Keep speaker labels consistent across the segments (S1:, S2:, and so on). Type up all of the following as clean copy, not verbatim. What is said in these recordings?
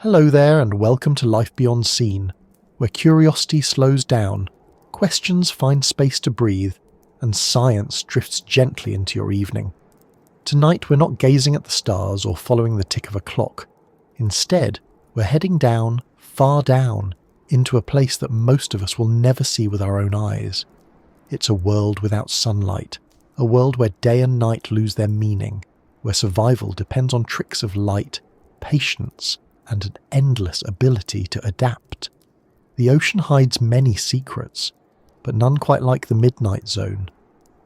S1: Hello there and welcome to Life Beyond Seen, where curiosity slows down, questions find space to breathe, and science drifts gently into your evening. Tonight we're not gazing at the stars or following the tick of a clock. Instead, we're heading down, far down, into a place that most of us will never see with our own eyes. It's a world without sunlight, a world where day and night lose their meaning, where survival depends on tricks of light, patience, and an endless ability to adapt. The ocean hides many secrets, but none quite like the midnight zone,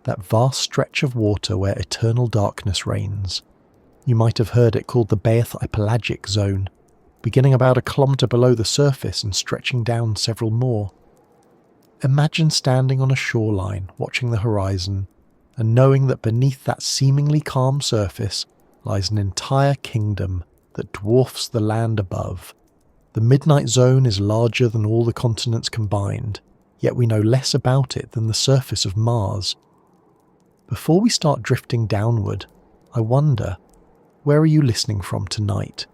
S1: that vast stretch of water where eternal darkness reigns. You might have heard it called the bathypelagic zone, beginning about a kilometre below the surface and stretching down several more. Imagine standing on a shoreline, watching the horizon, and knowing that beneath that seemingly calm surface lies an entire kingdom that dwarfs the land above. The midnight zone is larger than all the continents combined, yet we know less about it than the surface of Mars. Before we start drifting downward, I wonder, where are you listening from tonight?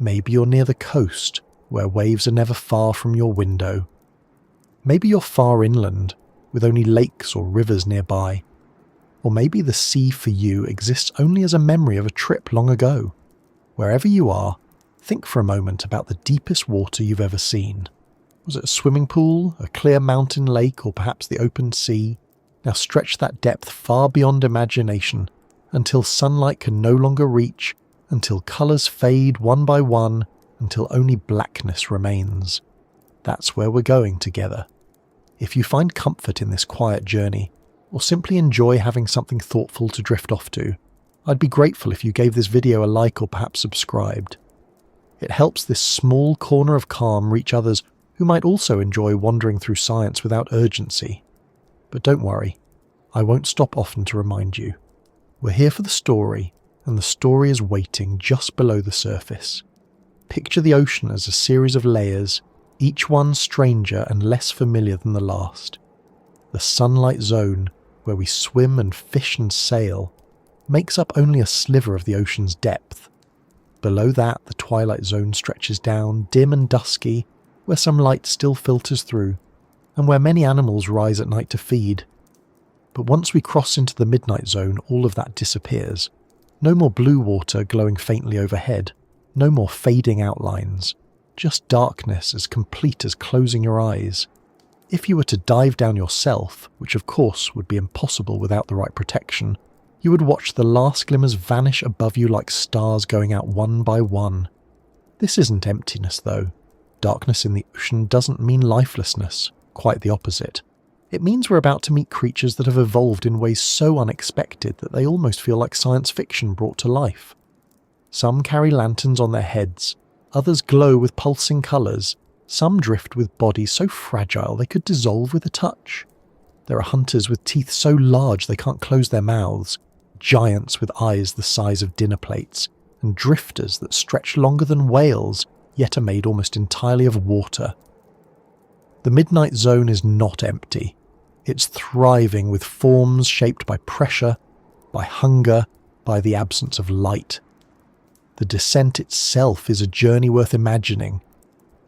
S1: Maybe you're near the coast, where waves are never far from your window. Maybe you're far inland, with only lakes or rivers nearby. Or maybe the sea for you exists only as a memory of a trip long ago. Wherever you are, think for a moment about the deepest water you've ever seen. Was it a swimming pool, a clear mountain lake, or perhaps the open sea? Now stretch that depth far beyond imagination, until sunlight can no longer reach, until colours fade one by one, until only blackness remains. That's where we're going together. If you find comfort in this quiet journey, or simply enjoy having something thoughtful to drift off to, I'd be grateful if you gave this video a like or perhaps subscribed. It helps this small corner of calm reach others who might also enjoy wandering through science without urgency. But don't worry, I won't stop often to remind you. We're here for the story, and the story is waiting just below the surface. Picture the ocean as a series of layers, each one stranger and less familiar than the last. The sunlight zone, where we swim and fish and sail, makes up only a sliver of the ocean's depth. Below that, the twilight zone stretches down, dim and dusky, where some light still filters through, and where many animals rise at night to feed. But once we cross into the midnight zone, all of that disappears. No more blue water glowing faintly overhead, no more fading outlines, just darkness as complete as closing your eyes. If you were to dive down yourself, which of course would be impossible without the right protection, you would watch the last glimmers vanish above you like stars going out one by one. This isn't emptiness though. Darkness in the ocean doesn't mean lifelessness, quite the opposite. It means we're about to meet creatures that have evolved in ways so unexpected that they almost feel like science fiction brought to life. Some carry lanterns on their heads, others glow with pulsing colours, some drift with bodies so fragile they could dissolve with a touch. There are hunters with teeth so large they can't close their mouths, giants with eyes the size of dinner plates, and drifters that stretch longer than whales, yet are made almost entirely of water. The midnight zone is not empty. It's thriving with forms shaped by pressure, by hunger, by the absence of light. The descent itself is a journey worth imagining.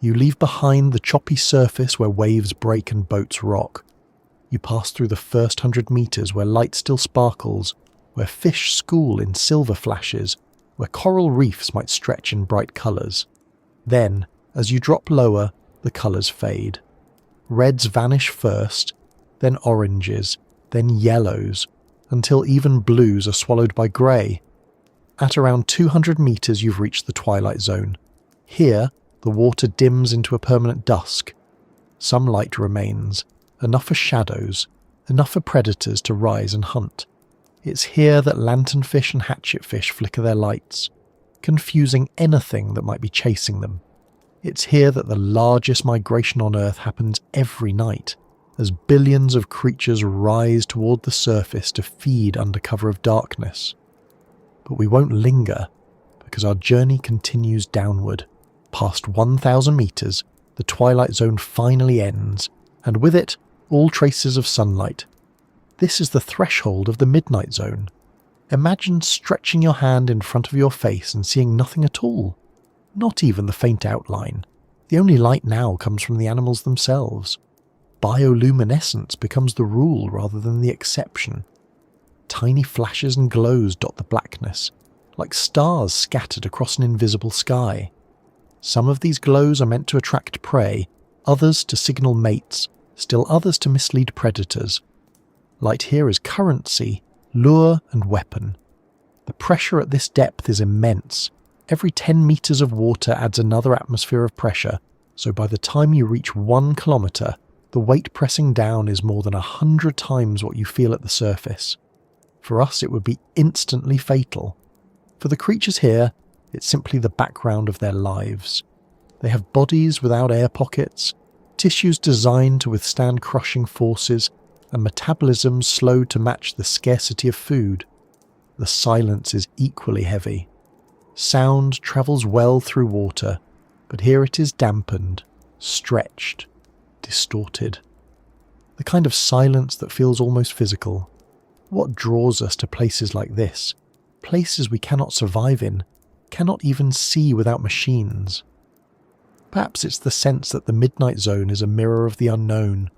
S1: You leave behind the choppy surface where waves break and boats rock. You pass through the first 100 metres where light still sparkles, where fish school in silver flashes, where coral reefs might stretch in bright colours. Then, as you drop lower, the colours fade. Reds vanish first, then oranges, then yellows, until even blues are swallowed by grey. At around 200 metres you've reached the twilight zone. Here, the water dims into a permanent dusk. Some light remains, enough for shadows, enough for predators to rise and hunt. It's here that lanternfish and hatchetfish flicker their lights, confusing anything that might be chasing them. It's here that the largest migration on Earth happens every night, as billions of creatures rise toward the surface to feed under cover of darkness. But we won't linger, because our journey continues downward. Past 1,000 metres, the twilight zone finally ends, and with it, all traces of sunlight. This is the threshold of the midnight zone. Imagine stretching your hand in front of your face and seeing nothing at all. Not even the faint outline. The only light now comes from the animals themselves. Bioluminescence becomes the rule rather than the exception. Tiny flashes and glows dot the blackness, like stars scattered across an invisible sky. Some of these glows are meant to attract prey, others to signal mates, still others to mislead predators. Light here is currency, lure and weapon. The pressure at this depth is immense. Every 10 meters of water adds another atmosphere of pressure, so by the time you reach 1 kilometer, the weight pressing down is more than 100 times what you feel at the surface. For us, it would be instantly fatal. For the creatures here, it's simply the background of their lives. They have bodies without air pockets, tissues designed to withstand crushing forces, and metabolisms slowed to match the scarcity of food. The silence is equally heavy. Sound travels well through water, but here it is dampened, stretched, distorted. The kind of silence that feels almost physical. What draws us to places like this? Places we cannot survive in, cannot even see without machines. Perhaps it's the sense that the midnight zone is a mirror of the unknown,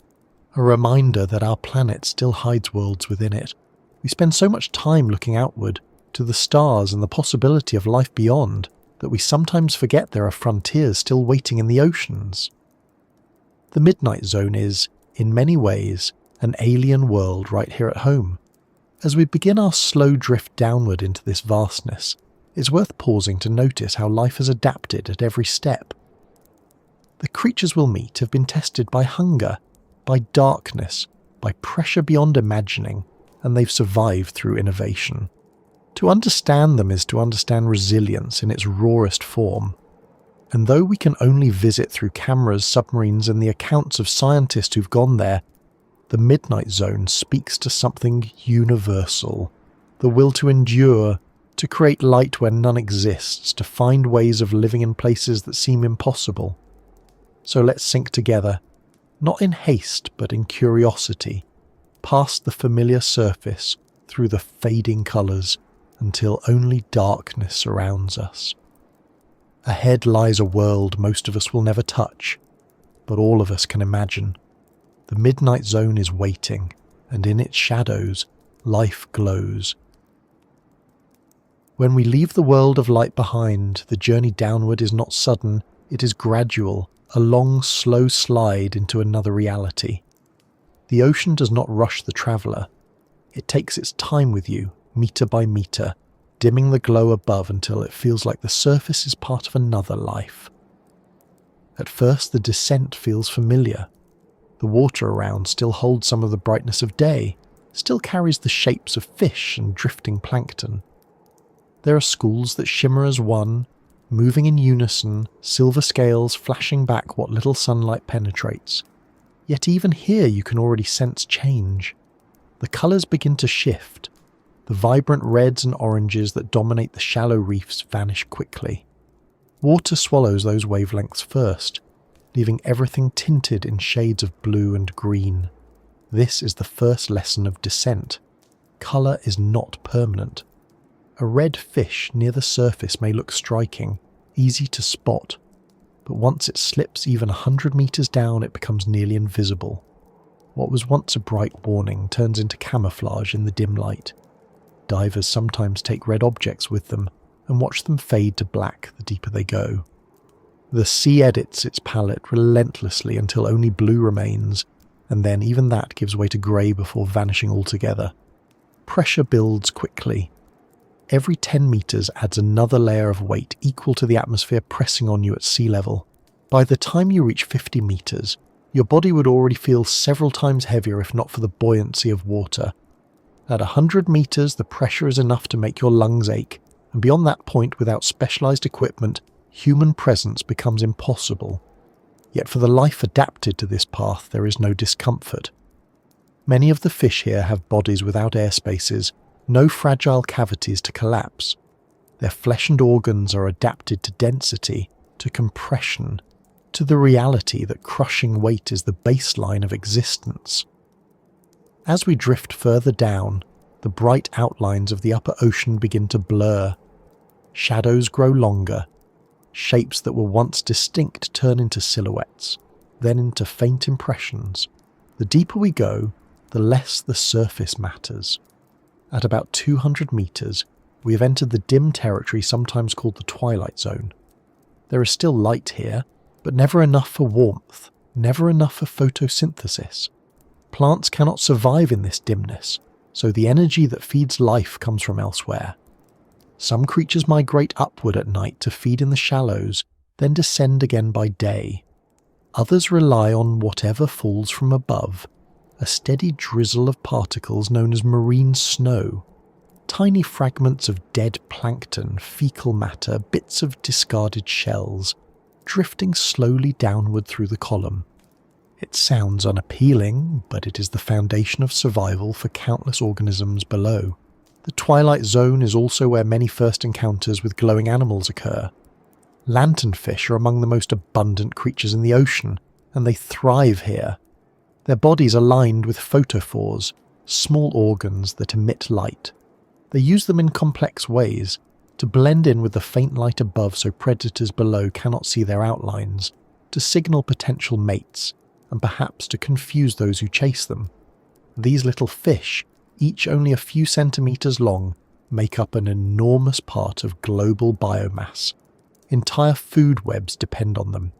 S1: a reminder that our planet still hides worlds within it. We spend so much time looking outward, to the stars and the possibility of life beyond, that we sometimes forget there are frontiers still waiting in the oceans. The midnight zone is, in many ways, an alien world right here at home. As we begin our slow drift downward into this vastness, it's worth pausing to notice how life has adapted at every step. The creatures we'll meet have been tested by hunger, by darkness, by pressure beyond imagining, and they've survived through innovation. To understand them is to understand resilience in its rawest form. And though we can only visit through cameras, submarines, and the accounts of scientists who've gone there, the midnight zone speaks to something universal. The will to endure, to create light where none exists, to find ways of living in places that seem impossible. So let's sink together, not in haste but in curiosity, past the familiar surface, through the fading colours, until only darkness surrounds us. Ahead lies a world most of us will never touch, but all of us can imagine. The midnight zone is waiting, and in its shadows, life glows. When we leave the world of light behind, the journey downward is not sudden, it is gradual, a long, slow slide into another reality. The ocean does not rush the traveller. It takes its time with you, metre by metre, dimming the glow above until it feels like the surface is part of another life. At first, the descent feels familiar. The water around still holds some of the brightness of day, still carries the shapes of fish and drifting plankton. There are schools that shimmer as one, moving in unison, silver scales flashing back what little sunlight penetrates. Yet even here you can already sense change. The colours begin to shift. The vibrant reds and oranges that dominate the shallow reefs vanish quickly. Water swallows those wavelengths first, leaving everything tinted in shades of blue and green. This is the first lesson of descent. Colour is not permanent. A red fish near the surface may look striking, easy to spot, but once it slips even 100 meters down, it becomes nearly invisible. What was once a bright warning turns into camouflage in the dim light. Divers sometimes take red objects with them and watch them fade to black the deeper they go. The sea edits its palette relentlessly until only blue remains, and then even that gives way to grey before vanishing altogether. Pressure builds quickly. Every 10 meters adds another layer of weight equal to the atmosphere pressing on you at sea level. By the time you reach 50 meters, your body would already feel several times heavier if not for the buoyancy of water. At 100 meters, the pressure is enough to make your lungs ache, and beyond that point, without specialized equipment, human presence becomes impossible. Yet for the life adapted to this path, there is no discomfort. Many of the fish here have bodies without air spaces, no fragile cavities to collapse. Their flesh and organs are adapted to density, to compression, to the reality that crushing weight is the baseline of existence. As we drift further down, the bright outlines of the upper ocean begin to blur. Shadows grow longer. Shapes that were once distinct turn into silhouettes, then into faint impressions. The deeper we go, the less the surface matters. At about 200 meters, we have entered the dim territory sometimes called the twilight zone. There is still light here, but never enough for warmth, never enough for photosynthesis. Plants cannot survive in this dimness, so the energy that feeds life comes from elsewhere. Some creatures migrate upward at night to feed in the shallows, then descend again by day. Others rely on whatever falls from above, a steady drizzle of particles known as marine snow, tiny fragments of dead plankton, fecal matter, bits of discarded shells, drifting slowly downward through the column. It sounds unappealing, but it is the foundation of survival for countless organisms below. The twilight zone is also where many first encounters with glowing animals occur. Lanternfish are among the most abundant creatures in the ocean, and they thrive here. Their bodies are lined with photophores, small organs that emit light. They use them in complex ways, to blend in with the faint light above so predators below cannot see their outlines, to signal potential mates, and perhaps to confuse those who chase them. These little fish, each only a few centimeters long, make up an enormous part of global biomass. Entire food webs depend on them,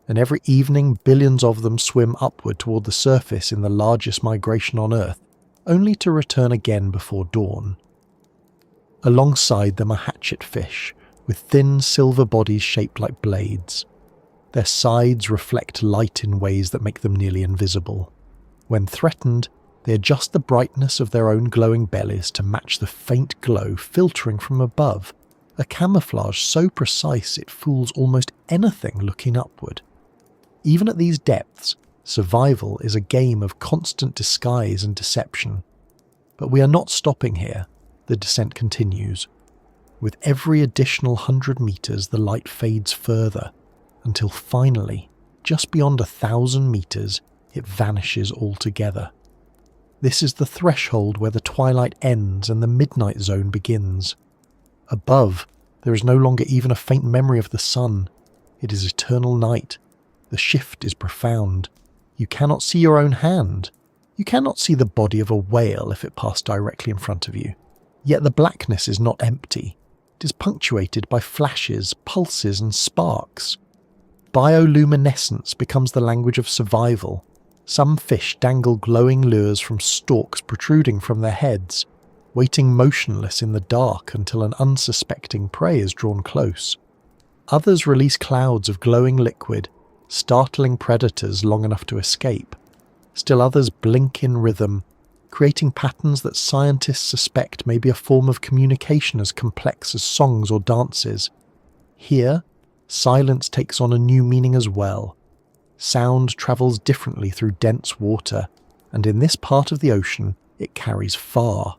S1: and every evening billions of them swim upward toward the surface in the largest migration on Earth, only to return again before dawn. Alongside them are hatchetfish, with thin silver bodies shaped like blades. Their sides reflect light in ways that make them nearly invisible. When threatened, they adjust the brightness of their own glowing bellies to match the faint glow filtering from above, a camouflage so precise it fools almost anything looking upward. Even at these depths, survival is a game of constant disguise and deception. But we are not stopping here. The descent continues. With every additional 100 meters, the light fades further, until finally, just beyond 1,000 meters, it vanishes altogether. This is the threshold where the twilight ends and the midnight zone begins. Above, there is no longer even a faint memory of the sun. It is eternal night. The shift is profound. You cannot see your own hand. You cannot see the body of a whale if it passed directly in front of you. Yet the blackness is not empty. It is punctuated by flashes, pulses, and sparks. Bioluminescence becomes the language of survival. Some fish dangle glowing lures from stalks protruding from their heads, waiting motionless in the dark until an unsuspecting prey is drawn close. Others release clouds of glowing liquid, startling predators long enough to escape. Still others blink in rhythm, creating patterns that scientists suspect may be a form of communication as complex as songs or dances. Here, silence takes on a new meaning as well. Sound travels differently through dense water, and in this part of the ocean, it carries far.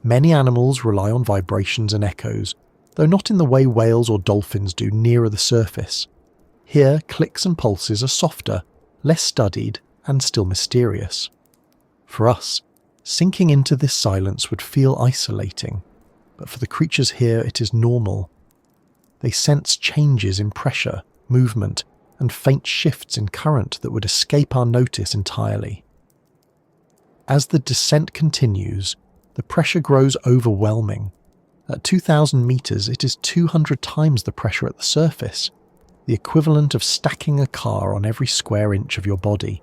S1: Many animals rely on vibrations and echoes, though not in the way whales or dolphins do nearer the surface. Here, clicks and pulses are softer, less studied, and still mysterious. For us, sinking into this silence would feel isolating, but for the creatures here it is normal. They sense changes in pressure, movement, and faint shifts in current that would escape our notice entirely. As the descent continues, the pressure grows overwhelming. At 2,000 meters, it is 200 times the pressure at the surface, the equivalent of stacking a car on every square inch of your body.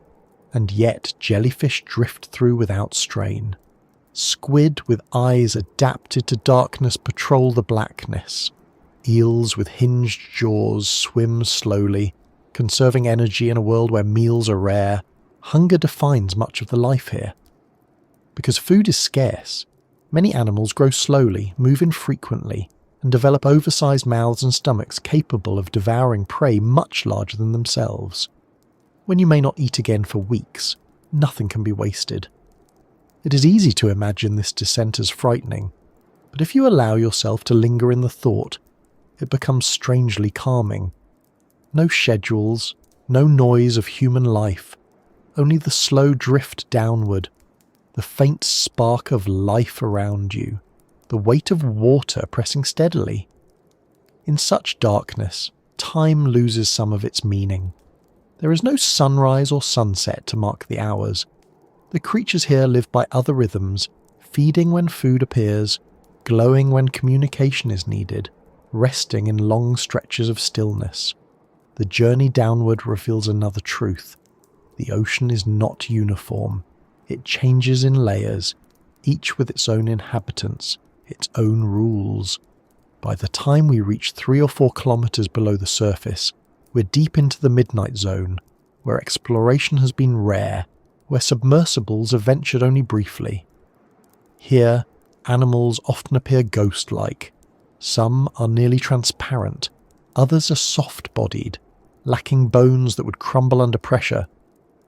S1: And yet jellyfish drift through without strain. Squid with eyes adapted to darkness patrol the blackness. Eels with hinged jaws swim slowly, conserving energy in a world where meals are rare. Hunger defines much of the life here. Because food is scarce, many animals grow slowly, move infrequently, and develop oversized mouths and stomachs capable of devouring prey much larger than themselves. When you may not eat again for weeks, nothing can be wasted. It is easy to imagine this descent as frightening, but if you allow yourself to linger in the thought, it becomes strangely calming. No schedules, no noise of human life, only the slow drift downward, the faint spark of life around you, the weight of water pressing steadily. In such darkness, time loses some of its meaning. There is no sunrise or sunset to mark the hours. The creatures here live by other rhythms, feeding when food appears, glowing when communication is needed, resting in long stretches of stillness. The journey downward reveals another truth. The ocean is not uniform. It changes in layers, each with its own inhabitants, its own rules. By the time we reach 3 or 4 kilometers below the surface, we're deep into the midnight zone, where exploration has been rare, where submersibles have ventured only briefly. Here, animals often appear ghost-like. Some are nearly transparent, others are soft-bodied, lacking bones that would crumble under pressure.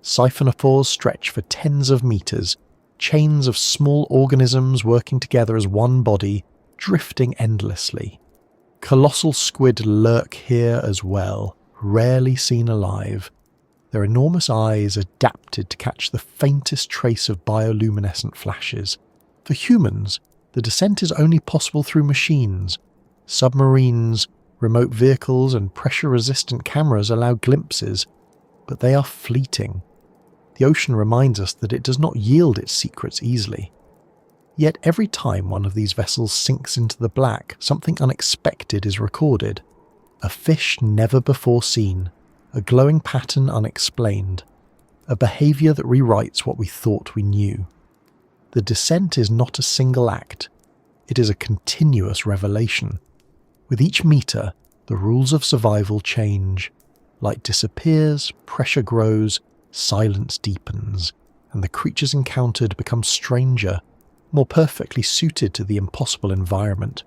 S1: Siphonophores stretch for tens of meters, chains of small organisms working together as one body, drifting endlessly. Colossal squid lurk here as well, rarely seen alive. Their enormous eyes adapted to catch the faintest trace of bioluminescent flashes. For humans, the descent is only possible through machines. Submarines, remote vehicles and pressure-resistant cameras allow glimpses, but they are fleeting. The ocean reminds us that it does not yield its secrets easily. Yet every time one of these vessels sinks into the black, something unexpected is recorded. A fish never before seen, a glowing pattern unexplained, a behaviour that rewrites what we thought we knew. The descent is not a single act, it is a continuous revelation. With each metre, the rules of survival change. Light disappears, pressure grows, silence deepens, and the creatures encountered become stranger, more perfectly suited to the impossible environment.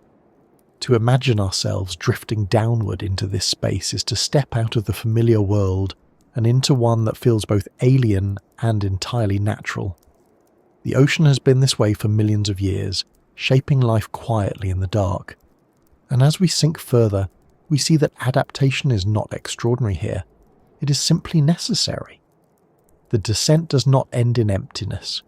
S1: To imagine ourselves drifting downward into this space is to step out of the familiar world and into one that feels both alien and entirely natural. The ocean has been this way for millions of years, shaping life quietly in the dark. And as we sink further, we see that adaptation is not extraordinary here. It is simply necessary. The descent does not end in emptiness.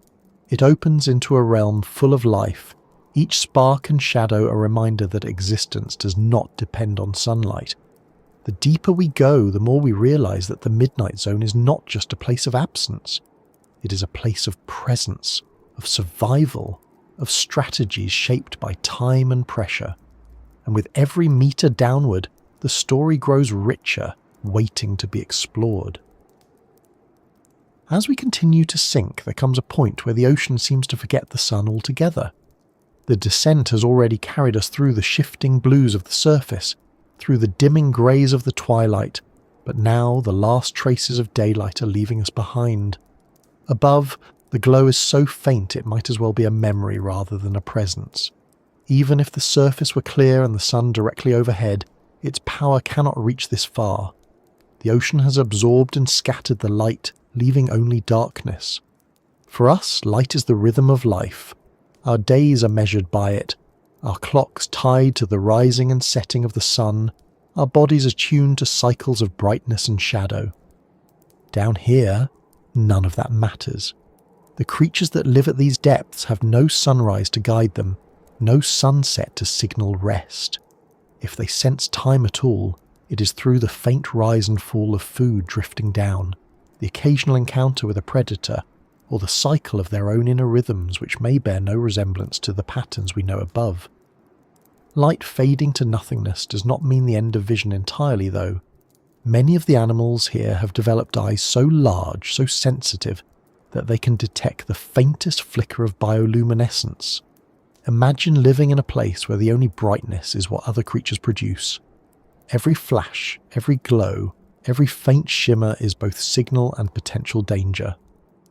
S1: It opens into a realm full of life, each spark and shadow a reminder that existence does not depend on sunlight. The deeper we go, the more we realize that the midnight zone is not just a place of absence. It is a place of presence, of survival, of strategies shaped by time and pressure. And with every meter downward, the story grows richer, waiting to be explored. As we continue to sink, there comes a point where the ocean seems to forget the sun altogether. The descent has already carried us through the shifting blues of the surface, through the dimming greys of the twilight, but now the last traces of daylight are leaving us behind. Above, the glow is so faint it might as well be a memory rather than a presence. Even if the surface were clear and the sun directly overhead, its power cannot reach this far. The ocean has absorbed and scattered the light, leaving only darkness. For us, light is the rhythm of life. Our days are measured by it, our clocks tied to the rising and setting of the sun, our bodies are tuned to cycles of brightness and shadow. Down here, none of that matters. The creatures that live at these depths have no sunrise to guide them, no sunset to signal rest. If they sense time at all, it is through the faint rise and fall of food drifting down, the occasional encounter with a predator, or the cycle of their own inner rhythms which may bear no resemblance to the patterns we know above. Light fading to nothingness does not mean the end of vision entirely, though. Many of the animals here have developed eyes so large, so sensitive, that they can detect the faintest flicker of bioluminescence. Imagine living in a place where the only brightness is what other creatures produce. Every flash, every glow, every faint shimmer is both signal and potential danger.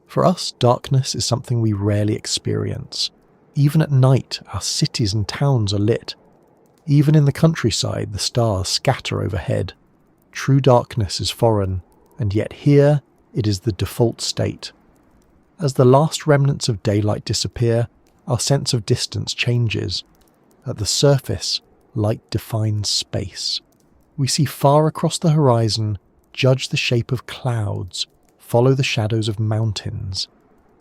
S1: For us, darkness is something we rarely experience. Even at night, our cities and towns are lit. Even in the countryside, the stars scatter overhead. True darkness is foreign, and yet here it is the default state. As the last remnants of daylight disappear, our sense of distance changes. At the surface, light defines space. We see far across the horizon, judge the shape of clouds, follow the shadows of mountains.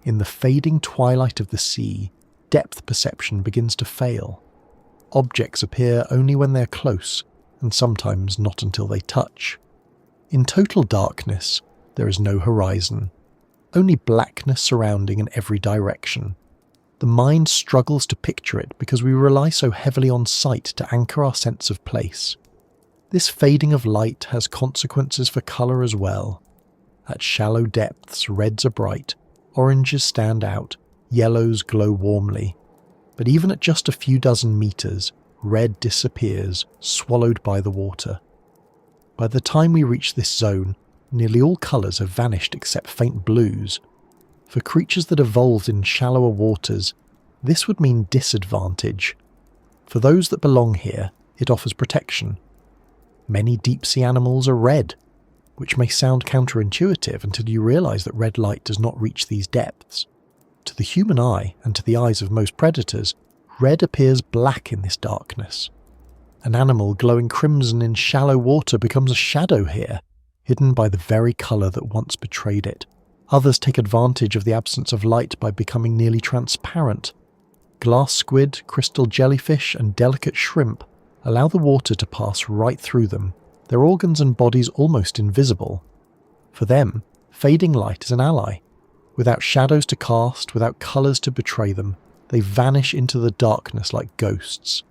S1: In the fading twilight of the sea, depth perception begins to fail. Objects appear only when they are close, and sometimes not until they touch. In total darkness, there is no horizon, only blackness surrounding in every direction. The mind struggles to picture it because we rely so heavily on sight to anchor our sense of place. This fading of light has consequences for colour as well. At shallow depths, reds are bright, oranges stand out, yellows glow warmly. But even at just a few dozen metres, red disappears, swallowed by the water. By the time we reach this zone, nearly all colours have vanished except faint blues. For creatures that evolved in shallower waters, this would mean disadvantage. For those that belong here, it offers protection. Many deep-sea animals are red, which may sound counterintuitive until you realise that red light does not reach these depths. To the human eye, and to the eyes of most predators, red appears black in this darkness. An animal glowing crimson in shallow water becomes a shadow here, hidden by the very colour that once betrayed it. Others take advantage of the absence of light by becoming nearly transparent. Glass squid, crystal jellyfish, and delicate shrimp allow the water to pass right through them, their organs and bodies almost invisible. For them, fading light is an ally. Without shadows to cast, without colours to betray them, they vanish into the darkness like ghosts.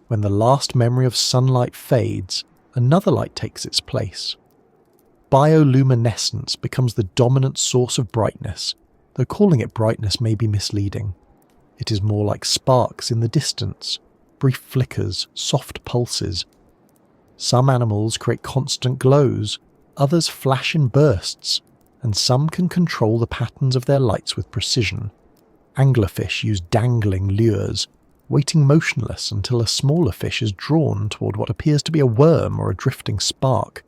S1: When the last memory of sunlight fades, another light takes its place. Bioluminescence becomes the dominant source of brightness, though calling it brightness may be misleading. It is more like sparks in the distance, brief flickers, soft pulses. Some animals create constant glows, others flash in bursts, and some can control the patterns of their lights with precision. Anglerfish use dangling lures, waiting motionless until a smaller fish is drawn toward what appears to be a worm or a drifting spark.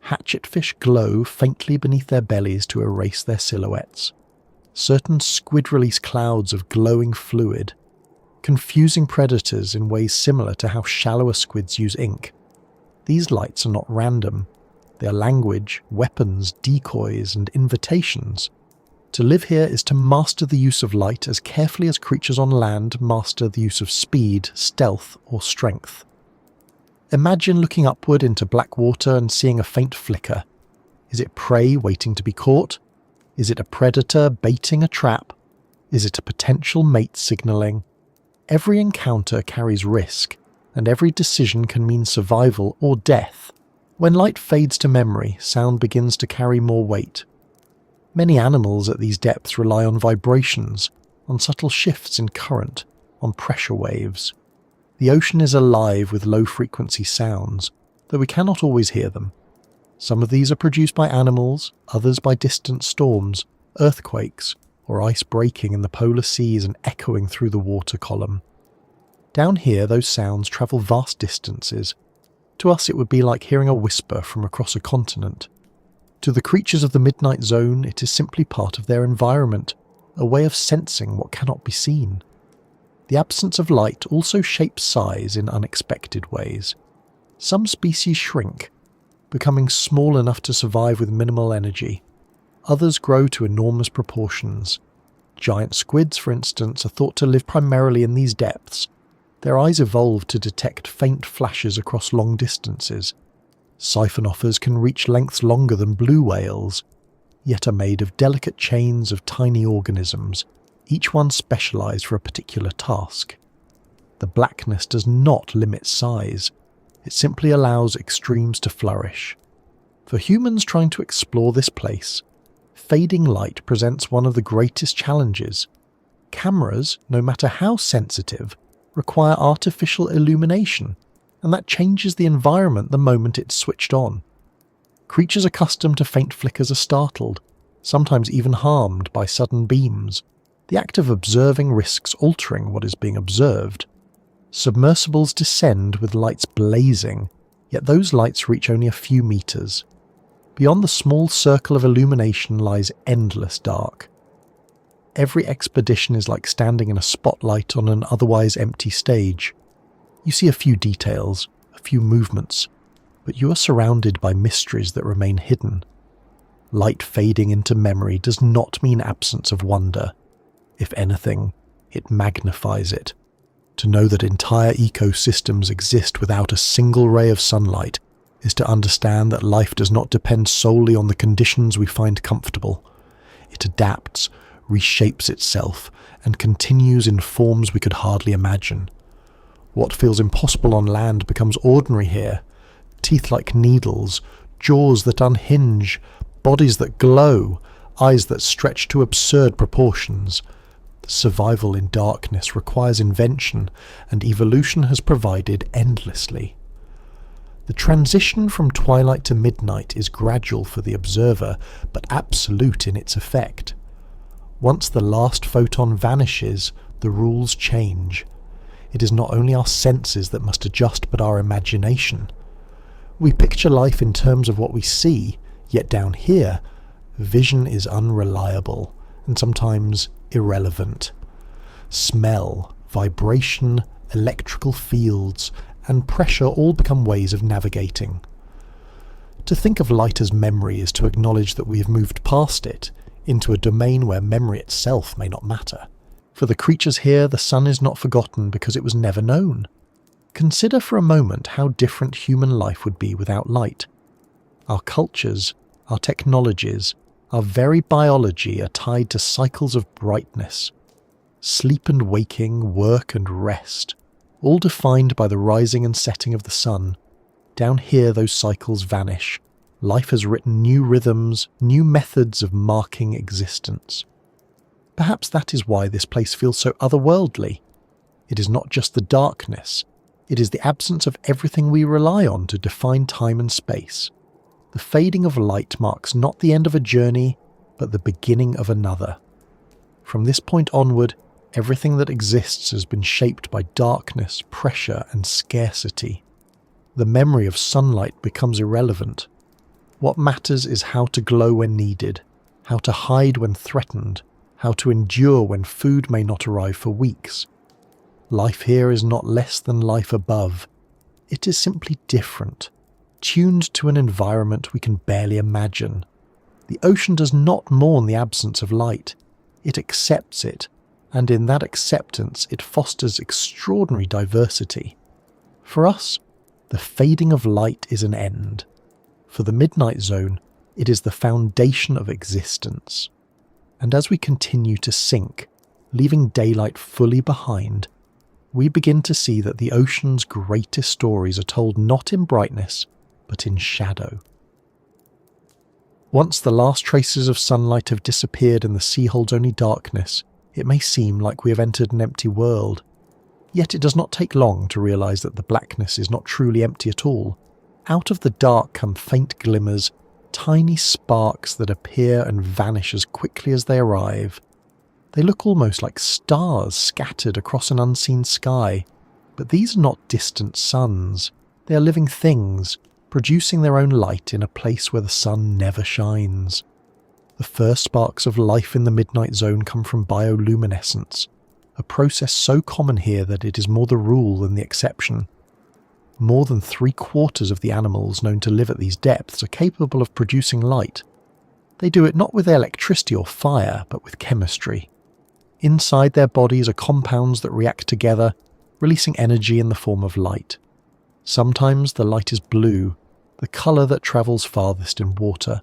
S1: Hatchetfish glow faintly beneath their bellies to erase their silhouettes. Certain squid release clouds of glowing fluid, confusing predators in ways similar to how shallower squids use ink. These lights are not random. They are language, weapons, decoys, and invitations. To live here is to master the use of light as carefully as creatures on land master the use of speed, stealth, or strength. Imagine looking upward into black water and seeing a faint flicker. Is it prey waiting to be caught? Is it a predator baiting a trap? Is it a potential mate signalling? Every encounter carries risk, and every decision can mean survival or death. When light fades to memory, sound begins to carry more weight. Many animals at these depths rely on vibrations, on subtle shifts in current, on pressure waves. The ocean is alive with low-frequency sounds, though we cannot always hear them. Some of these are produced by animals, others by distant storms, earthquakes, or ice breaking in the polar seas and echoing through the water column. Down here, those sounds travel vast distances. To us, it would be like hearing a whisper from across a continent. To the creatures of the Midnight Zone, it is simply part of their environment, a way of sensing what cannot be seen. The absence of light also shapes size in unexpected ways. Some species shrink, becoming small enough to survive with minimal energy. Others grow to enormous proportions. Giant squids, for instance, are thought to live primarily in these depths. Their eyes evolved to detect faint flashes across long distances. Siphonophers can reach lengths longer than blue whales, yet are made of delicate chains of tiny organisms, each one specialised for a particular task. The blackness does not limit size, it simply allows extremes to flourish. For humans trying to explore this place, fading light presents one of the greatest challenges. Cameras, no matter how sensitive, require artificial illumination, and that changes the environment the moment it's switched on. Creatures accustomed to faint flickers are startled, sometimes even harmed by sudden beams. The act of observing risks altering what is being observed. Submersibles descend with lights blazing, yet those lights reach only a few meters. Beyond the small circle of illumination lies endless dark. Every expedition is like standing in a spotlight on an otherwise empty stage. You see a few details, a few movements, but you are surrounded by mysteries that remain hidden. Light fading into memory does not mean absence of wonder. If anything, it magnifies it. To know that entire ecosystems exist without a single ray of sunlight is to understand that life does not depend solely on the conditions we find comfortable. It adapts, reshapes itself, and continues in forms we could hardly imagine. What feels impossible on land becomes ordinary here. Teeth like needles, jaws that unhinge, bodies that glow, eyes that stretch to absurd proportions. Survival in darkness requires invention, and evolution has provided endlessly. The transition from twilight to midnight is gradual for the observer, but absolute in its effect. Once the last photon vanishes, the rules change. It is not only our senses that must adjust, but our imagination. We picture life in terms of what we see, yet down here, vision is unreliable and sometimes irrelevant. Smell, vibration, electrical fields, and pressure all become ways of navigating. To think of light as memory is to acknowledge that we have moved past it, into a domain where memory itself may not matter. For the creatures here, the sun is not forgotten because it was never known. Consider for a moment how different human life would be without light. Our cultures, our technologies, our very biology are tied to cycles of brightness. Sleep and waking, work and rest, all defined by the rising and setting of the sun. Down here those cycles vanish. Life has written new rhythms, new methods of marking existence. Perhaps that is why this place feels so otherworldly. It is not just the darkness, it is the absence of everything we rely on to define time and space. The fading of light marks not the end of a journey, but the beginning of another. From this point onward, everything that exists has been shaped by darkness, pressure, and scarcity. The memory of sunlight becomes irrelevant. What matters is how to glow when needed, how to hide when threatened, how to endure when food may not arrive for weeks. Life here is not less than life above. It is simply different, tuned to an environment we can barely imagine. The ocean does not mourn the absence of light. It accepts it, and in that acceptance it fosters extraordinary diversity. For us, the fading of light is an end. For the midnight zone, it is the foundation of existence. And as we continue to sink, leaving daylight fully behind, we begin to see that the ocean's greatest stories are told not in brightness, but in shadow. Once the last traces of sunlight have disappeared and the sea holds only darkness, it may seem like we have entered an empty world. Yet it does not take long to realise that the blackness is not truly empty at all. Out of the dark come faint glimmers, tiny sparks that appear and vanish as quickly as they arrive. They look almost like stars scattered across an unseen sky, but these are not distant suns. They are living things, producing their own light in a place where the sun never shines. The first sparks of life in the midnight zone come from bioluminescence, a process so common here that it is more the rule than the exception. More than 3/4 of the animals known to live at these depths are capable of producing light. They do it not with electricity or fire, but with chemistry. Inside their bodies are compounds that react together, releasing energy in the form of light. Sometimes the light is blue, the colour that travels farthest in water.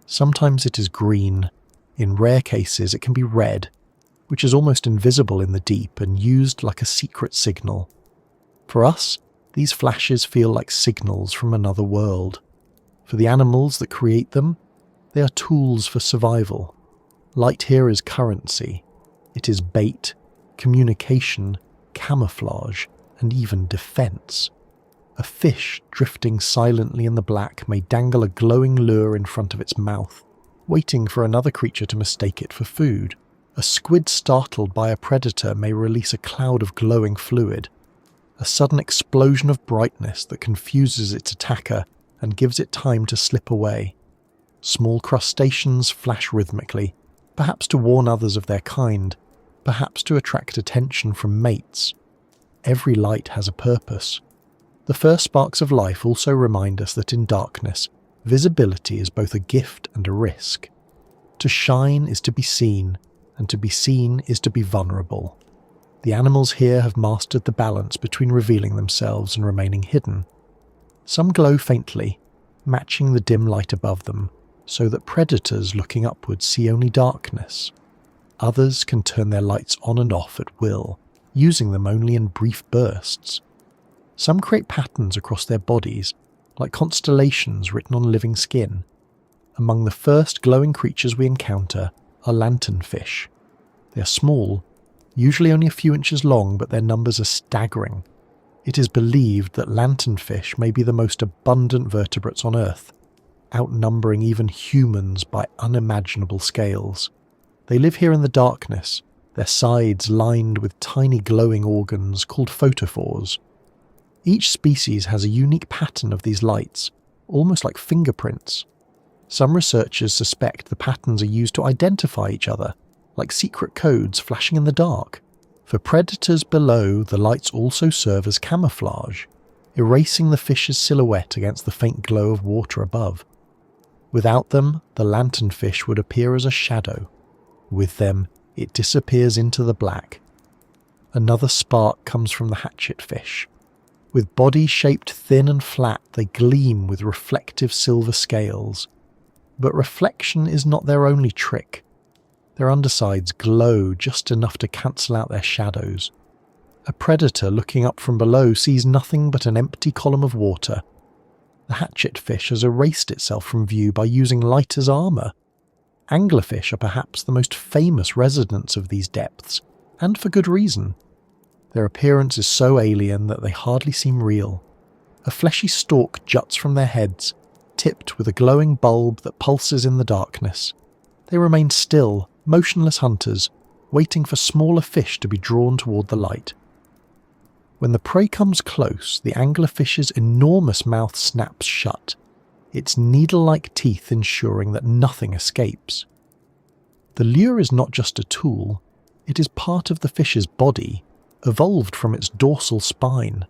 S1: Sometimes it is green. In rare cases it can be red, which is almost invisible in the deep and used like a secret signal. For us, these flashes feel like signals from another world. For the animals that create them, they are tools for survival. Light here is currency. It is bait, communication, camouflage, and even defense. A fish drifting silently in the black may dangle a glowing lure in front of its mouth, waiting for another creature to mistake it for food. A squid startled by a predator may release a cloud of glowing fluid, a sudden explosion of brightness that confuses its attacker and gives it time to slip away. Small crustaceans flash rhythmically, perhaps to warn others of their kind, perhaps to attract attention from mates. Every light has a purpose. The first sparks of life also remind us that in darkness, visibility is both a gift and a risk. To shine is to be seen, and to be seen is to be vulnerable. The animals here have mastered the balance between revealing themselves and remaining hidden. Some glow faintly, matching the dim light above them, so that predators looking upwards see only darkness. Others can turn their lights on and off at will, using them only in brief bursts. Some create patterns across their bodies, like constellations written on living skin. Among the first glowing creatures we encounter are lanternfish. They are small, usually only a few inches long, but their numbers are staggering. It is believed that lanternfish may be the most abundant vertebrates on Earth, outnumbering even humans by unimaginable scales. They live here in the darkness, their sides lined with tiny glowing organs called photophores. Each species has a unique pattern of these lights, almost like fingerprints. Some researchers suspect the patterns are used to identify each other, like secret codes flashing in the dark. For predators below, the lights also serve as camouflage, erasing the fish's silhouette against the faint glow of water above. Without them, the lanternfish would appear as a shadow. With them, it disappears into the black. Another spark comes from the hatchetfish. With bodies shaped thin and flat, they gleam with reflective silver scales. But reflection is not their only trick. Their undersides glow just enough to cancel out their shadows. A predator looking up from below sees nothing but an empty column of water. The hatchetfish has erased itself from view by using light as armour. Anglerfish are perhaps the most famous residents of these depths, and for good reason. Their appearance is so alien that they hardly seem real. A fleshy stalk juts from their heads, tipped with a glowing bulb that pulses in the darkness. They remain still, motionless hunters, waiting for smaller fish to be drawn toward the light. When the prey comes close, the anglerfish's enormous mouth snaps shut, its needle-like teeth ensuring that nothing escapes. The lure is not just a tool, it is part of the fish's body, evolved from its dorsal spine.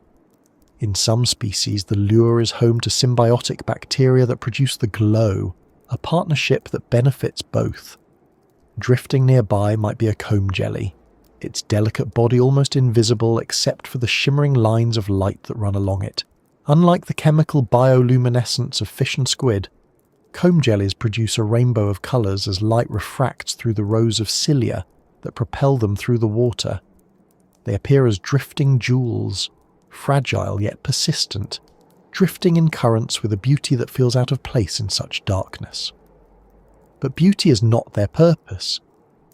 S1: In some species, the lure is home to symbiotic bacteria that produce the glow, a partnership that benefits both. Drifting nearby might be a comb jelly, its delicate body almost invisible except for the shimmering lines of light that run along it. Unlike the chemical bioluminescence of fish and squid, comb jellies produce a rainbow of colours as light refracts through the rows of cilia that propel them through the water. They appear as drifting jewels, fragile yet persistent, drifting in currents with a beauty that feels out of place in such darkness. But beauty is not their purpose.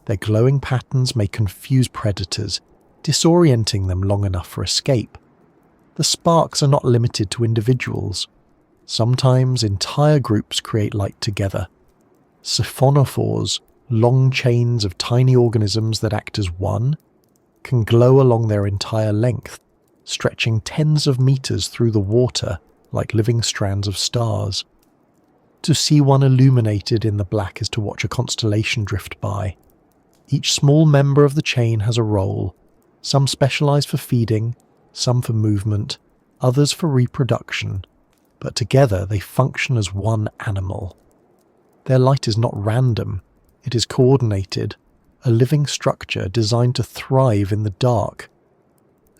S1: Their glowing patterns may confuse predators, disorienting them long enough for escape. The sparks are not limited to individuals. Sometimes entire groups create light together. Siphonophores, long chains of tiny organisms that act as one, can glow along their entire length, stretching tens of meters through the water like living strands of stars. To see one illuminated in the black is to watch a constellation drift by. Each small member of the chain has a role, some specialized for feeding, some for movement, others for reproduction, but together they function as one animal. Their light is not random, it is coordinated, a living structure designed to thrive in the dark.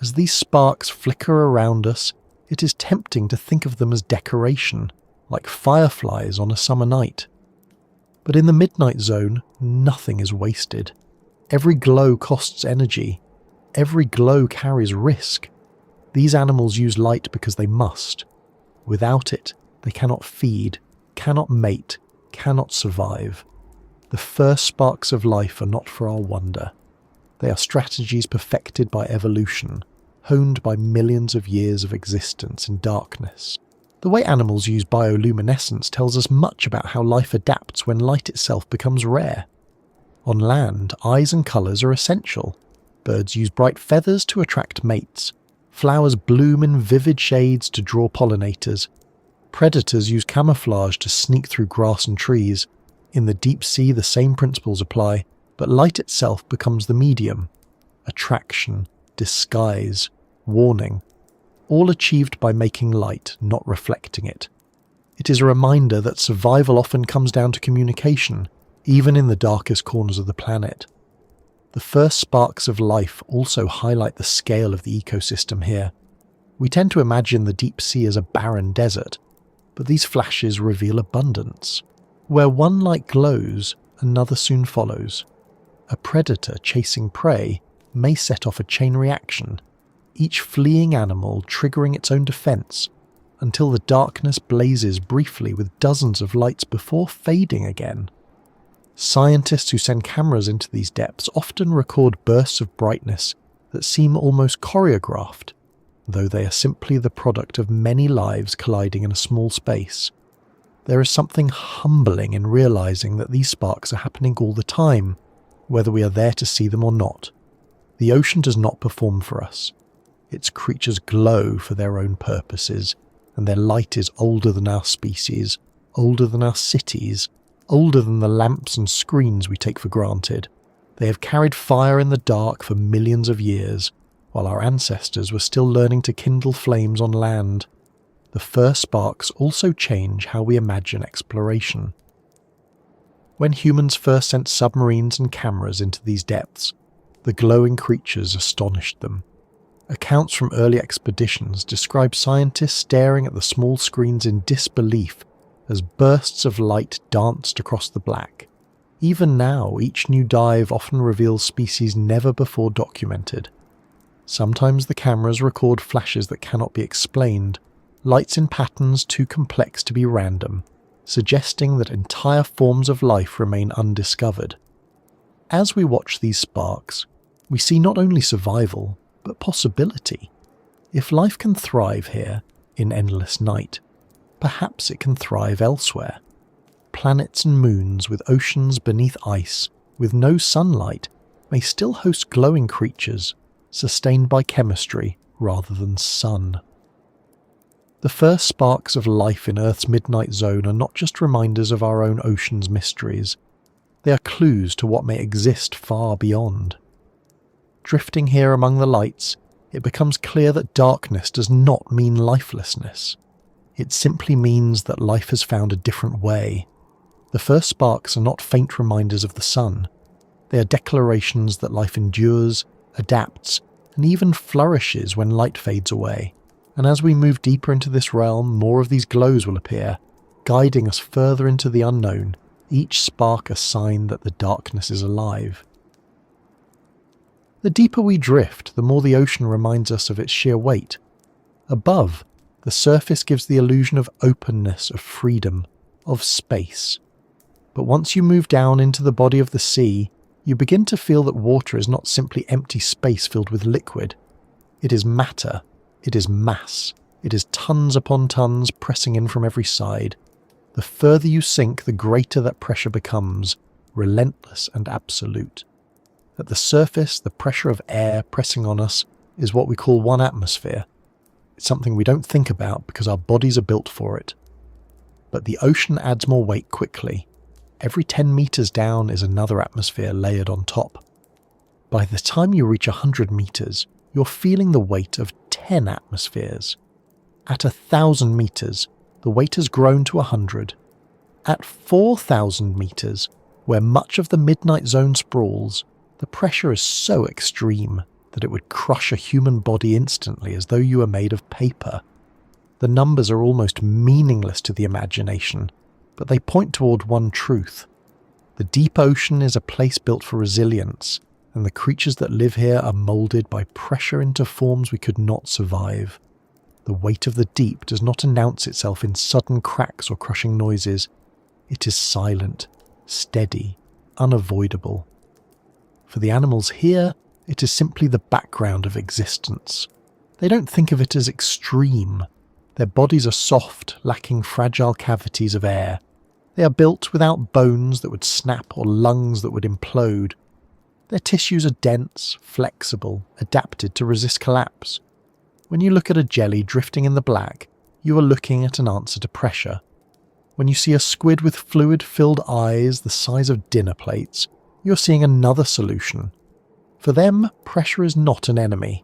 S1: As these sparks flicker around us, it is tempting to think of them as decoration, like fireflies on a summer night. But in the midnight zone, nothing is wasted. Every glow costs energy. Every glow carries risk. These animals use light because they must. Without it, they cannot feed, cannot mate, cannot survive. The first sparks of life are not for our wonder. They are strategies perfected by evolution, honed by millions of years of existence in darkness. The way animals use bioluminescence tells us much about how life adapts when light itself becomes rare. On land, eyes and colours are essential. Birds use bright feathers to attract mates. Flowers bloom in vivid shades to draw pollinators. Predators use camouflage to sneak through grass and trees. In the deep sea, the same principles apply, but light itself becomes the medium. Attraction, disguise, warning, all achieved by making light, not reflecting it. It is a reminder that survival often comes down to communication, even in the darkest corners of the planet. The first sparks of life also highlight the scale of the ecosystem here. We tend to imagine the deep sea as a barren desert, but these flashes reveal abundance. Where one light glows, another soon follows. A predator chasing prey may set off a chain reaction, each fleeing animal triggering its own defense, until the darkness blazes briefly with dozens of lights before fading again. Scientists who send cameras into these depths often record bursts of brightness that seem almost choreographed, though they are simply the product of many lives colliding in a small space. There is something humbling in realizing that these sparks are happening all the time, whether we are there to see them or not. The ocean does not perform for us. Its creatures glow for their own purposes, and their light is older than our species, older than our cities, older than the lamps and screens we take for granted. They have carried fire in the dark for millions of years, while our ancestors were still learning to kindle flames on land. The first sparks also change how we imagine exploration. When humans first sent submarines and cameras into these depths, the glowing creatures astonished them. Accounts from early expeditions describe scientists staring at the small screens in disbelief as bursts of light danced across the black. Even now, each new dive often reveals species never before documented. Sometimes the cameras record flashes that cannot be explained, lights in patterns too complex to be random, suggesting that entire forms of life remain undiscovered. As we watch these sparks, we see not only survival, but possibility. If life can thrive here, in endless night, perhaps it can thrive elsewhere. Planets and moons with oceans beneath ice, with no sunlight, may still host glowing creatures, sustained by chemistry rather than sun. The first sparks of life in Earth's midnight zone are not just reminders of our own ocean's mysteries. They are clues to what may exist far beyond. Drifting here among the lights, it becomes clear that darkness does not mean lifelessness. It simply means that life has found a different way. The first sparks are not faint reminders of the sun. They are declarations that life endures, adapts, and even flourishes when light fades away. And as we move deeper into this realm, more of these glows will appear, guiding us further into the unknown, each spark a sign that the darkness is alive. The deeper we drift, the more the ocean reminds us of its sheer weight. Above, the surface gives the illusion of openness, of freedom, of space. But once you move down into the body of the sea, you begin to feel that water is not simply empty space filled with liquid. It is matter, it is mass, it is tons upon tons pressing in from every side. The further you sink, the greater that pressure becomes, relentless and absolute. At the surface, the pressure of air pressing on us is what we call one atmosphere. It's something we don't think about because our bodies are built for it. But the ocean adds more weight quickly. Every 10 meters down is another atmosphere layered on top. By the time you reach 100 meters, you're feeling the weight of 10 atmospheres. At 1,000 meters, the weight has grown to 100. At 4,000 meters, where much of the midnight zone sprawls, the pressure is so extreme that it would crush a human body instantly as though you were made of paper. The numbers are almost meaningless to the imagination, but they point toward one truth. The deep ocean is a place built for resilience, and the creatures that live here are moulded by pressure into forms we could not survive. The weight of the deep does not announce itself in sudden cracks or crushing noises. It is silent, steady, unavoidable. For the animals here, it is simply the background of existence. They don't think of it as extreme. Their bodies are soft, lacking fragile cavities of air. They are built without bones that would snap or lungs that would implode. Their tissues are dense, flexible, adapted to resist collapse. When you look at a jelly drifting in the black, you are looking at an answer to pressure. When you see a squid with fluid-filled eyes the size of dinner plates, you're seeing another solution. For them, pressure is not an enemy.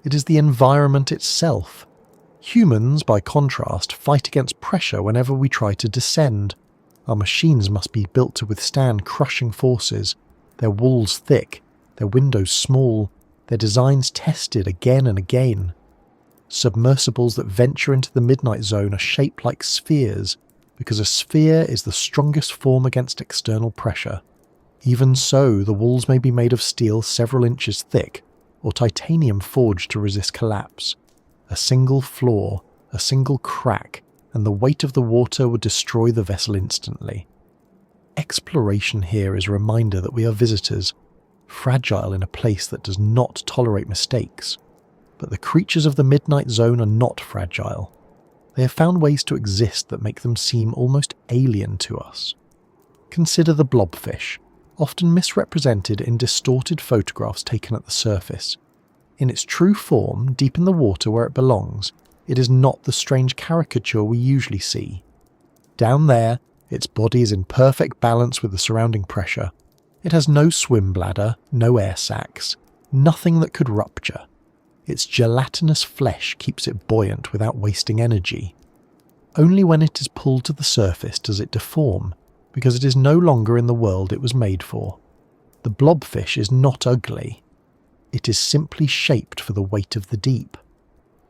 S1: It is the environment itself. Humans, by contrast, fight against pressure whenever we try to descend. Our machines must be built to withstand crushing forces, their walls thick, their windows small, their designs tested again and again. Submersibles that venture into the midnight zone are shaped like spheres because a sphere is the strongest form against external pressure. Even so, the walls may be made of steel several inches thick or titanium forged to resist collapse. A single flaw, a single crack, and the weight of the water would destroy the vessel instantly. Exploration here is a reminder that we are visitors, fragile in a place that does not tolerate mistakes. But the creatures of the Midnight Zone are not fragile. They have found ways to exist that make them seem almost alien to us. Consider the blobfish, often misrepresented in distorted photographs taken at the surface. In its true form, deep in the water where it belongs, it is not the strange caricature we usually see. Down there, its body is in perfect balance with the surrounding pressure. It has no swim bladder, no air sacs, nothing that could rupture. Its gelatinous flesh keeps it buoyant without wasting energy. Only when it is pulled to the surface does it deform, because it is no longer in the world it was made for. The blobfish is not ugly. It is simply shaped for the weight of the deep.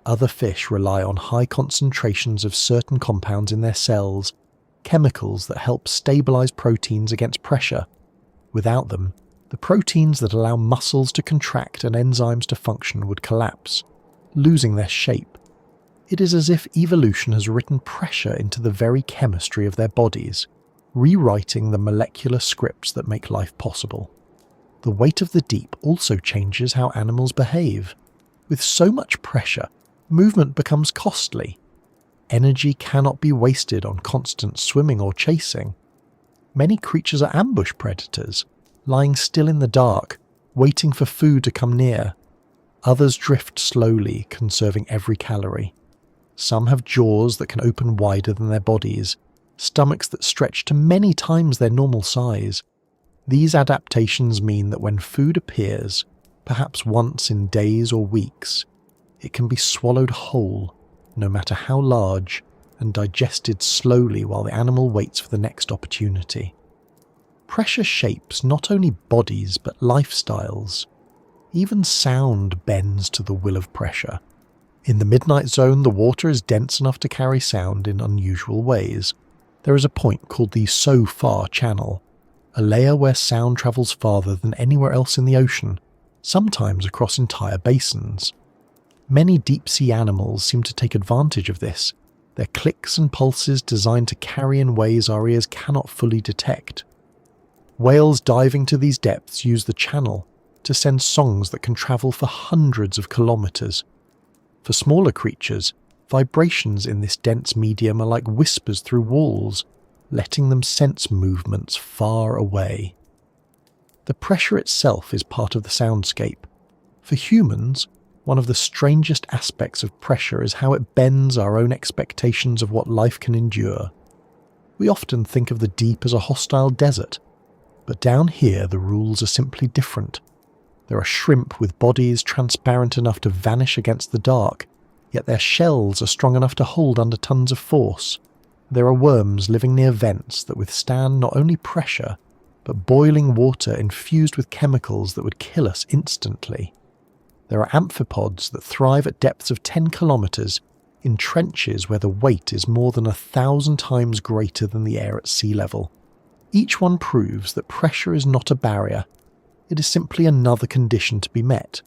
S1: Other fish rely on high concentrations of certain compounds in their cells, chemicals that help stabilize proteins against pressure. Without them, the proteins that allow muscles to contract and enzymes to function would collapse, losing their shape. It is as if evolution has written pressure into the very chemistry of their bodies, rewriting the molecular scripts that make life possible. The weight of the deep also changes how animals behave. With so much pressure, movement becomes costly. Energy cannot be wasted on constant swimming or chasing. Many creatures are ambush predators, lying still in the dark, waiting for food to come near. Others drift slowly, conserving every calorie. Some have jaws that can open wider than their bodies, stomachs that stretch to many times their normal size. These adaptations mean that when food appears, perhaps once in days or weeks, it can be swallowed whole, no matter how large, and digested slowly while the animal waits for the next opportunity. Pressure shapes not only bodies but lifestyles. Even sound bends to the will of pressure. In the Midnight Zone, the water is dense enough to carry sound in unusual ways. There is a point called the So Far Channel, a layer where sound travels farther than anywhere else in the ocean, sometimes across entire basins. Many deep-sea animals seem to take advantage of this, their clicks and pulses designed to carry in ways our ears cannot fully detect. Whales diving to these depths use the channel to send songs that can travel for hundreds of kilometers. For smaller creatures, vibrations in this dense medium are like whispers through walls, letting them sense movements far away. The pressure itself is part of the soundscape. For humans, one of the strangest aspects of pressure is how it bends our own expectations of what life can endure. We often think of the deep as a hostile desert, but down here the rules are simply different. There are shrimp with bodies transparent enough to vanish against the dark, yet their shells are strong enough to hold under tons of force. There are worms living near vents that withstand not only pressure, but boiling water infused with chemicals that would kill us instantly. There are amphipods that thrive at depths of 10 kilometers in trenches where the weight is more than 1,000 times greater than the air at sea level. Each one proves that pressure is not a barrier. It is simply another condition to be met.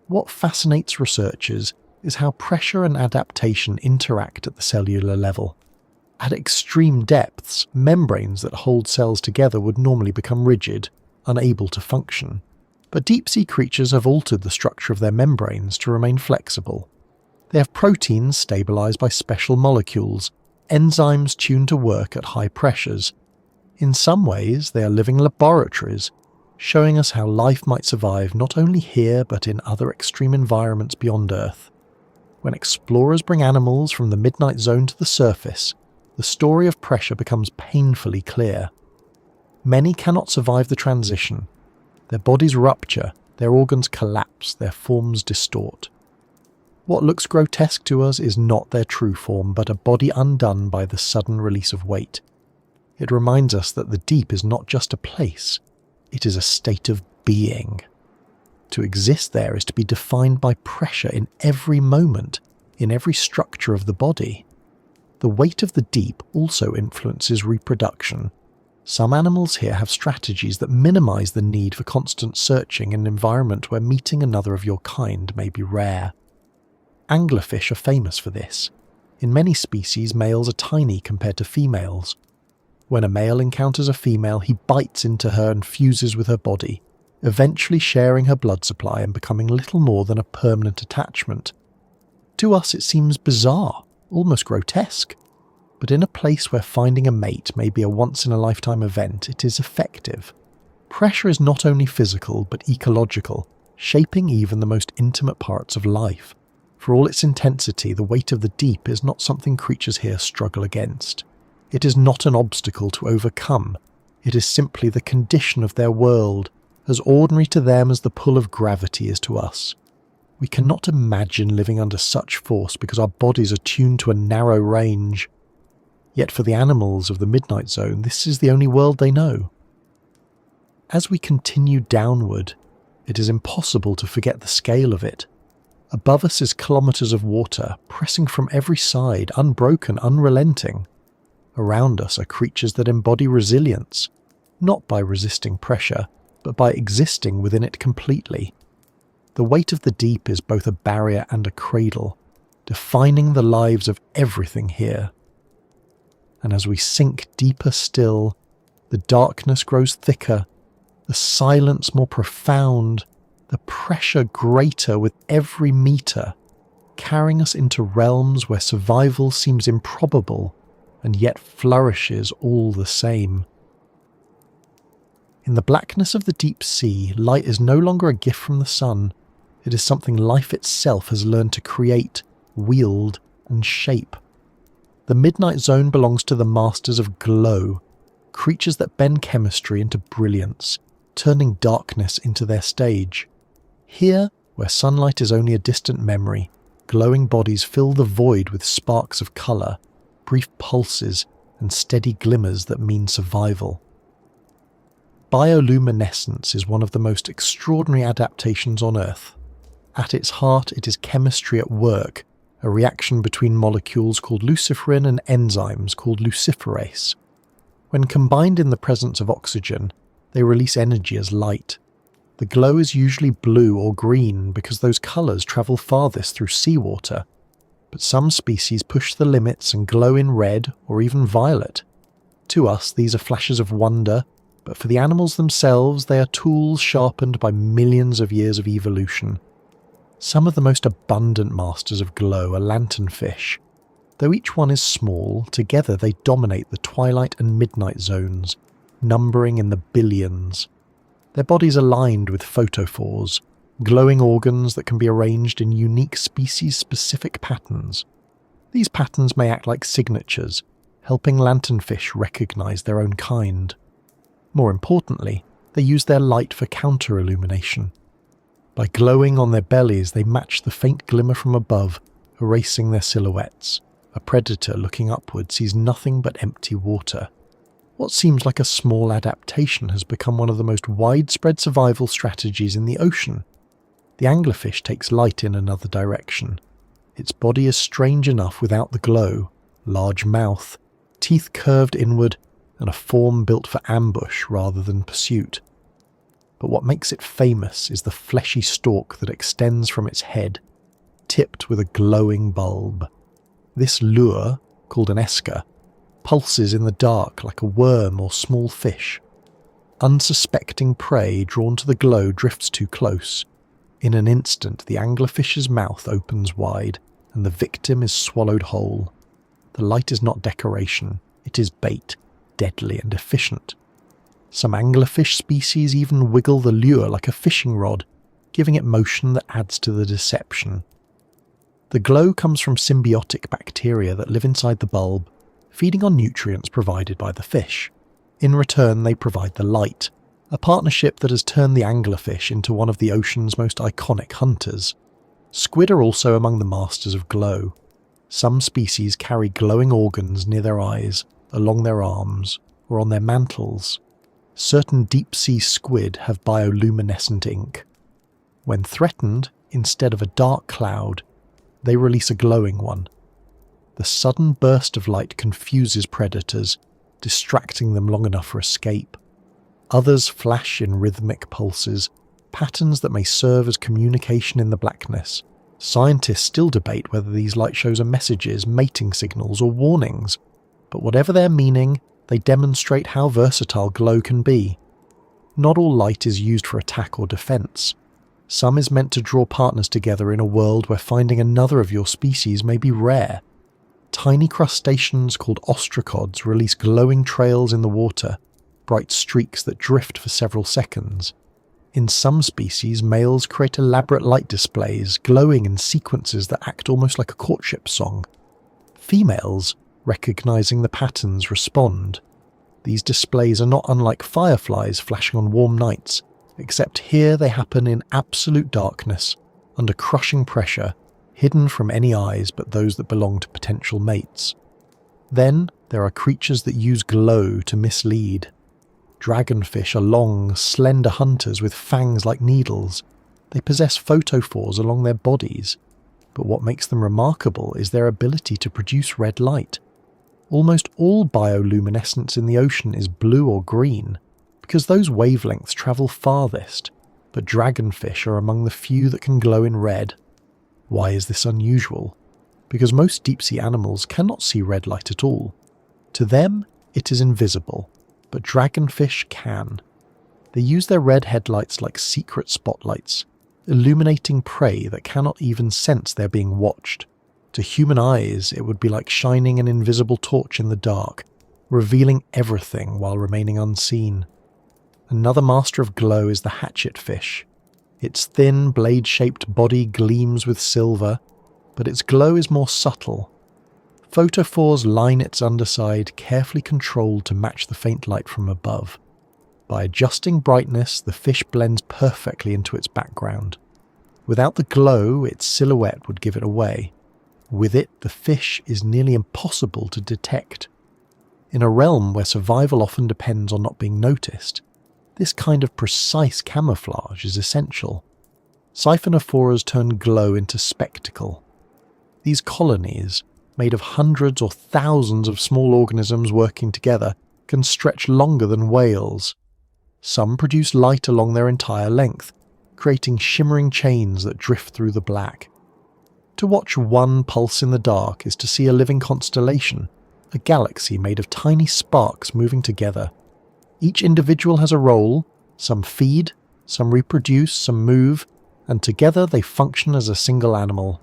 S1: What fascinates researchers is how pressure and adaptation interact at the cellular level. At extreme depths, membranes that hold cells together would normally become rigid, unable to function. But deep-sea creatures have altered the structure of their membranes to remain flexible. They have proteins stabilized by special molecules, enzymes tuned to work at high pressures. In some ways, they are living laboratories, showing us how life might survive not only here but in other extreme environments beyond Earth. When explorers bring animals from the Midnight Zone to the surface, the story of pressure becomes painfully clear. Many cannot survive the transition. Their bodies rupture, their organs collapse, their forms distort. What looks grotesque to us is not their true form, but a body undone by the sudden release of weight. It reminds us that the deep is not just a place, it is a state of being. To exist there is to be defined by pressure in every moment, in every structure of the body. The weight of the deep also influences reproduction. Some animals here have strategies that minimize the need for constant searching in an environment where meeting another of your kind may be rare. Anglerfish are famous for this. In many species, males are tiny compared to females. When a male encounters a female, he bites into her and fuses with her body, eventually sharing her blood supply and becoming little more than a permanent attachment. To us it seems bizarre, almost grotesque, but in a place where finding a mate may be a once-in-a-lifetime event, it is effective. Pressure is not only physical but ecological, shaping even the most intimate parts of life. For all its intensity, the weight of the deep is not something creatures here struggle against. It is not an obstacle to overcome. It is simply the condition of their world, as ordinary to them as the pull of gravity is to us. We cannot imagine living under such force because our bodies are tuned to a narrow range. Yet for the animals of the Midnight Zone, this is the only world they know. As we continue downward, it is impossible to forget the scale of it. Above us is kilometers of water, pressing from every side, unbroken, unrelenting. Around us are creatures that embody resilience, not by resisting pressure, but by existing within it completely. The weight of the deep is both a barrier and a cradle, defining the lives of everything here. And as we sink deeper still, the darkness grows thicker, the silence more profound, the pressure greater with every meter, carrying us into realms where survival seems improbable and yet flourishes all the same. In the blackness of the deep sea, light is no longer a gift from the sun. It is something life itself has learned to create, wield, and shape. The Midnight Zone belongs to the masters of glow, creatures that bend chemistry into brilliance, turning darkness into their stage. Here, where sunlight is only a distant memory, glowing bodies fill the void with sparks of colour, brief pulses, and steady glimmers that mean survival. Bioluminescence is one of the most extraordinary adaptations on Earth. At its heart, it is chemistry at work, a reaction between molecules called luciferin and enzymes called luciferase. When combined in the presence of oxygen, they release energy as light. The glow is usually blue or green because those colours travel farthest through seawater, but some species push the limits and glow in red or even violet. To us, these are flashes of wonder, but for the animals themselves, they are tools sharpened by millions of years of evolution. Some of the most abundant masters of glow are lanternfish. Though each one is small, together they dominate the twilight and midnight zones, numbering in the billions. Their bodies are lined with photophores, glowing organs that can be arranged in unique species-specific patterns. These patterns may act like signatures, helping lanternfish recognize their own kind. More importantly, they use their light for counter-illumination. By glowing on their bellies, they match the faint glimmer from above, erasing their silhouettes. A predator looking upward sees nothing but empty water. What seems like a small adaptation has become one of the most widespread survival strategies in the ocean. The anglerfish takes light in another direction. Its body is strange enough without the glow, large mouth, teeth curved inward, and a form built for ambush rather than pursuit. But what makes it famous is the fleshy stalk that extends from its head, tipped with a glowing bulb. This lure, called an esker, pulses in the dark like a worm or small fish. Unsuspecting prey drawn to the glow drifts too close. In an instant, the anglerfish's mouth opens wide, and the victim is swallowed whole. The light is not decoration, it is bait, deadly and efficient. Some anglerfish species even wiggle the lure like a fishing rod, giving it motion that adds to the deception. The glow comes from symbiotic bacteria that live inside the bulb, feeding on nutrients provided by the fish. In return, they provide the light, a partnership that has turned the anglerfish into one of the ocean's most iconic hunters. Squid are also among the masters of glow. Some species carry glowing organs near their eyes, along their arms, or on their mantles. Certain deep-sea squid have bioluminescent ink. When threatened, instead of a dark cloud, they release a glowing one. The sudden burst of light confuses predators, distracting them long enough for escape. Others flash in rhythmic pulses, patterns that may serve as communication in the blackness. Scientists still debate whether these light shows are messages, mating signals, or warnings, but whatever their meaning, they demonstrate how versatile glow can be. Not all light is used for attack or defense. Some is meant to draw partners together in a world where finding another of your species may be rare. Tiny crustaceans called ostracods release glowing trails in the water, bright streaks that drift for several seconds. In some species, males create elaborate light displays, glowing in sequences that act almost like a courtship song. Females, recognizing the patterns, respond. These displays are not unlike fireflies flashing on warm nights, except here they happen in absolute darkness, under crushing pressure, hidden from any eyes but those that belong to potential mates. Then there are creatures that use glow to mislead. Dragonfish are long, slender hunters with fangs like needles. They possess photophores along their bodies, but what makes them remarkable is their ability to produce red light. Almost all bioluminescence in the ocean is blue or green, because those wavelengths travel farthest, but dragonfish are among the few that can glow in red. Why is this unusual? Because most deep-sea animals cannot see red light at all. To them, it is invisible, but dragonfish can. They use their red headlights like secret spotlights, illuminating prey that cannot even sense they're being watched. To human eyes, it would be like shining an invisible torch in the dark, revealing everything while remaining unseen. Another master of glow is the hatchetfish. Its thin, blade-shaped body gleams with silver, but its glow is more subtle. Photophores line its underside, carefully controlled to match the faint light from above. By adjusting brightness, the fish blends perfectly into its background. Without the glow, its silhouette would give it away. With it, the fish is nearly impossible to detect. In a realm where survival often depends on not being noticed, this kind of precise camouflage is essential. Siphonophores turn glow into spectacle. These colonies, made of hundreds or thousands of small organisms working together, can stretch longer than whales. Some produce light along their entire length, creating shimmering chains that drift through the black. To watch one pulse in the dark is to see a living constellation, a galaxy made of tiny sparks moving together. Each individual has a role, some feed, some reproduce, some move, and together they function as a single animal.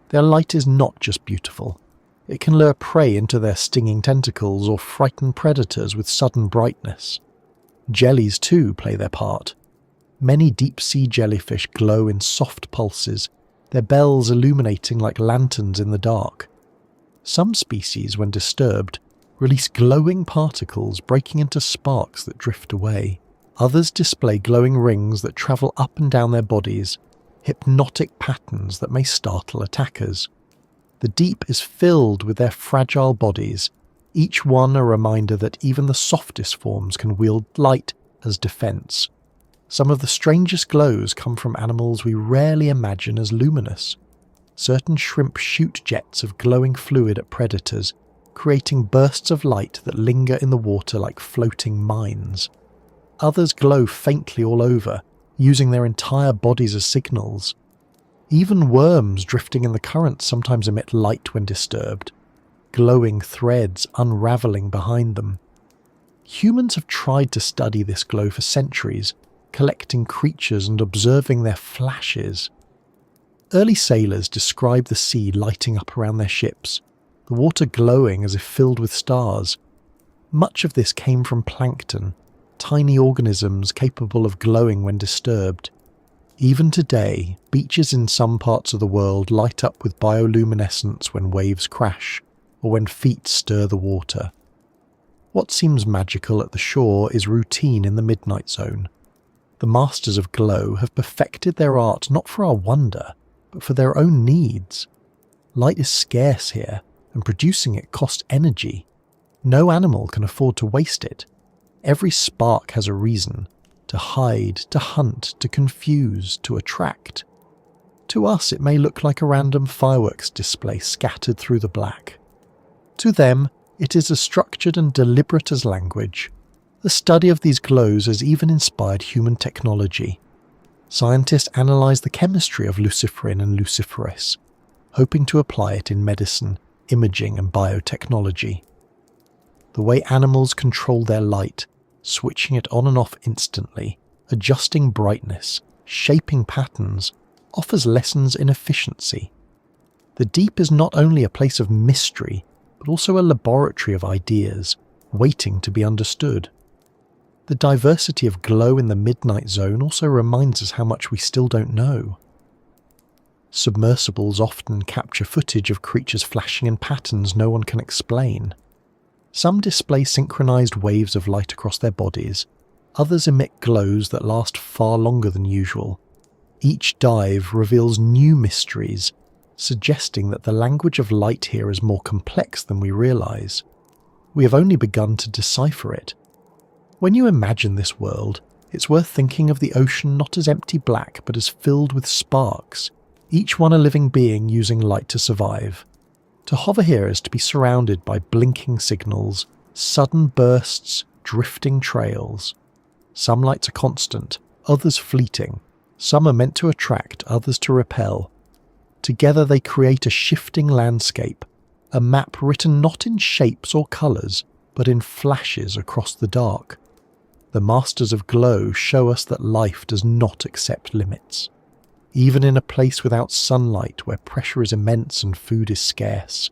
S1: Their light is not just beautiful. It can lure prey into their stinging tentacles or frighten predators with sudden brightness. Jellies too play their part. Many deep-sea jellyfish glow in soft pulses, their bells illuminating like lanterns in the dark. Some species, when disturbed, release glowing particles breaking into sparks that drift away. Others display glowing rings that travel up and down their bodies, hypnotic patterns that may startle attackers. The deep is filled with their fragile bodies, each one a reminder that even the softest forms can wield light as defense. Some of the strangest glows come from animals we rarely imagine as luminous. Certain shrimp shoot jets of glowing fluid at predators, creating bursts of light that linger in the water like floating mines. Others glow faintly all over, using their entire bodies as signals. Even worms drifting in the current sometimes emit light when disturbed, glowing threads unravelling behind them. Humans have tried to study this glow for centuries, collecting creatures and observing their flashes. Early sailors described the sea lighting up around their ships, the water glowing as if filled with stars. Much of this came from plankton, tiny organisms capable of glowing when disturbed. Even today, beaches in some parts of the world light up with bioluminescence when waves crash, or when feet stir the water. What seems magical at the shore is routine in the midnight zone. The masters of glow have perfected their art not for our wonder, but for their own needs. Light is scarce here, and producing it costs energy. No animal can afford to waste it. Every spark has a reason: to hide, to hunt, to confuse, to attract. To us, it may look like a random fireworks display scattered through the black. To them, it is as structured and deliberate as language. The study of these glows has even inspired human technology. Scientists analyse the chemistry of luciferin and luciferase, hoping to apply it in medicine, imaging and biotechnology. The way animals control their light, switching it on and off instantly, adjusting brightness, shaping patterns, offers lessons in efficiency. The deep is not only a place of mystery, but also a laboratory of ideas, waiting to be understood. The diversity of glow in the midnight zone also reminds us how much we still don't know. Submersibles often capture footage of creatures flashing in patterns no one can explain. Some display synchronized waves of light across their bodies, others emit glows that last far longer than usual. Each dive reveals new mysteries, suggesting that the language of light here is more complex than we realize. We have only begun to decipher it. When you imagine this world, it's worth thinking of the ocean not as empty black but as filled with sparks, each one a living being using light to survive. To hover here is to be surrounded by blinking signals, sudden bursts, drifting trails. Some lights are constant, others fleeting. Some are meant to attract, others to repel. Together they create a shifting landscape, a map written not in shapes or colours, but in flashes across the dark. The masters of glow show us that life does not accept limits. Even in a place without sunlight, where pressure is immense and food is scarce,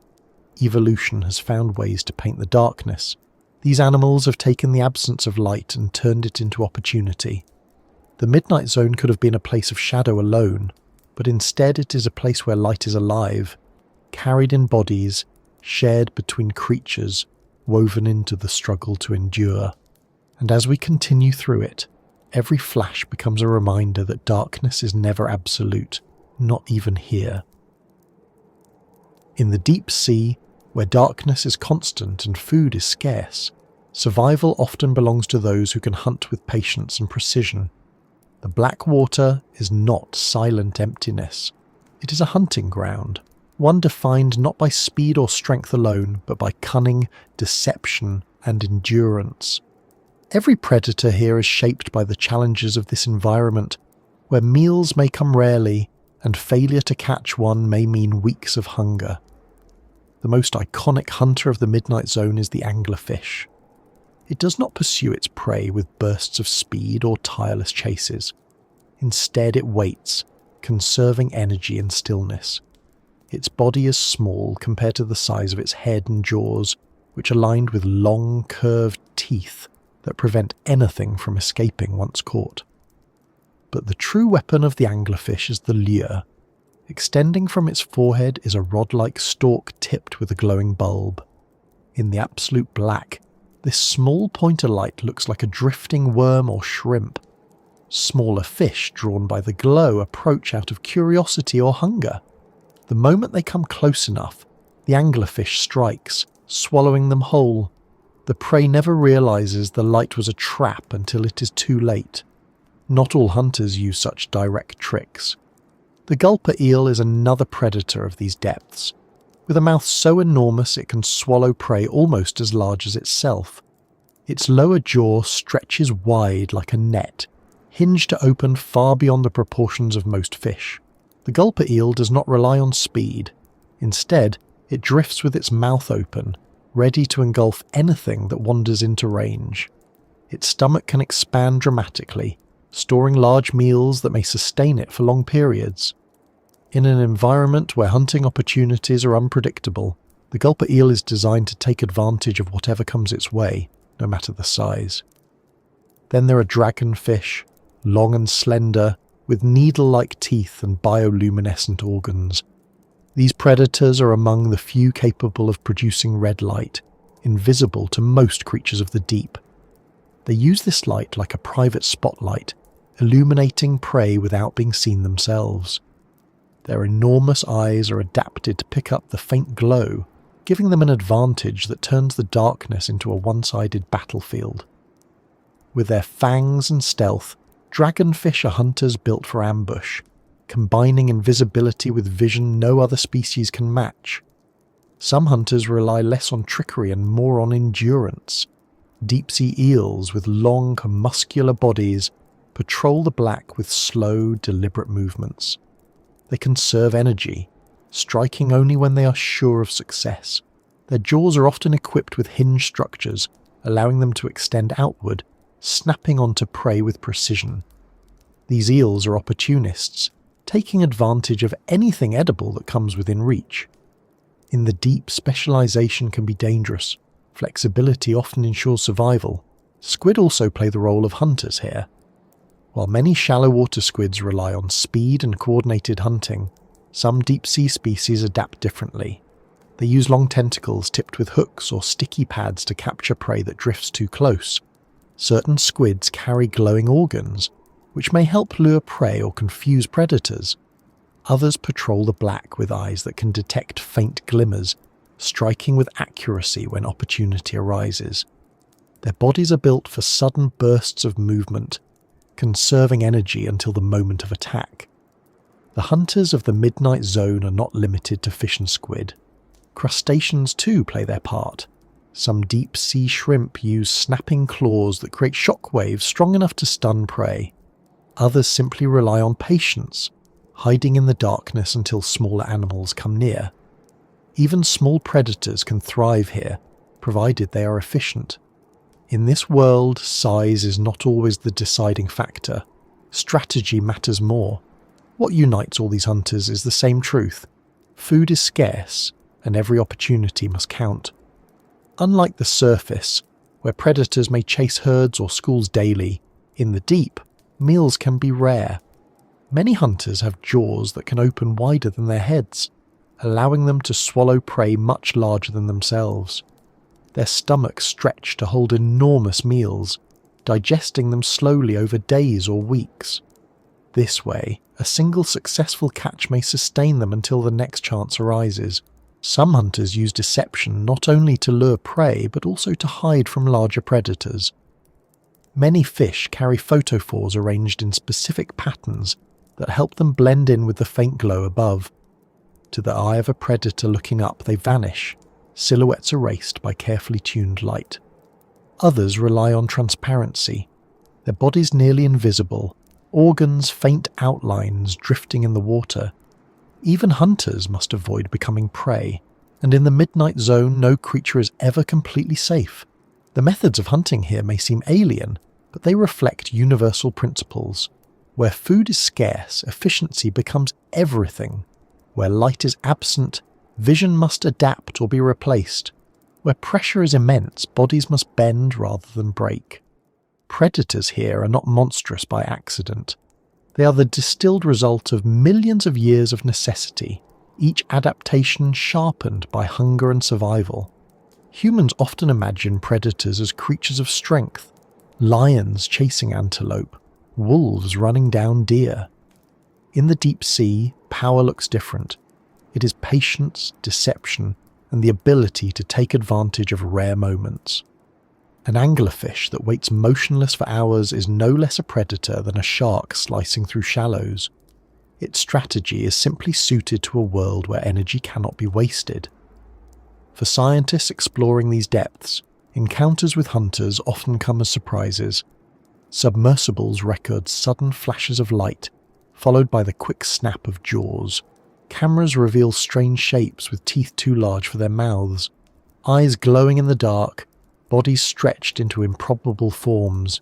S1: evolution has found ways to paint the darkness. These animals have taken the absence of light and turned it into opportunity. The midnight zone could have been a place of shadow alone, but instead it is a place where light is alive, carried in bodies, shared between creatures, woven into the struggle to endure. And as we continue through it, every flash becomes a reminder that darkness is never absolute, not even here. In the deep sea, where darkness is constant and food is scarce, survival often belongs to those who can hunt with patience and precision. The black water is not silent emptiness. It is a hunting ground, one defined not by speed or strength alone, but by cunning, deception, and endurance. Every predator here is shaped by the challenges of this environment, where meals may come rarely, and failure to catch one may mean weeks of hunger. The most iconic hunter of the midnight zone is the anglerfish. It does not pursue its prey with bursts of speed or tireless chases. Instead it waits, conserving energy and stillness. Its body is small compared to the size of its head and jaws, which are lined with long, curved teeth that prevent anything from escaping once caught. But the true weapon of the anglerfish is the lure. Extending from its forehead is a rod-like stalk tipped with a glowing bulb. In the absolute black, this small pointer light looks like a drifting worm or shrimp. Smaller fish drawn by the glow approach out of curiosity or hunger. The moment they come close enough, the anglerfish strikes, swallowing them whole. The prey never realizes the light was a trap until it is too late. Not all hunters use such direct tricks. The gulper eel is another predator of these depths. With a mouth so enormous it can swallow prey almost as large as itself. Its lower jaw stretches wide like a net, hinged to open far beyond the proportions of most fish. The gulper eel does not rely on speed. Instead, it drifts with its mouth open, ready to engulf anything that wanders into range. Its stomach can expand dramatically, storing large meals that may sustain it for long periods. In an environment where hunting opportunities are unpredictable, the gulper eel is designed to take advantage of whatever comes its way, no matter the size. Then there are dragonfish, long and slender, with needle-like teeth and bioluminescent organs. These predators are among the few capable of producing red light, invisible to most creatures of the deep. They use this light like a private spotlight, illuminating prey without being seen themselves. Their enormous eyes are adapted to pick up the faint glow, giving them an advantage that turns the darkness into a one-sided battlefield. With their fangs and stealth, dragonfish are hunters built for ambush, combining invisibility with vision no other species can match. Some hunters rely less on trickery and more on endurance. Deep-sea eels with long, muscular bodies patrol the black with slow, deliberate movements. They conserve energy, striking only when they are sure of success. Their jaws are often equipped with hinge structures, allowing them to extend outward, snapping onto prey with precision. These eels are opportunists, taking advantage of anything edible that comes within reach. In the deep, specialization can be dangerous. Flexibility often ensures survival. Squid also play the role of hunters here. While many shallow water squids rely on speed and coordinated hunting, some deep-sea species adapt differently. They use long tentacles tipped with hooks or sticky pads to capture prey that drifts too close. Certain squids carry glowing organs, which may help lure prey or confuse predators. Others patrol the black with eyes that can detect faint glimmers, striking with accuracy when opportunity arises. Their bodies are built for sudden bursts of movement, conserving energy until the moment of attack. The hunters of the midnight zone are not limited to fish and squid. Crustaceans too play their part. Some deep-sea shrimp use snapping claws that create shockwaves strong enough to stun prey. Others simply rely on patience, hiding in the darkness until smaller animals come near. Even small predators can thrive here, provided they are efficient. In this world, size is not always the deciding factor. Strategy matters more. What unites all these hunters is the same truth. Food is scarce, and every opportunity must count. Unlike the surface, where predators may chase herds or schools daily, in the deep, meals can be rare. Many hunters have jaws that can open wider than their heads, allowing them to swallow prey much larger than themselves. Their stomachs stretch to hold enormous meals, digesting them slowly over days or weeks. This way, a single successful catch may sustain them until the next chance arises. Some hunters use deception not only to lure prey but also to hide from larger predators. Many fish carry photophores arranged in specific patterns that help them blend in with the faint glow above. To the eye of a predator looking up, they vanish, silhouettes erased by carefully tuned light. Others rely on transparency, their bodies nearly invisible, organs faint outlines drifting in the water. Even hunters must avoid becoming prey, and in the midnight zone no creature is ever completely safe. The methods of hunting here may seem alien, but they reflect universal principles. Where food is scarce, efficiency becomes everything. Where light is absent, vision must adapt or be replaced. Where pressure is immense, bodies must bend rather than break. Predators here are not monstrous by accident. They are the distilled result of millions of years of necessity, each adaptation sharpened by hunger and survival. Humans often imagine predators as creatures of strength, lions chasing antelope, wolves running down deer. In the deep sea, power looks different. It is patience, deception, and the ability to take advantage of rare moments. An anglerfish that waits motionless for hours is no less a predator than a shark slicing through shallows. Its strategy is simply suited to a world where energy cannot be wasted. For scientists exploring these depths, encounters with hunters often come as surprises. Submersibles record sudden flashes of light, followed by the quick snap of jaws. Cameras reveal strange shapes with teeth too large for their mouths, eyes glowing in the dark, bodies stretched into improbable forms.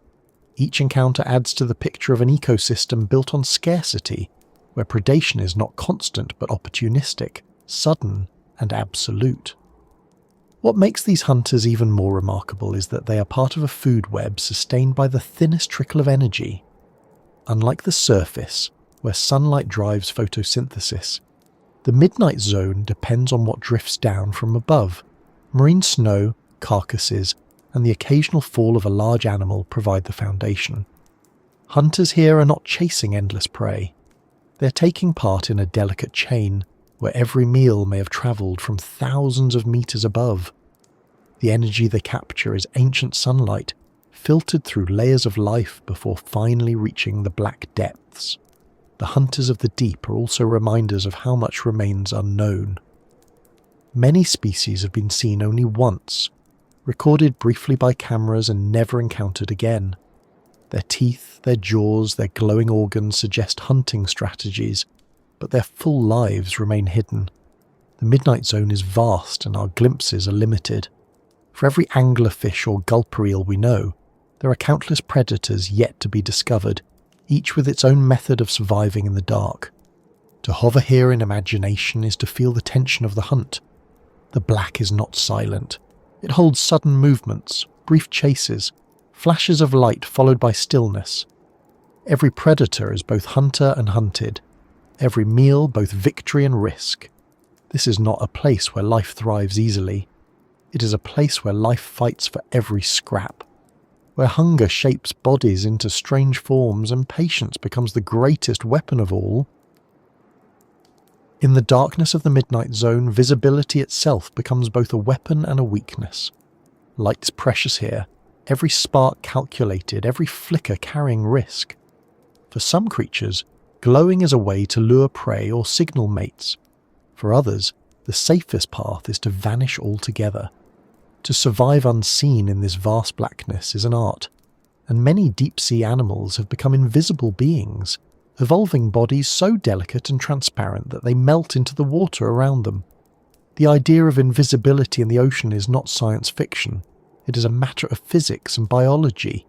S1: Each encounter adds to the picture of an ecosystem built on scarcity, where predation is not constant but opportunistic, sudden, and absolute. What makes these hunters even more remarkable is that they are part of a food web sustained by the thinnest trickle of energy. Unlike the surface, where sunlight drives photosynthesis, the midnight zone depends on what drifts down from above. Marine snow, carcasses, and the occasional fall of a large animal provide the foundation. Hunters here are not chasing endless prey. They are taking part in a delicate chain where every meal may have travelled from thousands of meters above. The energy they capture is ancient sunlight, filtered through layers of life before finally reaching the black depths. The hunters of the deep are also reminders of how much remains unknown. Many species have been seen only once, recorded briefly by cameras and never encountered again. Their teeth, their jaws, their glowing organs suggest hunting strategies, but their full lives remain hidden. The midnight zone is vast and our glimpses are limited. For every anglerfish or gulper eel we know, there are countless predators yet to be discovered, each with its own method of surviving in the dark. To hover here in imagination is to feel the tension of the hunt. The black is not silent. It holds sudden movements, brief chases, flashes of light followed by stillness. Every predator is both hunter and hunted, every meal both victory and risk. This is not a place where life thrives easily. It is a place where life fights for every scrap, where hunger shapes bodies into strange forms and patience becomes the greatest weapon of all. In the darkness of the midnight zone, visibility itself becomes both a weapon and a weakness. Light is precious here, every spark calculated, every flicker carrying risk. For some creatures, glowing is a way to lure prey or signal mates. For others, the safest path is to vanish altogether. To survive unseen in this vast blackness is an art, and many deep-sea animals have become invisible beings, evolving bodies so delicate and transparent that they melt into the water around them. The idea of invisibility in the ocean is not science fiction. It is a matter of physics and biology.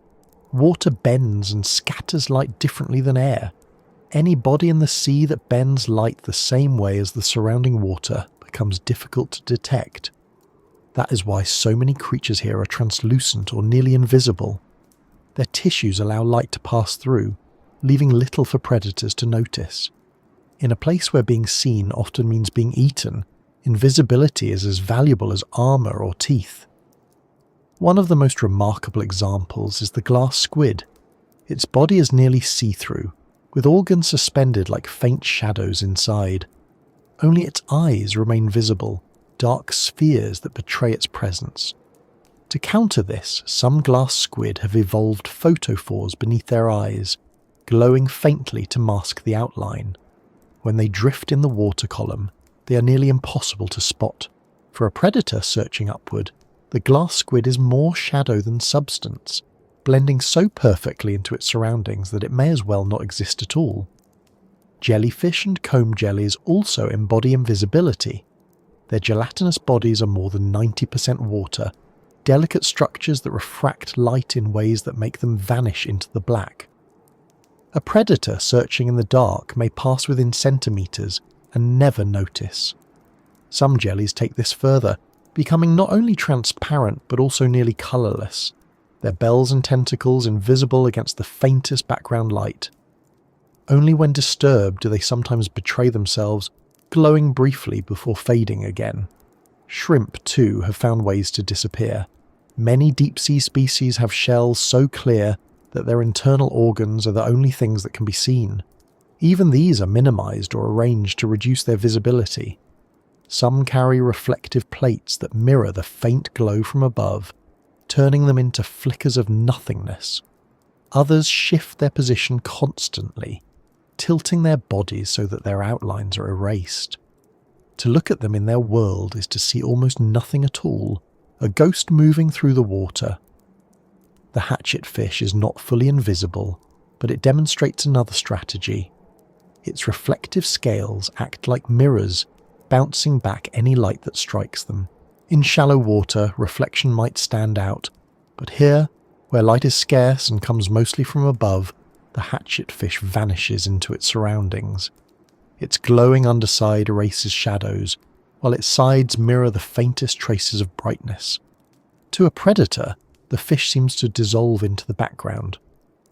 S1: Water bends and scatters light differently than air. Any body in the sea that bends light the same way as the surrounding water becomes difficult to detect. That is why so many creatures here are translucent or nearly invisible. Their tissues allow light to pass through, leaving little for predators to notice. In a place where being seen often means being eaten, invisibility is as valuable as armor or teeth. One of the most remarkable examples is the glass squid. Its body is nearly see-through, with organs suspended like faint shadows inside. Only its eyes remain visible, dark spheres that betray its presence. To counter this, some glass squid have evolved photophores beneath their eyes, glowing faintly to mask the outline. When they drift in the water column, they are nearly impossible to spot. For a predator searching upward, the glass squid is more shadow than substance, blending so perfectly into its surroundings that it may as well not exist at all. Jellyfish and comb jellies also embody invisibility. Their gelatinous bodies are more than 90% water, delicate structures that refract light in ways that make them vanish into the black. A predator searching in the dark may pass within centimetres and never notice. Some jellies take this further, becoming not only transparent but also nearly colourless, their bells and tentacles invisible against the faintest background light. Only when disturbed do they sometimes betray themselves, glowing briefly before fading again. Shrimp, too, have found ways to disappear. Many deep-sea species have shells so clear that their internal organs are the only things that can be seen. Even these are minimised or arranged to reduce their visibility. Some carry reflective plates that mirror the faint glow from above, turning them into flickers of nothingness. Others shift their position constantly, tilting their bodies so that their outlines are erased. To look at them in their world is to see almost nothing at all, a ghost moving through the water. The hatchetfish is not fully invisible, but it demonstrates another strategy. Its reflective scales act like mirrors, bouncing back any light that strikes them. In shallow water, reflection might stand out, but here, where light is scarce and comes mostly from above, the hatchetfish vanishes into its surroundings. Its glowing underside erases shadows, while its sides mirror the faintest traces of brightness. To a predator, the fish seems to dissolve into the background.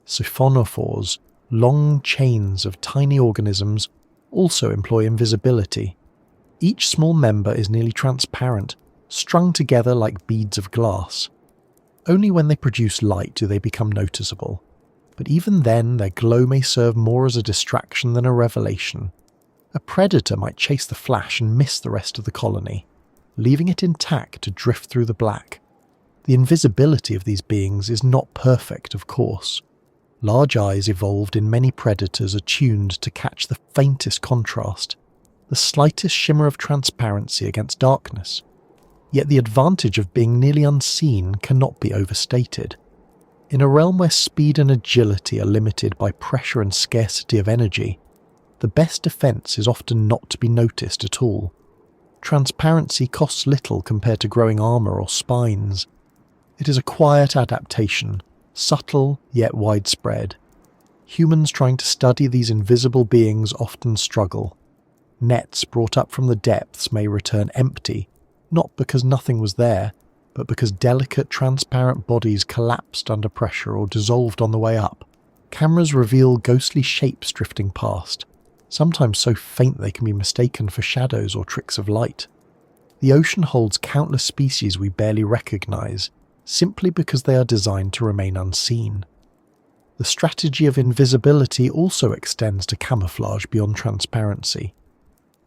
S1: Siphonophores, long chains of tiny organisms, also employ invisibility. Each small member is nearly transparent, strung together like beads of glass. Only when they produce light do they become noticeable, but even then their glow may serve more as a distraction than a revelation. A predator might chase the flash and miss the rest of the colony, leaving it intact to drift through the black. The invisibility of these beings is not perfect, of course. Large eyes evolved in many predators attuned to catch the faintest contrast, the slightest shimmer of transparency against darkness. Yet the advantage of being nearly unseen cannot be overstated. In a realm where speed and agility are limited by pressure and scarcity of energy, the best defense is often not to be noticed at all. Transparency costs little compared to growing armor or spines. It is a quiet adaptation, subtle yet widespread. Humans trying to study these invisible beings often struggle. Nets brought up from the depths may return empty, not because nothing was there, but because delicate, transparent bodies collapsed under pressure or dissolved on the way up. Cameras reveal ghostly shapes drifting past, sometimes so faint they can be mistaken for shadows or tricks of light. The ocean holds countless species we barely recognize, simply because they are designed to remain unseen. The strategy of invisibility also extends to camouflage beyond transparency.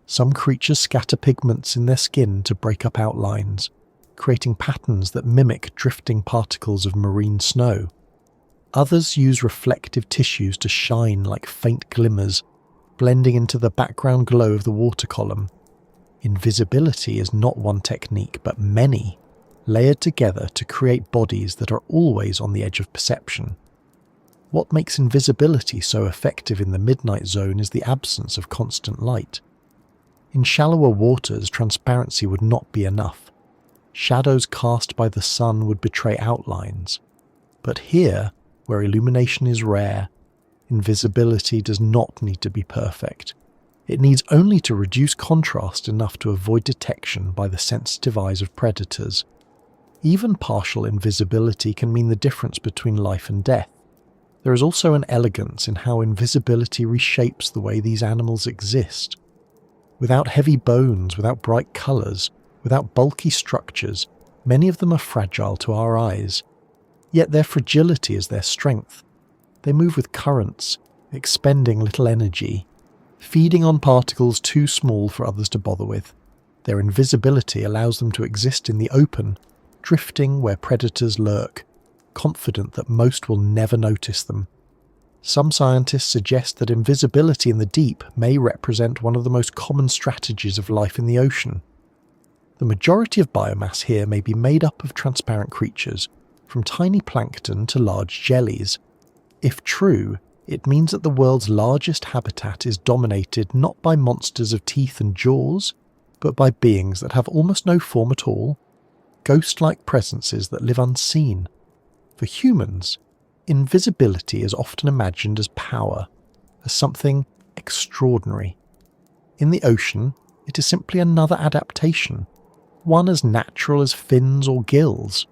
S1: Some creatures scatter pigments in their skin to break up outlines, creating patterns that mimic drifting particles of marine snow. Others use reflective tissues to shine like faint glimmers, blending into the background glow of the water column. Invisibility is not one technique, but many, layered together to create bodies that are always on the edge of perception. What makes invisibility so effective in the midnight zone is the absence of constant light. In shallower waters, transparency would not be enough. Shadows cast by the sun would betray outlines. But here, where illumination is rare, invisibility does not need to be perfect. It needs only to reduce contrast enough to avoid detection by the sensitive eyes of predators. Even partial invisibility can mean the difference between life and death. There is also an elegance in how invisibility reshapes the way these animals exist. Without heavy bones, without bright colours, without bulky structures, many of them are fragile to our eyes. Yet their fragility is their strength. They move with currents, expending little energy, feeding on particles too small for others to bother with. Their invisibility allows them to exist in the open, drifting where predators lurk, confident that most will never notice them. Some scientists suggest that invisibility in the deep may represent one of the most common strategies of life in the ocean. The majority of biomass here may be made up of transparent creatures, from tiny plankton to large jellies. If true, it means that the world's largest habitat is dominated not by monsters of teeth and jaws, but by beings that have almost no form at all, ghost-like presences that live unseen. For humans, invisibility is often imagined as power, as something extraordinary. In the ocean, it is simply another adaptation, one as natural as fins or gills.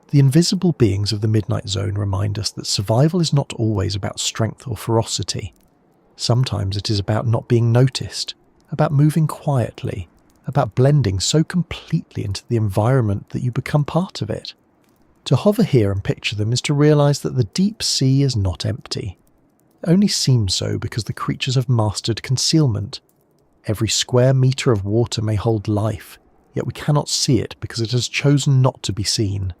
S1: The invisible beings of the Midnight Zone remind us that survival is not always about strength or ferocity. Sometimes it is about not being noticed, about moving quietly, about blending so completely into the environment that you become part of it. To hover here and picture them is to realize that the deep sea is not empty. It only seems so because the creatures have mastered concealment. Every square meter of water may hold life, yet we cannot see it because it has chosen not to be seen.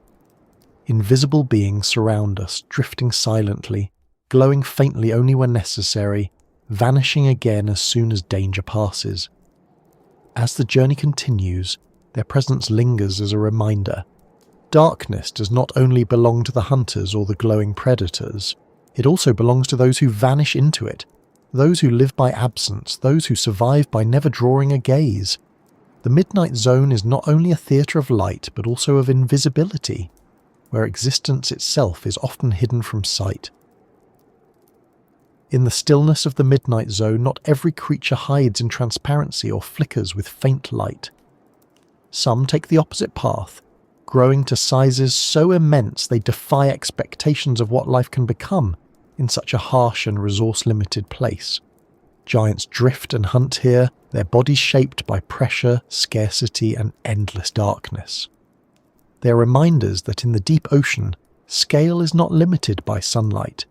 S1: Invisible beings surround us, drifting silently, glowing faintly only when necessary, vanishing again as soon as danger passes. As the journey continues, their presence lingers as a reminder. Darkness does not only belong to the hunters or the glowing predators, it also belongs to those who vanish into it, those who live by absence, those who survive by never drawing a gaze. The Midnight Zone is not only a theatre of light, but also of invisibility, where existence itself is often hidden from sight. In the stillness of the Midnight Zone, not every creature hides in transparency or flickers with faint light. Some take the opposite path, growing to sizes so immense they defy expectations of what life can become in such a harsh and resource-limited place. Giants drift and hunt here, their bodies shaped by pressure, scarcity, and endless darkness. They are reminders that in the deep ocean, scale is not limited by sunlight.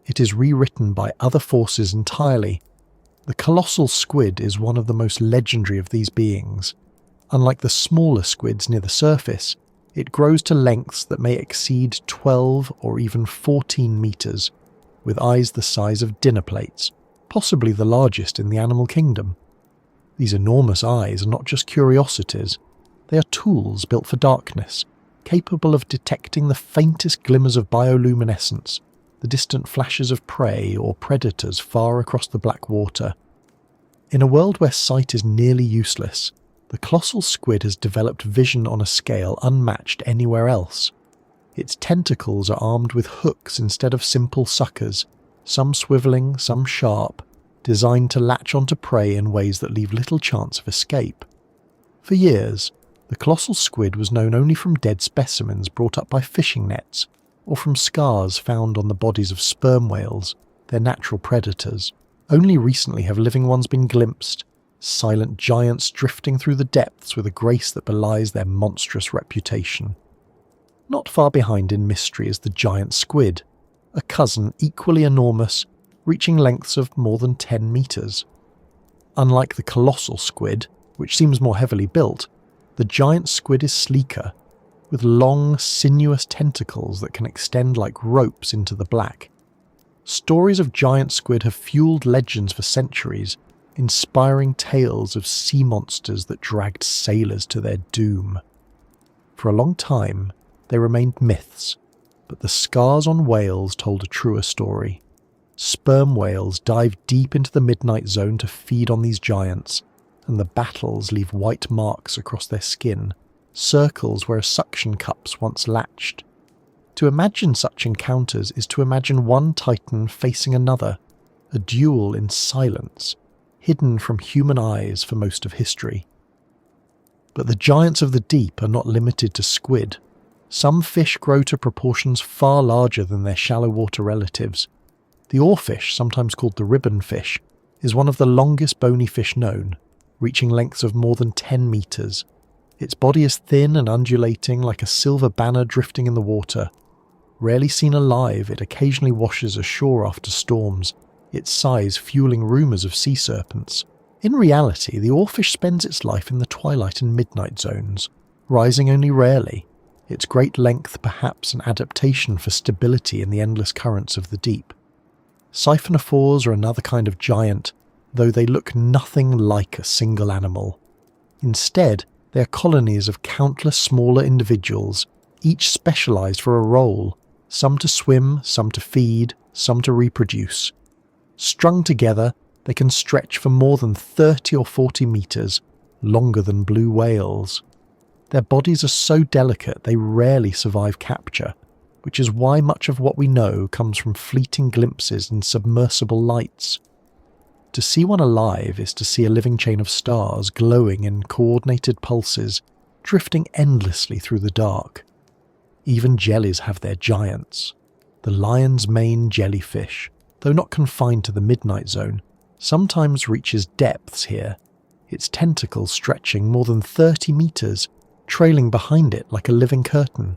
S1: It is rewritten by other forces entirely. The colossal squid is one of the most legendary of these beings. Unlike the smaller squids near the surface, It grows to lengths that may exceed 12 or even 14 meters, with eyes the size of dinner plates, possibly the largest in the animal kingdom. These enormous eyes are not just curiosities, they are tools built for darkness, capable of detecting the faintest glimmers of bioluminescence, the distant flashes of prey or predators far across the black water. In a world where sight is nearly useless, the colossal squid has developed vision on a scale unmatched anywhere else. Its tentacles are armed with hooks instead of simple suckers, some swivelling, some sharp, designed to latch onto prey in ways that leave little chance of escape. For years, the colossal squid was known only from dead specimens brought up by fishing nets, or from scars found on the bodies of sperm whales, their natural predators. Only recently have living ones been glimpsed, silent giants drifting through the depths with a grace that belies their monstrous reputation. Not far behind in mystery is the giant squid, a cousin equally enormous, reaching lengths of more than 10 meters. Unlike the colossal squid, which seems more heavily built, the giant squid is sleeker, with long, sinuous tentacles that can extend like ropes into the black. Stories of giant squid have fueled legends for centuries, inspiring tales of sea monsters that dragged sailors to their doom. For a long time, they remained myths, but the scars on whales told a truer story. Sperm whales dive deep into the midnight zone to feed on these giants, and the battles leave white marks across their skin, circles where suction cups once latched. To imagine such encounters is to imagine one titan facing another, a duel in silence, hidden from human eyes for most of history. But the giants of the deep are not limited to squid. Some fish grow to proportions far larger than their shallow water relatives. The oarfish, sometimes called the ribbon fish, is one of the longest bony fish known, reaching lengths of more than 10 meters. Its body is thin and undulating like a silver banner drifting in the water. Rarely seen alive, it occasionally washes ashore after storms, its size fueling rumours of sea serpents. In reality, the oarfish spends its life in the twilight and midnight zones, rising only rarely, its great length perhaps an adaptation for stability in the endless currents of the deep. Siphonophores are another kind of giant, though they look nothing like a single animal. Instead, they are colonies of countless smaller individuals, each specialised for a role, some to swim, some to feed, some to reproduce. Strung together, they can stretch for more than 30 or 40 metres, longer than blue whales. Their bodies are so delicate they rarely survive capture, which is why much of what we know comes from fleeting glimpses in submersible lights. To see one alive is to see a living chain of stars glowing in coordinated pulses, drifting endlessly through the dark. Even jellies have their giants. The lion's mane jellyfish, though not confined to the midnight zone, sometimes reaches depths here, its tentacles stretching more than 30 meters, trailing behind it like a living curtain.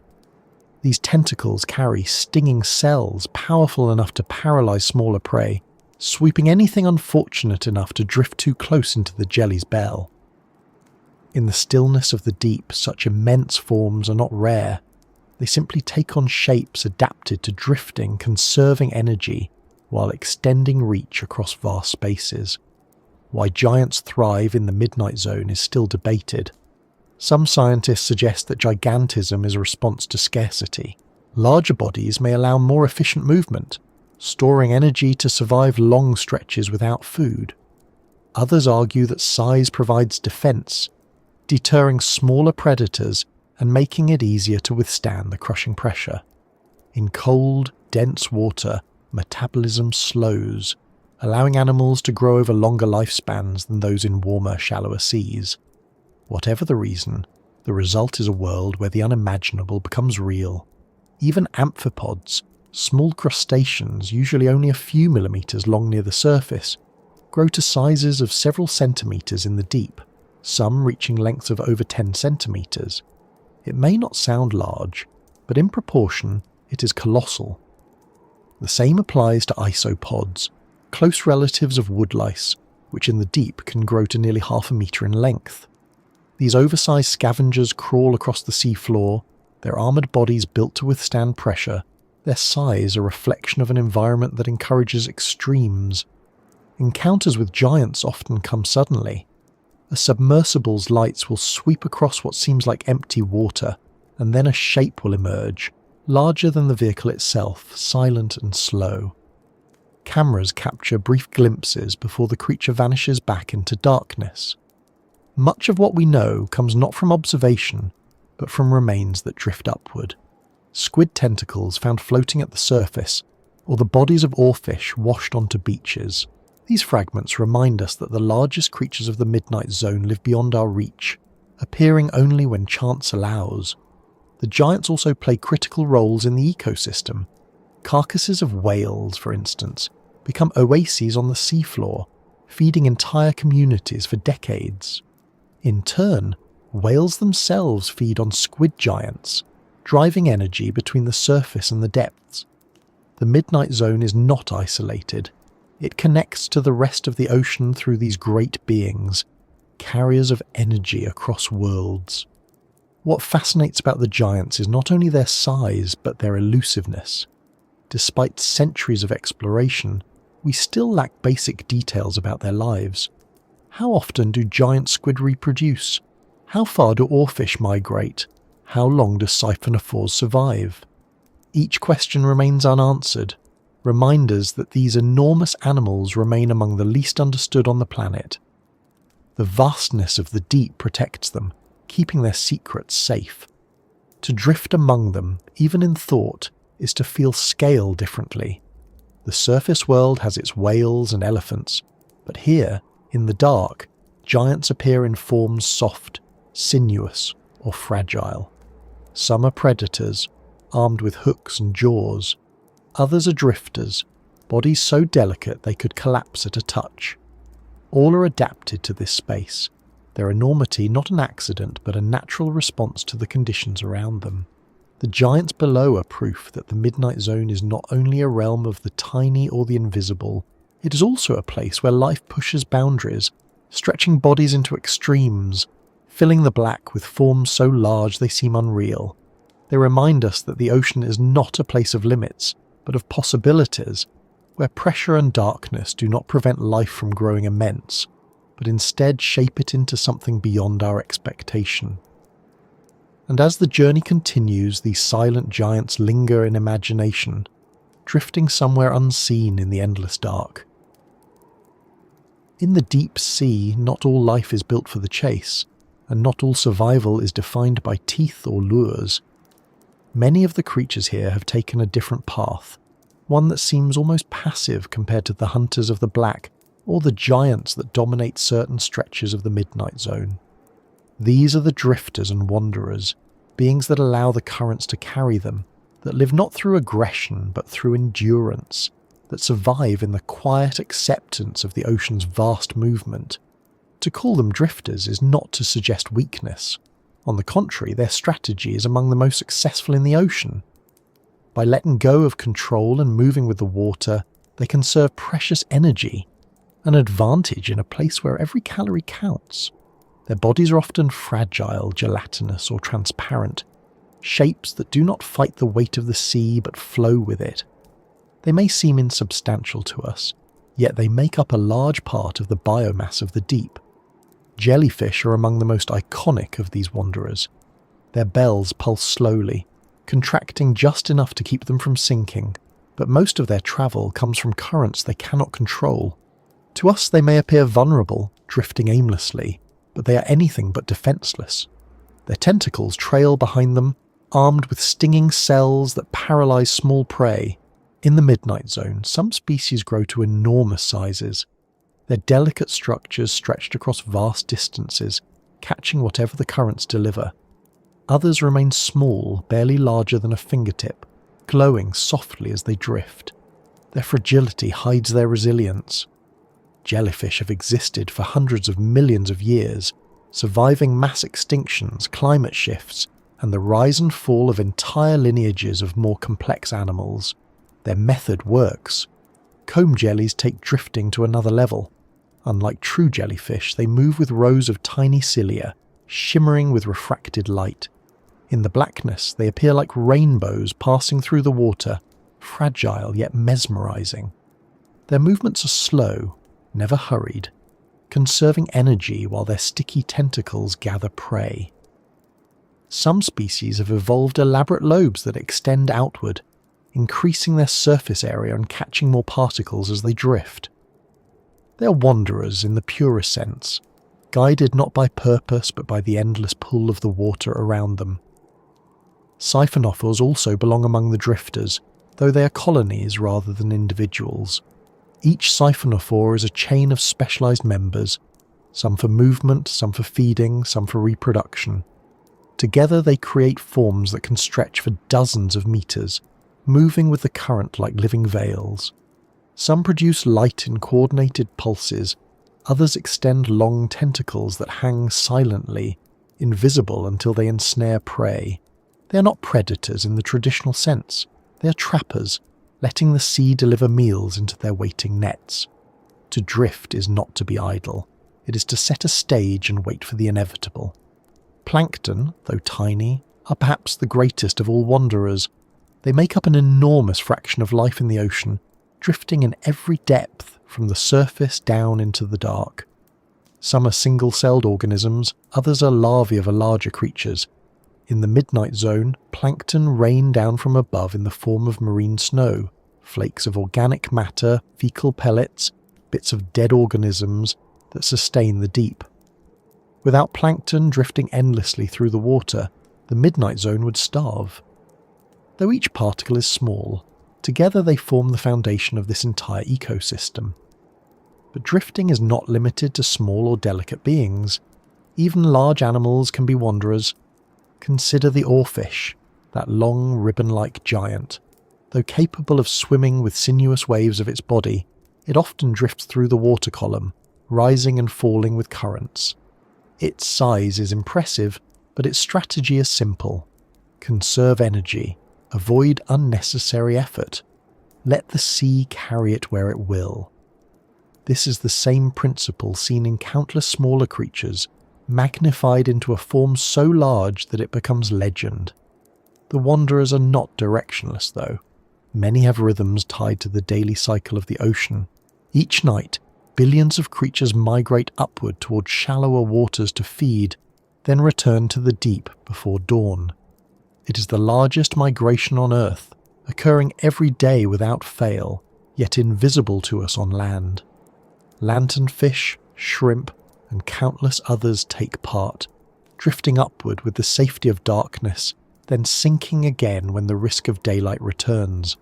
S1: These tentacles carry stinging cells powerful enough to paralyze smaller prey, sweeping anything unfortunate enough to drift too close into the jelly's bell. In the stillness of the deep, such immense forms are not rare. They simply take on shapes adapted to drifting, conserving energy, while extending reach across vast spaces. Why giants thrive in the midnight zone is still debated. Some scientists suggest that gigantism is a response to scarcity. Larger bodies may allow more efficient movement, storing energy to survive long stretches without food. Others argue that size provides defense, deterring smaller predators and making it easier to withstand the crushing pressure. In cold, dense water, metabolism slows, allowing animals to grow over longer lifespans than those in warmer, shallower seas. Whatever the reason, the result is a world where the unimaginable becomes real. Even amphipods, small crustaceans usually only a few millimeters long near the surface, grow to sizes of several centimeters in the deep, some reaching lengths of over 10 centimeters. It may not sound large, but in proportion, it is colossal. The same applies to isopods, close relatives of woodlice, which in the deep can grow to nearly 1/2 meter in length. These oversized scavengers crawl across the sea floor, Their armoured bodies built to withstand pressure, their size a reflection of an environment that encourages extremes. Encounters with giants often come suddenly. A submersible's lights will sweep across what seems like empty water, and then a shape will emerge, larger than the vehicle itself, silent and slow. Cameras capture brief glimpses before the creature vanishes back into darkness. Much of what we know comes not from observation, but from remains that drift upward. Squid tentacles found floating at the surface, or the bodies of oarfish washed onto beaches. These fragments remind us that the largest creatures of the Midnight Zone live beyond our reach, appearing only when chance allows. The giants also play critical roles in the ecosystem. Carcasses of whales, for instance, become oases on the seafloor, feeding entire communities for decades. In turn, whales themselves feed on squid giants, driving energy between the surface and the depths. The Midnight Zone is not isolated. It connects to the rest of the ocean through these great beings, carriers of energy across worlds. What fascinates about the giants is not only their size, but their elusiveness. Despite centuries of exploration, we still lack basic details about their lives. How often do giant squid reproduce? How far do oarfish migrate? How long do siphonophores survive? Each question remains unanswered, reminders that these enormous animals remain among the least understood on the planet. The vastness of the deep protects them, keeping their secrets safe. To drift among them, even in thought, is to feel scale differently. The surface world has its whales and elephants, but here, in the dark, giants appear in forms soft, sinuous, or fragile. Some are predators, armed with hooks and jaws. Others are drifters, bodies so delicate they could collapse at a touch. All are adapted to this space, their enormity not an accident but a natural response to the conditions around them. The giants below are proof that the Midnight Zone is not only a realm of the tiny or the invisible, it is also a place where life pushes boundaries, stretching bodies into extremes, filling the black with forms so large they seem unreal. They remind us that the ocean is not a place of limits, but of possibilities, where pressure and darkness do not prevent life from growing immense, but instead shape it into something beyond our expectation. And as the journey continues, these silent giants linger in imagination, drifting somewhere unseen in the endless dark. In the deep sea, not all life is built for the chase, and not all survival is defined by teeth or lures. Many of the creatures here have taken a different path, one that seems almost passive compared to the hunters of the black or the giants that dominate certain stretches of the Midnight Zone. These are the drifters and wanderers, beings that allow the currents to carry them, that live not through aggression but through endurance, that survive in the quiet acceptance of the ocean's vast movement. To call them drifters is not to suggest weakness. On the contrary, their strategy is among the most successful in the ocean. By letting go of control and moving with the water, they conserve precious energy, an advantage in a place where every calorie counts. Their bodies are often fragile, gelatinous, or transparent, shapes that do not fight the weight of the sea but flow with it. They may seem insubstantial to us, yet they make up a large part of the biomass of the deep. Jellyfish are among the most iconic of these wanderers. Their bells pulse slowly, contracting just enough to keep them from sinking, but most of their travel comes from currents they cannot control. To us they may appear vulnerable, drifting aimlessly, but they are anything but defenseless. Their tentacles trail behind them, armed with stinging cells that paralyze small prey. In the Midnight Zone, some species grow to enormous sizes, their delicate structures stretched across vast distances, catching whatever the currents deliver. Others remain small, barely larger than a fingertip, glowing softly as they drift. Their fragility hides their resilience. Jellyfish have existed for hundreds of millions of years, surviving mass extinctions, climate shifts, and the rise and fall of entire lineages of more complex animals. Their method works. Comb jellies take drifting to another level. Unlike true jellyfish, they move with rows of tiny cilia, shimmering with refracted light. In the blackness, they appear like rainbows passing through the water, fragile yet mesmerizing. Their movements are slow, never hurried, conserving energy while their sticky tentacles gather prey. Some species have evolved elaborate lobes that extend outward, increasing their surface area and catching more particles as they drift. They are wanderers in the purest sense, guided not by purpose but by the endless pull of the water around them. Siphonophores also belong among the drifters, though they are colonies rather than individuals. Each siphonophore is a chain of specialized members, some for movement, some for feeding, some for reproduction. Together they create forms that can stretch for dozens of meters, moving with the current like living veils. Some produce light in coordinated pulses, others extend long tentacles that hang silently, invisible until they ensnare prey. They are not predators in the traditional sense, they are trappers, letting the sea deliver meals into their waiting nets. To drift is not to be idle, it is to set a stage and wait for the inevitable. Plankton, though tiny, are perhaps the greatest of all wanderers. They make up an enormous fraction of life in the ocean, drifting in every depth from the surface down into the dark. Some are single-celled organisms, others are larvae of larger creatures. In the midnight zone, plankton rain down from above in the form of marine snow, flakes of organic matter, fecal pellets, bits of dead organisms that sustain the deep. Without plankton drifting endlessly through the water, the midnight zone would starve. Though each particle is small, together they form the foundation of this entire ecosystem. But drifting is not limited to small or delicate beings. Even large animals can be wanderers. Consider the oarfish, that long ribbon-like giant. Though capable of swimming with sinuous waves of its body, it often drifts through the water column, rising and falling with currents. Its size is impressive, but its strategy is simple. Conserve energy, avoid unnecessary effort. Let the sea carry it where it will. This is the same principle seen in countless smaller creatures, magnified into a form so large that it becomes legend. The wanderers are not directionless, though. Many have rhythms tied to the daily cycle of the ocean. Each night, billions of creatures migrate upward towards shallower waters to feed, then return to the deep before dawn. It is the largest migration on Earth, occurring every day without fail, yet invisible to us on land. Lanternfish, shrimp, and countless others take part, drifting upward with the safety of darkness, then sinking again when the risk of daylight returns.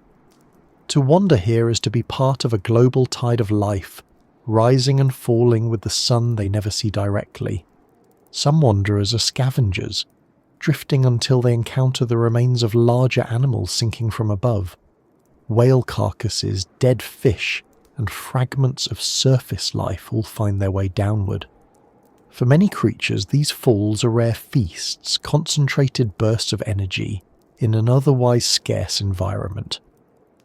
S1: To wander here is to be part of a global tide of life, rising and falling with the sun they never see directly. Some wanderers are scavengers, drifting until they encounter the remains of larger animals sinking from above. Whale carcasses, dead fish, and fragments of surface life all find their way downward. For many creatures, these falls are rare feasts, concentrated bursts of energy in an otherwise scarce environment.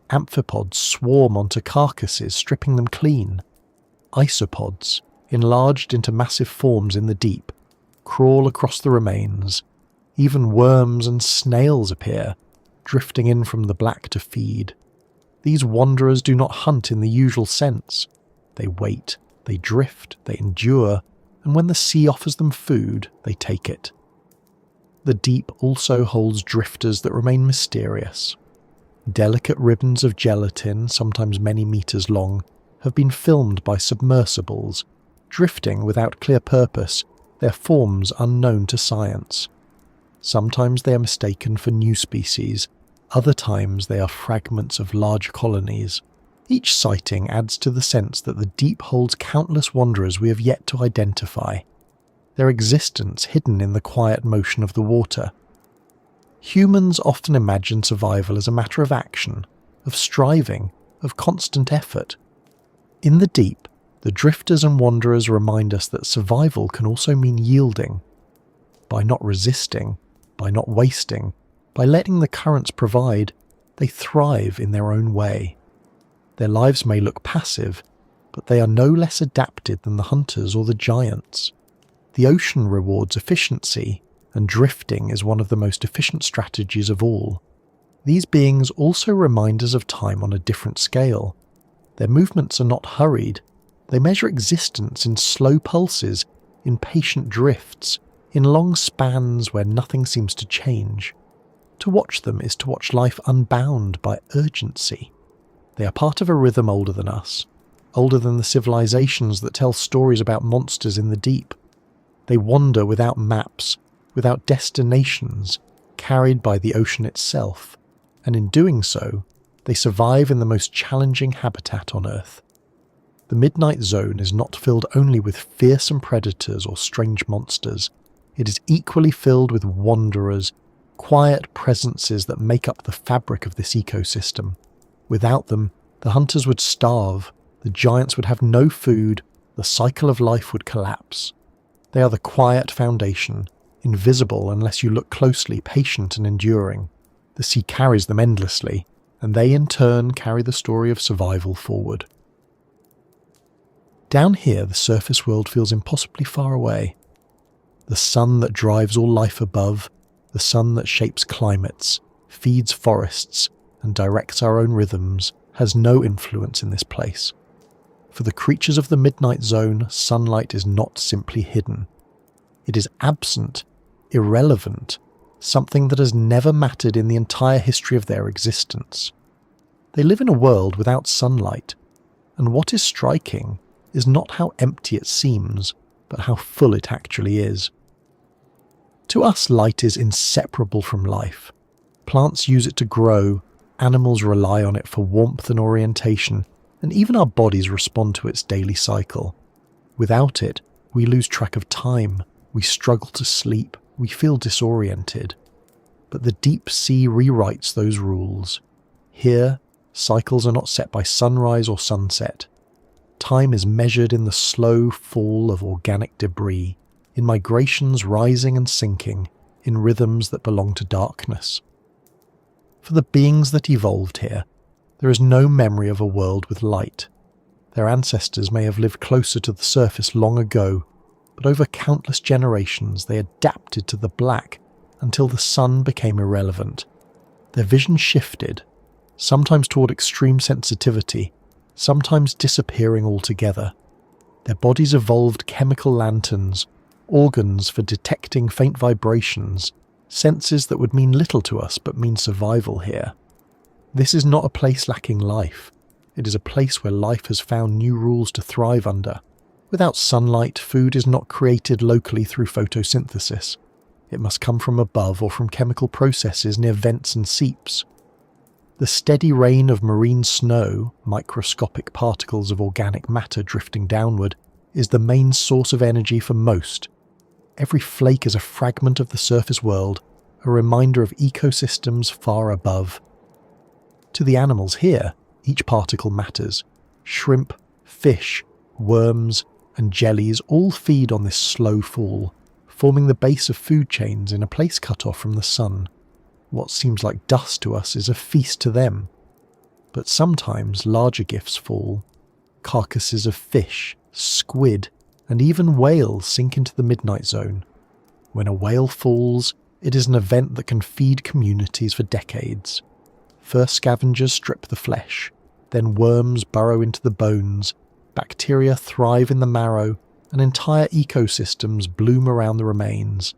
S1: Amphipods swarm onto carcasses, stripping them clean. Isopods, enlarged into massive forms in the deep, crawl across the remains. Even worms and snails appear, drifting in from the black to feed. These wanderers do not hunt in the usual sense. They wait, they drift, they endure, and when the sea offers them food, they take it. The deep also holds drifters that remain mysterious. Delicate ribbons of gelatin, sometimes many meters long, have been filmed by submersibles, drifting without clear purpose, their forms unknown to science. Sometimes they are mistaken for new species, other times they are fragments of large colonies. Each sighting adds to the sense that the deep holds countless wanderers we have yet to identify, their existence hidden in the quiet motion of the water. Humans often imagine survival as a matter of action, of striving, of constant effort. In the deep, the drifters and wanderers remind us that survival can also mean yielding. By not resisting, by not wasting, by letting the currents provide, they thrive in their own way. Their lives may look passive, but they are no less adapted than the hunters or the giants. The ocean rewards efficiency, and drifting is one of the most efficient strategies of all. These beings also remind us of time on a different scale. Their movements are not hurried. They measure existence in slow pulses, in patient drifts, in long spans where nothing seems to change. To watch them is to watch life unbound by urgency. They are part of a rhythm older than us, older than the civilizations that tell stories about monsters in the deep. They wander without maps, without destinations, carried by the ocean itself, and in doing so, they survive in the most challenging habitat on Earth. The Midnight Zone is not filled only with fearsome predators or strange monsters. It is equally filled with wanderers, quiet presences that make up the fabric of this ecosystem. Without them, the hunters would starve, the giants would have no food, the cycle of life would collapse. They are the quiet foundation, invisible unless you look closely, patient and enduring. The sea carries them endlessly, and they in turn carry the story of survival forward. Down here, the surface world feels impossibly far away. The sun that drives all life above, the sun that shapes climates, feeds forests, and directs our own rhythms, has no influence in this place. For the creatures of the Midnight Zone, sunlight is not simply hidden. It is absent, irrelevant, something that has never mattered in the entire history of their existence. They live in a world without sunlight, and what is striking is not how empty it seems, but how full it actually is. To us, light is inseparable from life. Plants use it to grow, animals rely on it for warmth and orientation, and even our bodies respond to its daily cycle. Without it, we lose track of time, we struggle to sleep, we feel disoriented. But the deep sea rewrites those rules. Here, cycles are not set by sunrise or sunset. Time is measured in the slow fall of organic debris, in migrations rising and sinking, in rhythms that belong to darkness. For the beings that evolved here, there is no memory of a world with light. Their ancestors may have lived closer to the surface long ago, but over countless generations they adapted to the black until the sun became irrelevant. Their vision shifted, sometimes toward extreme sensitivity, sometimes disappearing altogether. Their bodies evolved chemical lanterns, organs for detecting faint vibrations, senses that would mean little to us but mean survival here. This is not a place lacking life. It is a place where life has found new rules to thrive under. Without sunlight, food is not created locally through photosynthesis. It must come from above or from chemical processes near vents and seeps. The steady rain of marine snow, microscopic particles of organic matter drifting downward, is the main source of energy for most. Every flake is a fragment of the surface world, a reminder of ecosystems far above. To the animals here, each particle matters. Shrimp, fish, worms, and jellies all feed on this slow fall, forming the base of food chains in a place cut off from the sun. What seems like dust to us is a feast to them. But sometimes larger gifts fall. Carcasses of fish, squid, and even whales sink into the Midnight Zone. When a whale falls, it is an event that can feed communities for decades. First scavengers strip the flesh, then worms burrow into the bones, bacteria thrive in the marrow, and entire ecosystems bloom around the remains.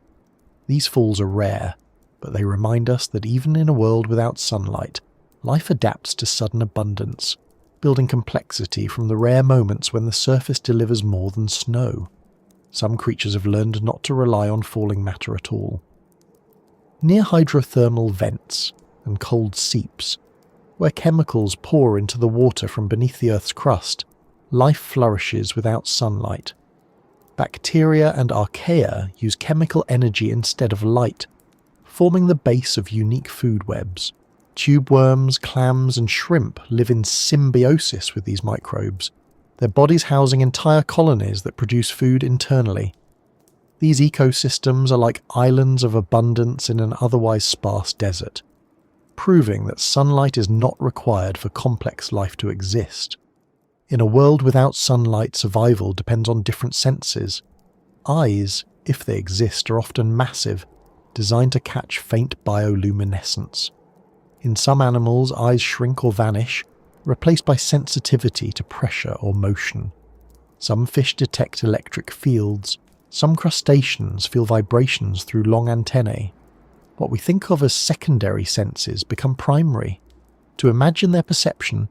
S1: These falls are rare, but they remind us that even in a world without sunlight, life adapts to sudden abundance, building complexity from the rare moments when the surface delivers more than snow. Some creatures have learned not to rely on falling matter at all. Near hydrothermal vents and cold seeps, where chemicals pour into the water from beneath the Earth's crust, life flourishes without sunlight. Bacteria and archaea use chemical energy instead of light, forming the base of unique food webs. Tube worms, clams, and shrimp live in symbiosis with these microbes, their bodies housing entire colonies that produce food internally. These ecosystems are like islands of abundance in an otherwise sparse desert, proving that sunlight is not required for complex life to exist. In a world without sunlight, survival depends on different senses. Eyes, if they exist, are often massive, designed to catch faint bioluminescence. In some animals, eyes shrink or vanish, replaced by sensitivity to pressure or motion. Some fish detect electric fields. Some crustaceans feel vibrations through long antennae. What we think of as secondary senses become primary. To imagine their perception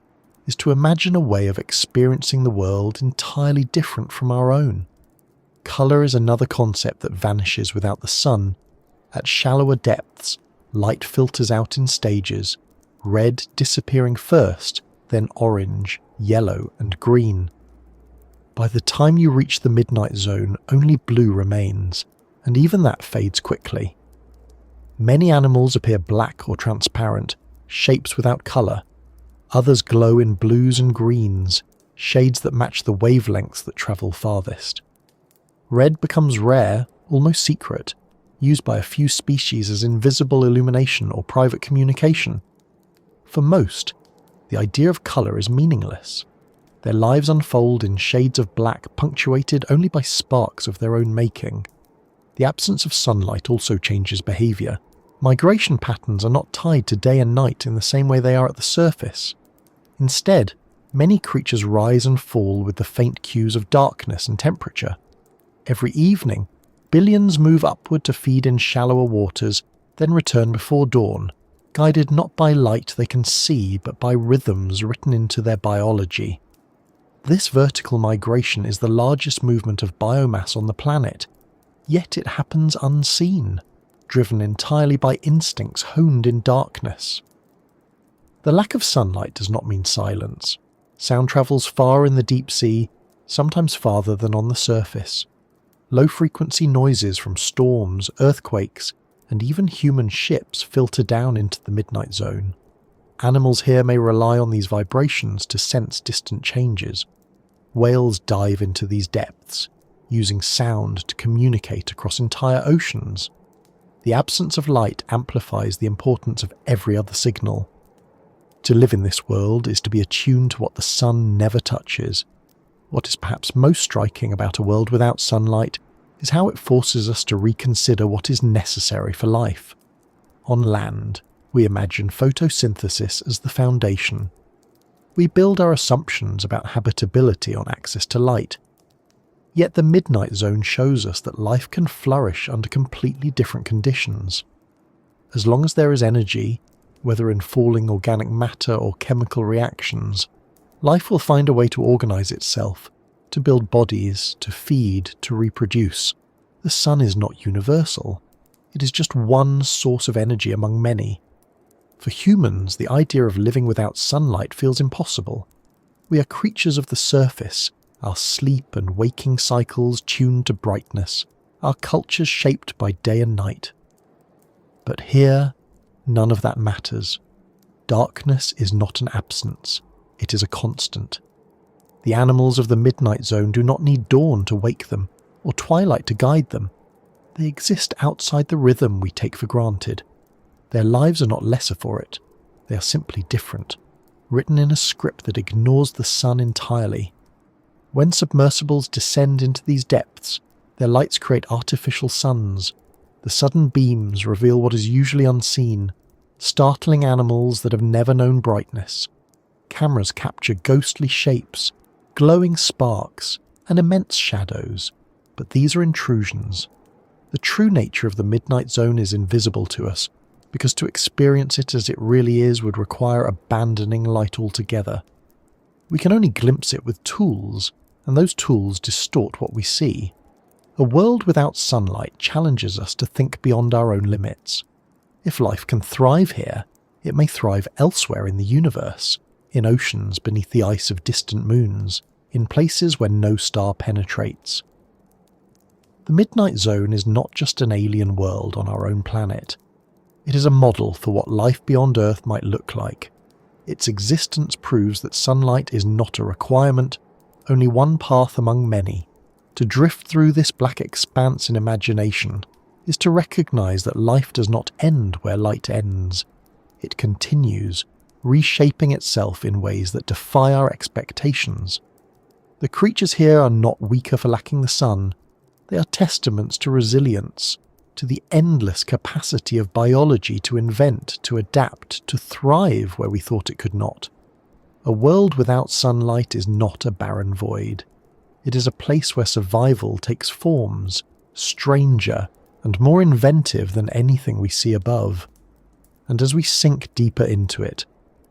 S1: is to imagine a way of experiencing the world entirely different from our own. Colour is another concept that vanishes without the sun. At shallower depths, light filters out in stages, red disappearing first, then orange, yellow, and green. By the time you reach the midnight zone, only blue remains, and even that fades quickly. Many animals appear black or transparent, shapes without colour. Others glow in blues and greens, shades that match the wavelengths that travel farthest. Red becomes rare, almost secret, used by a few species as invisible illumination or private communication. For most, the idea of colour is meaningless. Their lives unfold in shades of black punctuated only by sparks of their own making. The absence of sunlight also changes behaviour. Migration patterns are not tied to day and night in the same way they are at the surface. Instead, many creatures rise and fall with the faint cues of darkness and temperature. Every evening, billions move upward to feed in shallower waters, then return before dawn, guided not by light they can see but by rhythms written into their biology. This vertical migration is the largest movement of biomass on the planet, yet it happens unseen, driven entirely by instincts honed in darkness. The lack of sunlight does not mean silence. Sound travels far in the deep sea, sometimes farther than on the surface. Low-frequency noises from storms, earthquakes, and even human ships filter down into the midnight zone. Animals here may rely on these vibrations to sense distant changes. Whales dive into these depths, using sound to communicate across entire oceans. The absence of light amplifies the importance of every other signal. To live in this world is to be attuned to what the sun never touches. What is perhaps most striking about a world without sunlight is how it forces us to reconsider what is necessary for life. On land, we imagine photosynthesis as the foundation. We build our assumptions about habitability on access to light. Yet the midnight zone shows us that life can flourish under completely different conditions. As long as there is energy, whether in falling organic matter or chemical reactions, life will find a way to organize itself, to build bodies, to feed, to reproduce. The sun is not universal. It is just one source of energy among many. For humans, the idea of living without sunlight feels impossible. We are creatures of the surface, our sleep and waking cycles tuned to brightness, our cultures shaped by day and night. But here, none of that matters. Darkness is not an absence, it is a constant. The animals of the midnight zone do not need dawn to wake them, or twilight to guide them. They exist outside the rhythm we take for granted. Their lives are not lesser for it, they are simply different, written in a script that ignores the sun entirely. When submersibles descend into these depths, their lights create artificial suns. The sudden beams reveal what is usually unseen, startling animals that have never known brightness. Cameras capture ghostly shapes, glowing sparks, and immense shadows, but these are intrusions. The true nature of the midnight zone is invisible to us, because to experience it as it really is would require abandoning light altogether. We can only glimpse it with tools, and those tools distort what we see. A world without sunlight challenges us to think beyond our own limits. If life can thrive here, it may thrive elsewhere in the universe, in oceans beneath the ice of distant moons, in places where no star penetrates. The midnight zone is not just an alien world on our own planet. It is a model for what life beyond Earth might look like. Its existence proves that sunlight is not a requirement, only one path among many. To drift through this black expanse in imagination is to recognize that life does not end where light ends. It continues, reshaping itself in ways that defy our expectations. The creatures here are not weaker for lacking the sun. They are testaments to resilience, to the endless capacity of biology to invent, to adapt, to thrive where we thought it could not. A world without sunlight is not a barren void. It is a place where survival takes forms, stranger and more inventive than anything we see above. And as we sink deeper into it,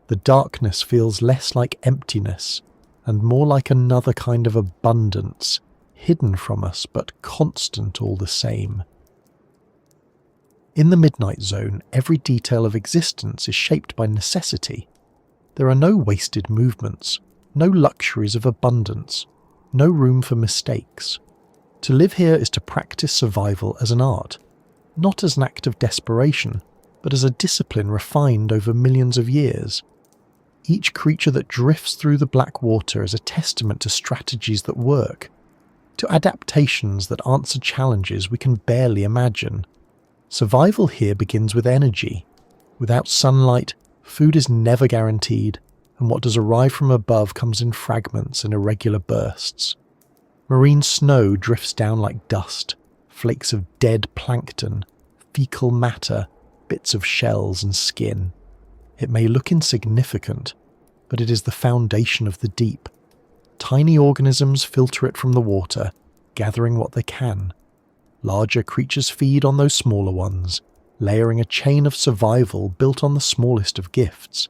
S1: the darkness feels less like emptiness and more like another kind of abundance, hidden from us but constant all the same. In the Midnight Zone, every detail of existence is shaped by necessity. There are no wasted movements, no luxuries of abundance, no room for mistakes. To live here is to practice survival as an art, not as an act of desperation, but as a discipline refined over millions of years. Each creature that drifts through the black water is a testament to strategies that work, to adaptations that answer challenges we can barely imagine. Survival here begins with energy. Without sunlight, food is never guaranteed, and what does arrive from above comes in fragments and irregular bursts. Marine snow drifts down like dust, flakes of dead plankton, fecal matter, bits of shells and skin. It may look insignificant, but it is the foundation of the deep. Tiny organisms filter it from the water, gathering what they can. Larger creatures feed on those smaller ones, layering a chain of survival built on the smallest of gifts.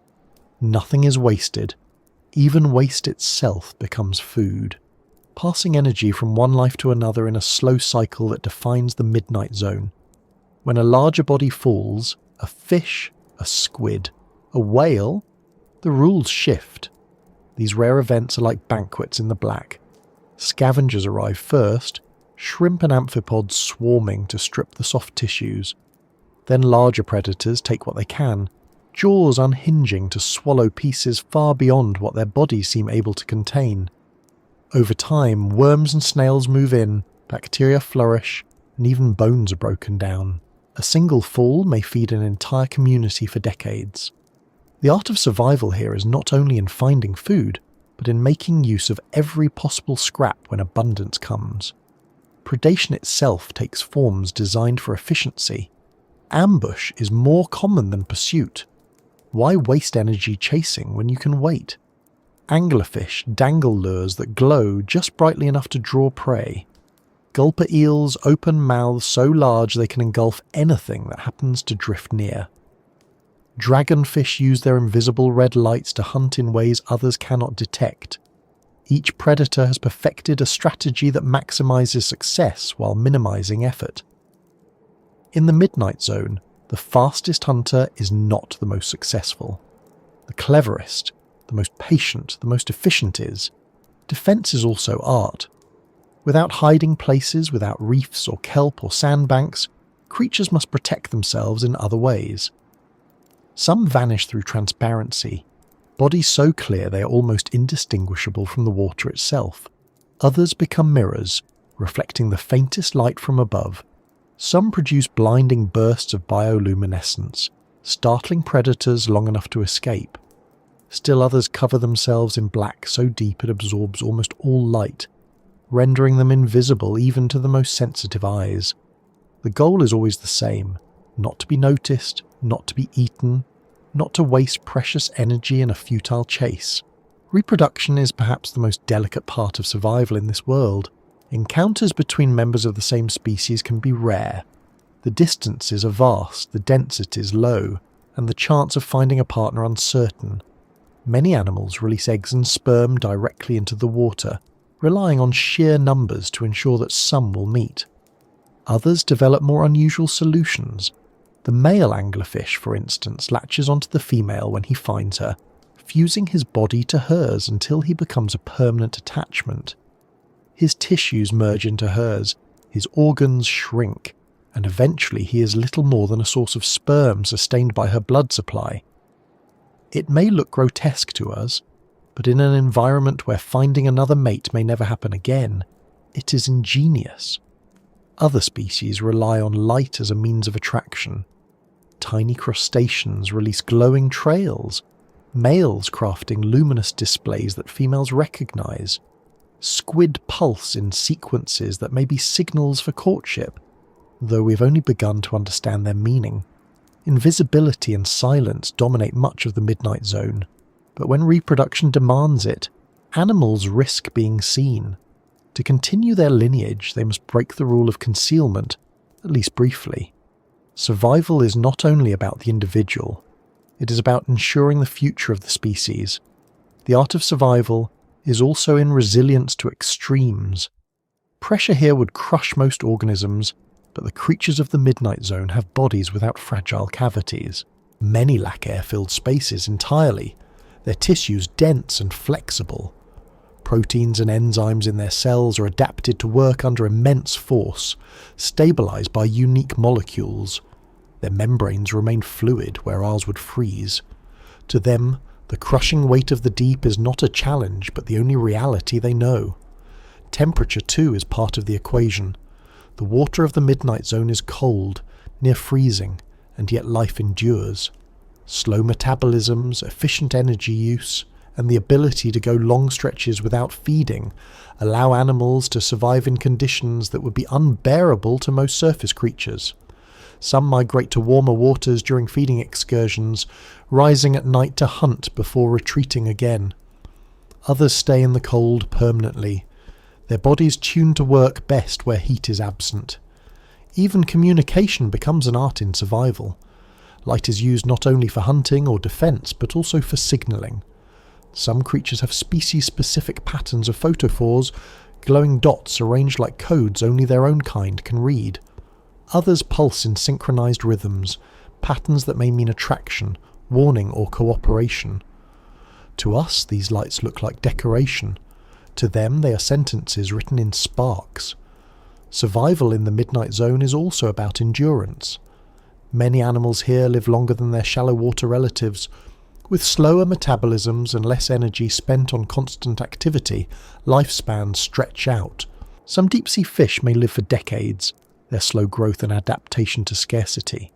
S1: Nothing is wasted. Even waste itself becomes food, passing energy from one life to another in a slow cycle that defines the Midnight Zone. When a larger body falls, a fish, a squid, a whale, the rules shift. These rare events are like banquets in the black. Scavengers arrive first, shrimp and amphipods swarming to strip the soft tissues. Then larger predators take what they can, jaws unhinging to swallow pieces far beyond what their bodies seem able to contain. Over time, worms and snails move in, bacteria flourish, and even bones are broken down. A single fall may feed an entire community for decades. The art of survival here is not only in finding food, but in making use of every possible scrap when abundance comes. Predation itself takes forms designed for efficiency. Ambush is more common than pursuit. Why waste energy chasing when you can wait? Anglerfish dangle lures that glow just brightly enough to draw prey. Gulper eels open mouths so large they can engulf anything that happens to drift near. Dragonfish use their invisible red lights to hunt in ways others cannot detect. Each predator has perfected a strategy that maximizes success while minimizing effort. In the Midnight Zone, the fastest hunter is not the most successful. The cleverest, the most patient, the most efficient is. Defense is also art. Without hiding places, without reefs or kelp or sandbanks, creatures must protect themselves in other ways. Some vanish through transparency, bodies so clear they are almost indistinguishable from the water itself. Others become mirrors, reflecting the faintest light from above. Some produce blinding bursts of bioluminescence, startling predators long enough to escape. Still others cover themselves in black so deep it absorbs almost all light, rendering them invisible even to the most sensitive eyes. The goal is always the same: not to be noticed, not to be eaten, not to waste precious energy in a futile chase. Reproduction is perhaps the most delicate part of survival in this world. Encounters between members of the same species can be rare. The distances are vast, the densities low, and the chance of finding a partner uncertain. Many animals release eggs and sperm directly into the water, relying on sheer numbers to ensure that some will meet. Others develop more unusual solutions. The male anglerfish, for instance, latches onto the female when he finds her, fusing his body to hers until he becomes a permanent attachment. His tissues merge into hers, his organs shrink, and eventually he is little more than a source of sperm sustained by her blood supply. It may look grotesque to us, but in an environment where finding another mate may never happen again, it is ingenious. Other species rely on light as a means of attraction. Tiny crustaceans release glowing trails, males crafting luminous displays that females recognize. Squid pulse in sequences that may be signals for courtship. though we've only begun to understand their meaning. Invisibility and silence dominate much of the midnight zone, but when reproduction demands it, animals risk being seen. To continue their lineage, they must break the rule of concealment, at least briefly. Survival is not only about the individual, it is about ensuring the future of the species. The art of survival is also in resilience to extremes. Pressure here would crush most organisms, but the creatures of the midnight zone have bodies without fragile cavities. Many lack air-filled spaces entirely, their tissues dense and flexible. Proteins and enzymes in their cells are adapted to work under immense force, stabilized by unique molecules. Their membranes remain fluid where ours would freeze. To them, the crushing weight of the deep is not a challenge, but the only reality they know. Temperature, too, is part of the equation. The water of the midnight zone is cold, near freezing, and yet life endures. Slow metabolisms, efficient energy use, and the ability to go long stretches without feeding allow animals to survive in conditions that would be unbearable to most surface creatures. Some migrate to warmer waters during feeding excursions, rising at night to hunt before retreating again. Others stay in the cold permanently, their bodies tuned to work best where heat is absent. Even communication becomes an art in survival. Light is used not only for hunting or defence, but also for signalling. Some creatures have species-specific patterns of photophores, glowing dots arranged like codes only their own kind can read. Others pulse in synchronized rhythms, patterns that may mean attraction, warning, or cooperation. To us, these lights look like decoration. To them, they are sentences written in sparks. Survival in the midnight zone is also about endurance. Many animals here live longer than their shallow water relatives. With slower metabolisms and less energy spent on constant activity, lifespans stretch out. Some deep-sea fish may live for decades, their slow growth and adaptation to scarcity.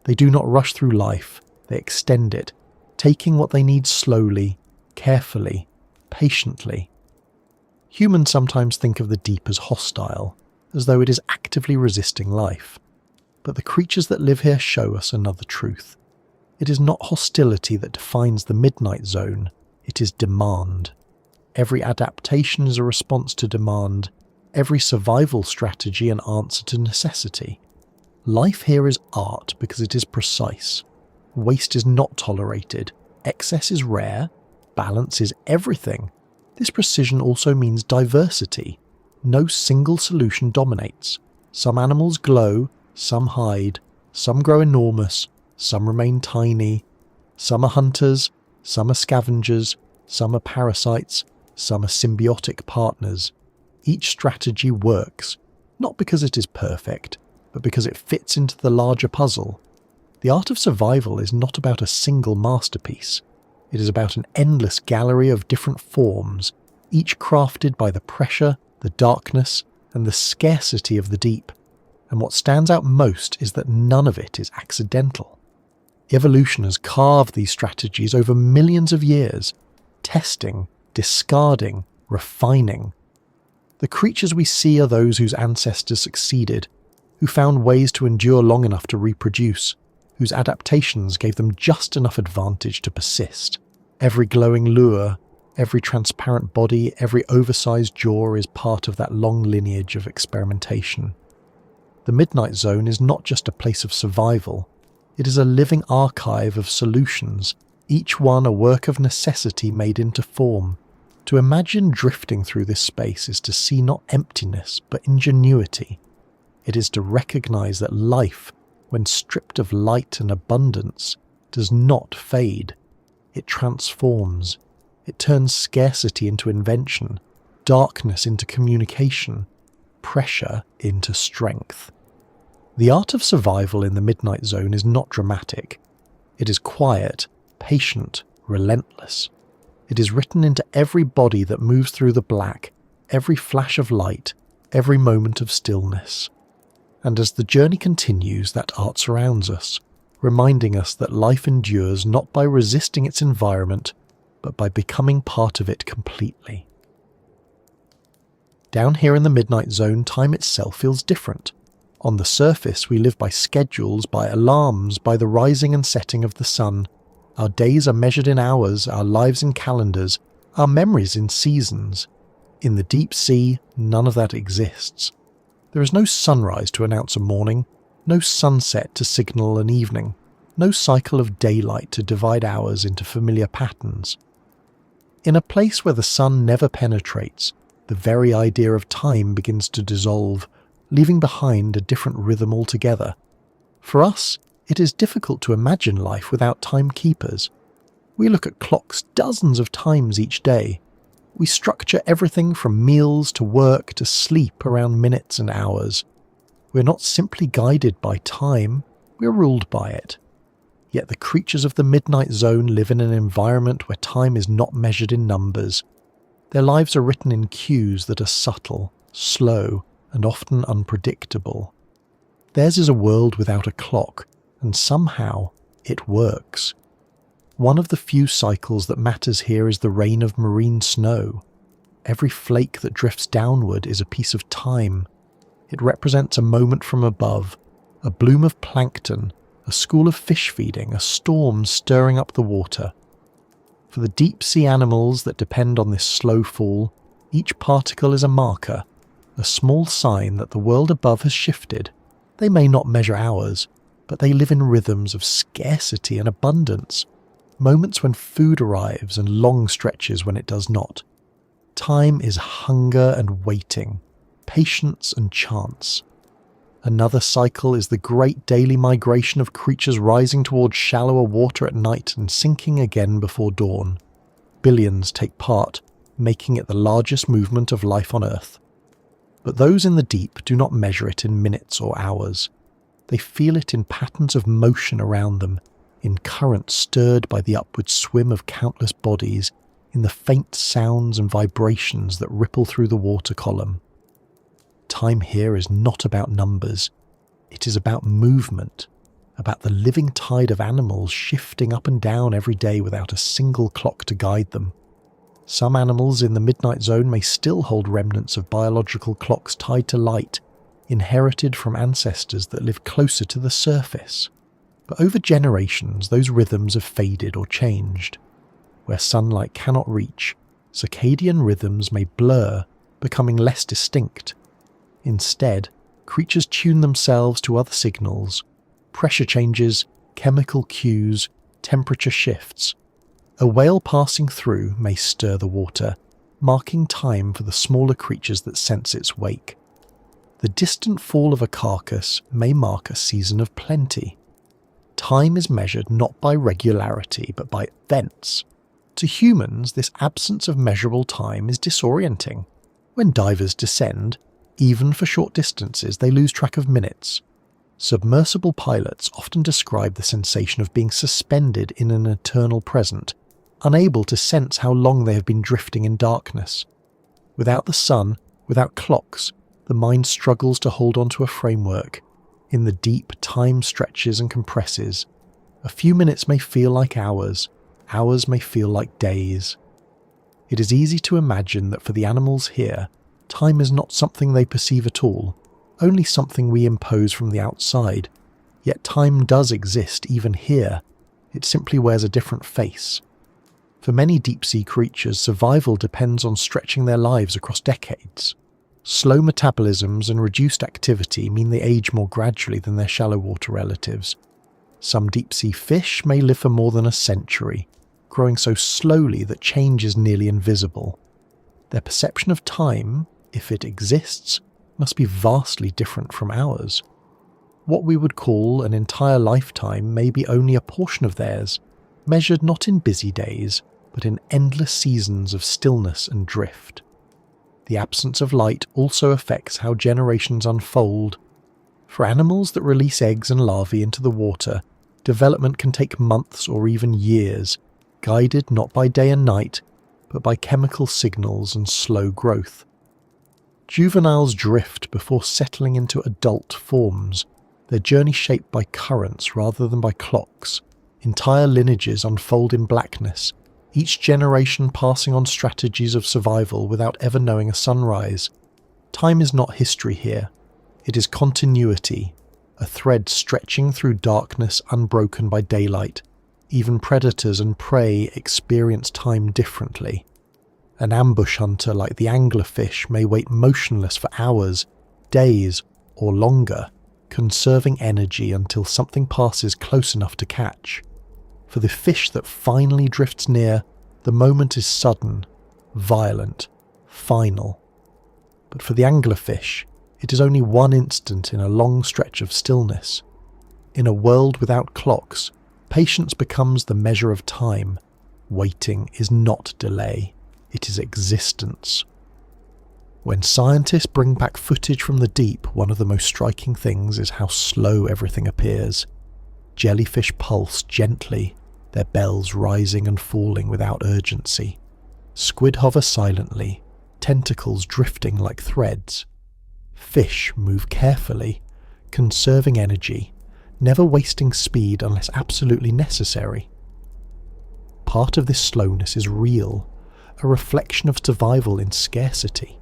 S1: They do not rush through life, they extend it, taking what they need slowly, carefully, patiently. Humans sometimes think of the deep as hostile, as though it is actively resisting life. But the creatures that live here show us another truth. It is not hostility that defines the midnight zone, it is demand. Every adaptation is a response to demand, every survival strategy an answer to necessity. Life here is art because it is precise. Waste is not tolerated, excess is rare, balance is everything. This precision also means diversity. No single solution dominates. Some animals glow, some hide, some grow enormous, some remain tiny. Some are hunters, some are scavengers, some are parasites, some are symbiotic partners. Each strategy works, not because it is perfect, but because it fits into the larger puzzle. The art of survival is not about a single masterpiece. It is about an endless gallery of different forms, each crafted by the pressure, the darkness, and the scarcity of the deep. And what stands out most is that none of it is accidental. Evolution has carved these strategies over millions of years, testing, discarding, refining. The creatures we see are those whose ancestors succeeded, who found ways to endure long enough to reproduce, whose adaptations gave them just enough advantage to persist. Every glowing lure, every transparent body, every oversized jaw is part of that long lineage of experimentation. The midnight zone is not just a place of survival, it is a living archive of solutions, each one a work of necessity made into form. To imagine drifting through this space is to see not emptiness, but ingenuity. It is to recognize that life, when stripped of light and abundance, does not fade. It transforms. It turns scarcity into invention, darkness into communication, pressure into strength. The art of survival in the midnight zone is not dramatic. It is quiet, patient, relentless. It is written into every body that moves through the black, every flash of light, every moment of stillness. And as the journey continues, that art surrounds us, reminding us that life endures not by resisting its environment, but by becoming part of it completely. Down here in the midnight zone, time itself feels different. On the surface, we live by schedules, by alarms, by the rising and setting of the sun. Our days are measured in hours, our lives in calendars, our memories in seasons. In the deep sea, none of that exists. There is no sunrise to announce a morning, no sunset to signal an evening, no cycle of daylight to divide hours into familiar patterns. In a place where the sun never penetrates, the very idea of time begins to dissolve, leaving behind a different rhythm altogether. For us, it is difficult to imagine life without timekeepers. We look at clocks dozens of times each day. We structure everything from meals to work to sleep around minutes and hours. We're not simply guided by time, we're ruled by it. Yet the creatures of the midnight zone live in an environment where time is not measured in numbers. Their lives are written in cues that are subtle, slow, and often unpredictable. Theirs is a world without a clock, and somehow it works. One of the few cycles that matters here is the rain of marine snow. Every flake that drifts downward is a piece of time. It represents a moment from above, a bloom of plankton, a school of fish feeding, a storm stirring up the water. For the deep-sea animals that depend on this slow fall, each particle is a marker, a small sign that the world above has shifted. They may not measure hours, but they live in rhythms of scarcity and abundance, moments when food arrives and long stretches when it does not. Time is hunger and waiting, patience and chance. Another cycle is the great daily migration of creatures rising towards shallower water at night and sinking again before dawn. Billions take part, making it the largest movement of life on Earth. But those in the deep do not measure it in minutes or hours. They feel it in patterns of motion around them, in currents stirred by the upward swim of countless bodies, in the faint sounds and vibrations that ripple through the water column. Time here is not about numbers. It is about movement, about the living tide of animals shifting up and down every day without a single clock to guide them. Some animals in the midnight zone may still hold remnants of biological clocks tied to light, inherited from ancestors that live closer to the surface. But over generations, those rhythms have faded or changed. Where sunlight cannot reach, circadian rhythms may blur, becoming less distinct. Instead, creatures tune themselves to other signals, pressure changes, chemical cues, temperature shifts. A whale passing through may stir the water, marking time for the smaller creatures that sense its wake. The distant fall of a carcass may mark a season of plenty. Time is measured not by regularity but by events. To humans, this absence of measurable time is disorienting. When divers descend, even for short distances, they lose track of minutes. Submersible pilots often describe the sensation of being suspended in an eternal present, unable to sense how long they have been drifting in darkness. Without the sun, without clocks, the mind struggles to hold on to a framework. In the deep, time stretches and compresses. A few minutes may feel like hours, hours may feel like days. It is easy to imagine that for the animals here, time is not something they perceive at all, only something we impose from the outside. Yet time does exist even here. It simply wears a different face. For many deep-sea creatures, survival depends on stretching their lives across decades. Slow metabolisms and reduced activity mean they age more gradually than their shallow water relatives. Some deep-sea fish may live for more than a century, growing so slowly that change is nearly invisible. Their perception of time, if it exists, must be vastly different from ours. What we would call an entire lifetime may be only a portion of theirs, measured not in busy days, but in endless seasons of stillness and drift. The absence of light also affects how generations unfold. For animals that release eggs and larvae into the water, development can take months or even years, guided not by day and night, but by chemical signals and slow growth. Juveniles drift before settling into adult forms, their journey shaped by currents rather than by clocks. Entire lineages unfold in blackness, each generation passing on strategies of survival without ever knowing a sunrise. Time is not history here. It is continuity, a thread stretching through darkness unbroken by daylight. Even predators and prey experience time differently. An ambush hunter like the anglerfish may wait motionless for hours, days, or longer, conserving energy until something passes close enough to catch. For the fish that finally drifts near, the moment is sudden, violent, final. But for the anglerfish, it is only one instant in a long stretch of stillness. In a world without clocks, patience becomes the measure of time. Waiting is not delay, it is existence. When scientists bring back footage from the deep, one of the most striking things is how slow everything appears. Jellyfish pulse gently, their bells rising and falling without urgency. Squid hover silently, tentacles drifting like threads. Fish move carefully, conserving energy, never wasting speed unless absolutely necessary. Part of this slowness is real, a reflection of survival in scarcity.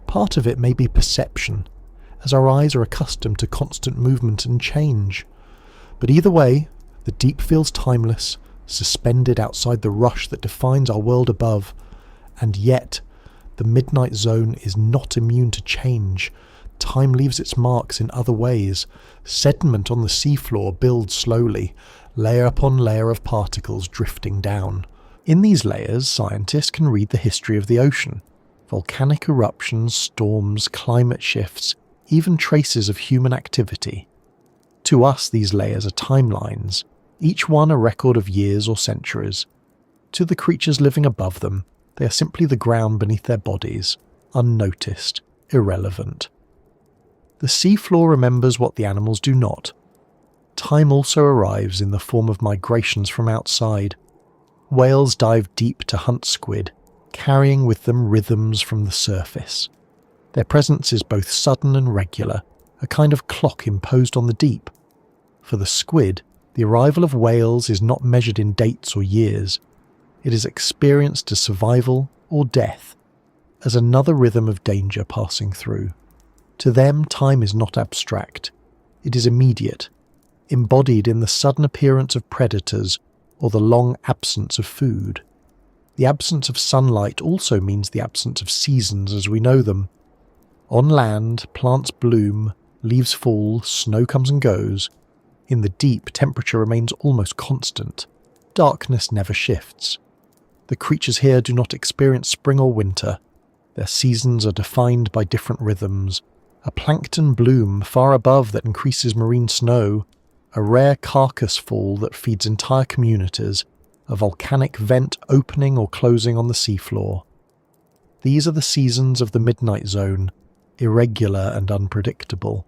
S1: Part of it may be perception, as our eyes are accustomed to constant movement and change. But either way, the deep feels timeless, suspended outside the rush that defines our world above, and yet the midnight zone is not immune to change. Time leaves its marks in other ways. Sediment on the seafloor builds slowly, layer upon layer of particles drifting down. In these layers, scientists can read the history of the ocean. Volcanic eruptions, storms, climate shifts, even traces of human activity. To us, these layers are timelines, each one a record of years or centuries. To the creatures living above them, they are simply the ground beneath their bodies, unnoticed, irrelevant. The seafloor remembers what the animals do not. Time also arrives in the form of migrations from outside. Whales dive deep to hunt squid, carrying with them rhythms from the surface. Their presence is both sudden and regular, a kind of clock imposed on the deep. For the squid, the arrival of whales is not measured in dates or years. It is experienced as survival or death, as another rhythm of danger passing through. To them, time is not abstract. It is immediate, embodied in the sudden appearance of predators or the long absence of food. The absence of sunlight also means the absence of seasons as we know them. On land, plants bloom, leaves fall, snow comes and goes. In the deep, temperature remains almost constant. Darkness never shifts. The creatures here do not experience spring or winter. Their seasons are defined by different rhythms. A plankton bloom far above that increases marine snow, a rare carcass fall that feeds entire communities, a volcanic vent opening or closing on the seafloor. These are the seasons of the midnight zone, irregular and unpredictable,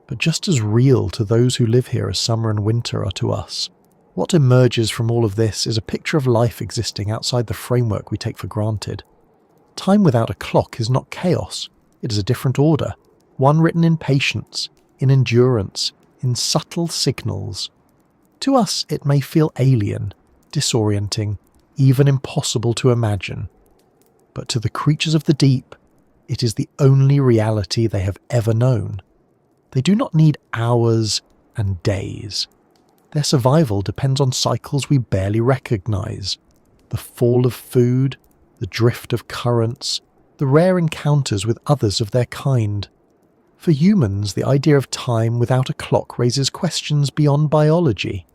S1: but just as real to those who live here as summer and winter are to us. What emerges from all of this is a picture of life existing outside the framework we take for granted. Time without a clock is not chaos, it is a different order, one written in patience, in endurance, in subtle signals. To us it may feel alien, disorienting, even impossible to imagine. But to the creatures of the deep, it is the only reality they have ever known. They do not need hours and days. Their survival depends on cycles we barely recognize. The fall of food, the drift of currents, the rare encounters with others of their kind. For humans, the idea of time without a clock raises questions beyond biology.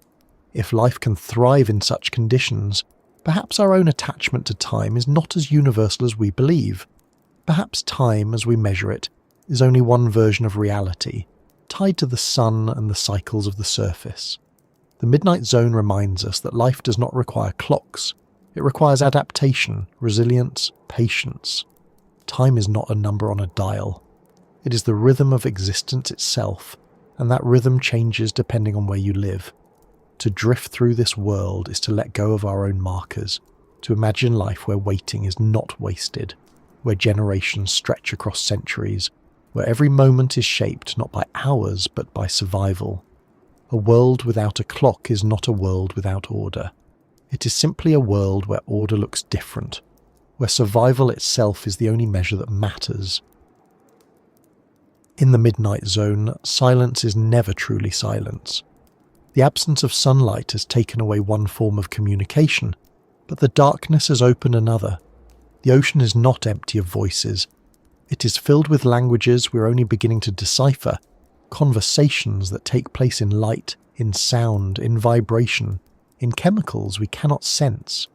S1: If life can thrive in such conditions, perhaps our own attachment to time is not as universal as we believe. Perhaps time, as we measure it, is only one version of reality, tied to the sun and the cycles of the surface. The midnight zone reminds us that life does not require clocks. It requires adaptation, resilience, patience. Time is not a number on a dial. It is the rhythm of existence itself, and that rhythm changes depending on where you live. To drift through this world is to let go of our own markers, to imagine life where waiting is not wasted, where generations stretch across centuries, where every moment is shaped not by hours but by survival. A world without a clock is not a world without order. It is simply a world where order looks different, where survival itself is the only measure that matters. In the midnight zone, silence is never truly silence. The absence of sunlight has taken away one form of communication, but the darkness has opened another. The ocean is not empty of voices. It is filled with languages we're only beginning to decipher, conversations that take place in light, in sound, in vibration, in chemicals we cannot sense.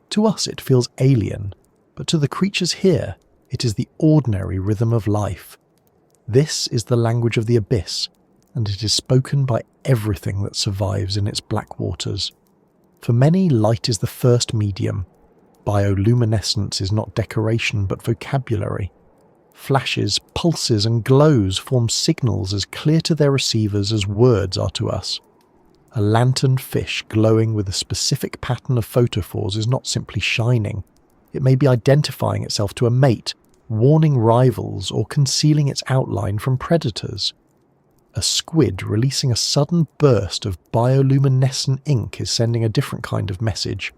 S1: To us it feels alien, but to the creatures here, it is the ordinary rhythm of life. This is the language of the abyss, and it is spoken by everything that survives in its black waters. For many, light is the first medium. Bioluminescence is not decoration but vocabulary. Flashes, pulses and glows form signals as clear to their receivers as words are to us. A lantern fish glowing with a specific pattern of photophores is not simply shining. It may be identifying itself to a mate, warning rivals, or concealing its outline from predators. A squid releasing a sudden burst of bioluminescent ink is sending a different kind of message.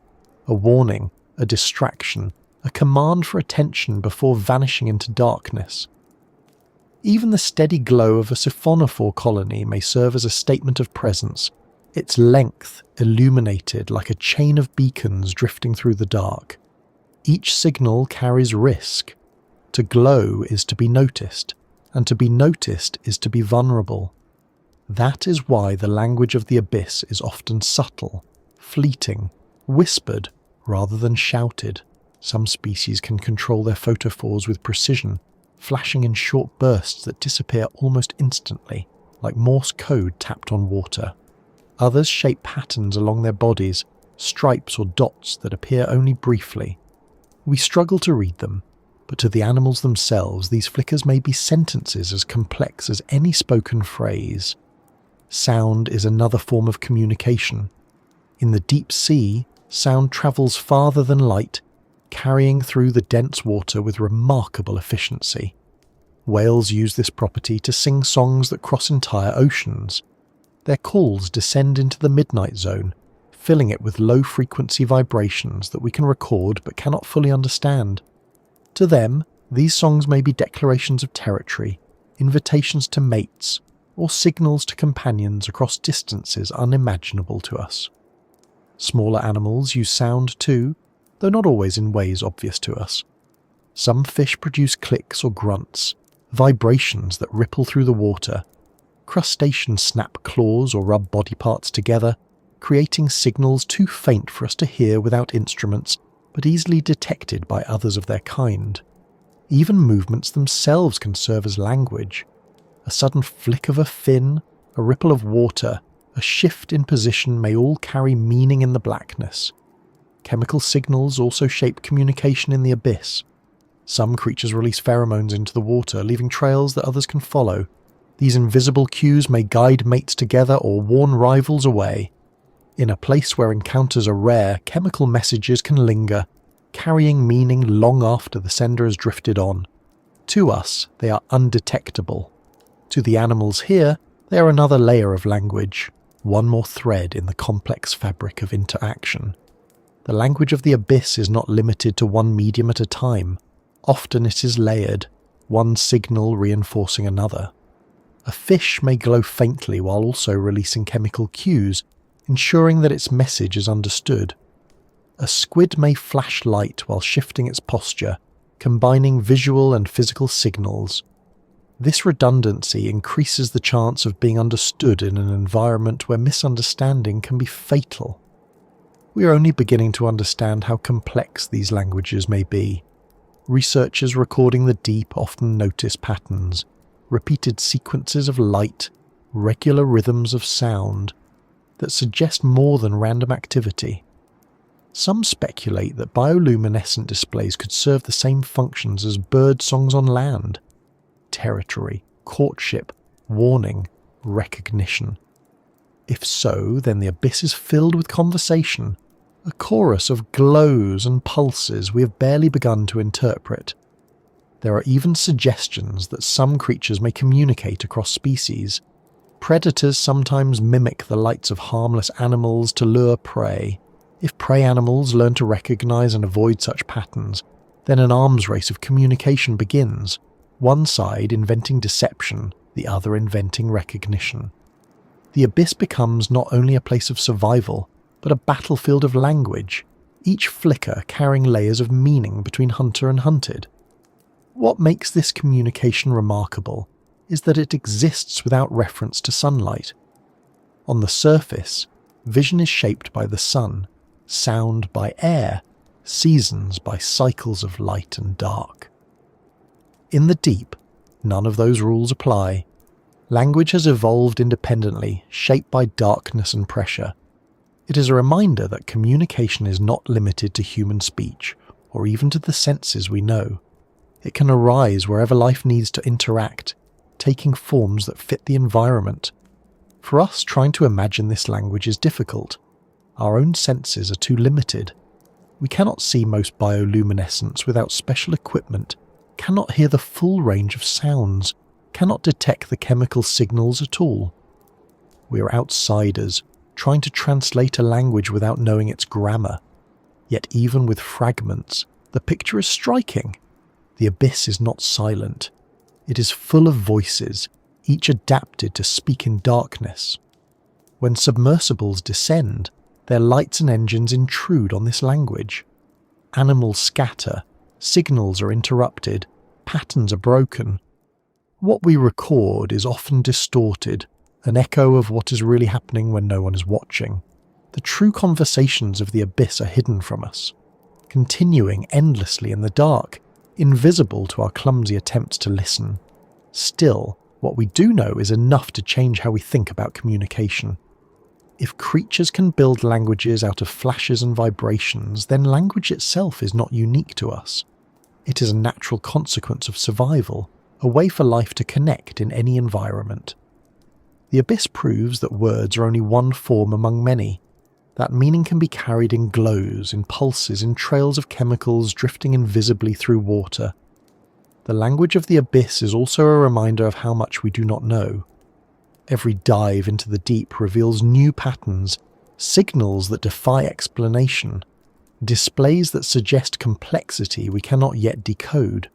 S1: A warning, a distraction, a command for attention before vanishing into darkness. Even the steady glow of a siphonophore colony may serve as a statement of presence, its length illuminated like a chain of beacons drifting through the dark. Each signal carries risk. To glow is to be noticed, and to be noticed is to be vulnerable. That is why the language of the abyss is often subtle, fleeting, whispered rather than shouted. Some species can control their photophores with precision, flashing in short bursts that disappear almost instantly, like Morse code tapped on water. Others shape patterns along their bodies, stripes or dots that appear only briefly. We struggle to read them, but to the animals themselves these flickers may be sentences as complex as any spoken phrase. Sound is another form of communication. In the deep sea, sound travels farther than light, carrying through the dense water with remarkable efficiency. Whales use this property to sing songs that cross entire oceans. Their calls descend into the midnight zone, filling it with low-frequency vibrations that we can record but cannot fully understand. To them, these songs may be declarations of territory, invitations to mates, or signals to companions across distances unimaginable to us. Smaller animals use sound too, though not always in ways obvious to us. Some fish produce clicks or grunts, vibrations that ripple through the water. Crustaceans snap claws or rub body parts together, creating signals too faint for us to hear without instruments, but easily detected by others of their kind. Even movements themselves can serve as language. A sudden flick of a fin, a ripple of water, a shift in position may all carry meaning in the blackness. Chemical signals also shape communication in the abyss. Some creatures release pheromones into the water, leaving trails that others can follow. These invisible cues may guide mates together or warn rivals away. In a place where encounters are rare, chemical messages can linger, carrying meaning long after the sender has drifted on. To us, they are undetectable. To the animals here, they are another layer of language, one more thread in the complex fabric of interaction. The language of the abyss is not limited to one medium at a time. Often it is layered, one signal reinforcing another. A fish may glow faintly while also releasing chemical cues, ensuring that its message is understood. A squid may flash light while shifting its posture, combining visual and physical signals. This redundancy increases the chance of being understood in an environment where misunderstanding can be fatal. We are only beginning to understand how complex these languages may be. Researchers recording the deep often notice patterns, repeated sequences of light, regular rhythms of sound, that suggest more than random activity. Some speculate that bioluminescent displays could serve the same functions as bird songs on land: territory, courtship, warning, recognition. If so, then the abyss is filled with conversation, a chorus of glows and pulses we have barely begun to interpret. There are even suggestions that some creatures may communicate across species. Predators sometimes mimic the lights of harmless animals to lure prey. If prey animals learn to recognize and avoid such patterns, then an arms race of communication begins. one side inventing deception, the other inventing recognition. The abyss becomes not only a place of survival, but a battlefield of language, each flicker carrying layers of meaning between hunter and hunted. What makes this communication remarkable is that it exists without reference to sunlight. On the surface, vision is shaped by the sun, sound by air, seasons by cycles of light and dark. In the deep, none of those rules apply. Language has evolved independently, shaped by darkness and pressure. It is a reminder that communication is not limited to human speech, or even to the senses we know. It can arise wherever life needs to interact, taking forms that fit the environment. For us, trying to imagine this language is difficult. Our own senses are too limited. We cannot see most bioluminescence without special equipment, cannot hear the full range of sounds, cannot detect the chemical signals at all. We are outsiders, trying to translate a language without knowing its grammar. Yet even with fragments, the picture is striking. The abyss is not silent. It is full of voices, each adapted to speak in darkness. When submersibles descend, their lights and engines intrude on this language. Animals scatter, signals are interrupted, patterns are broken. What we record is often distorted, an echo of what is really happening when no one is watching. The true conversations of the abyss are hidden from us, continuing endlessly in the dark, invisible to our clumsy attempts to listen. Still, what we do know is enough to change how we think about communication. If creatures can build languages out of flashes and vibrations, then language itself is not unique to us. It is a natural consequence of survival, a way for life to connect in any environment. The abyss proves that words are only one form among many, that meaning can be carried in glows, in pulses, in trails of chemicals drifting invisibly through water. The language of the abyss is also a reminder of how much we do not know. Every dive into the deep reveals new patterns, signals that defy explanation, displays that suggest complexity we cannot yet decode.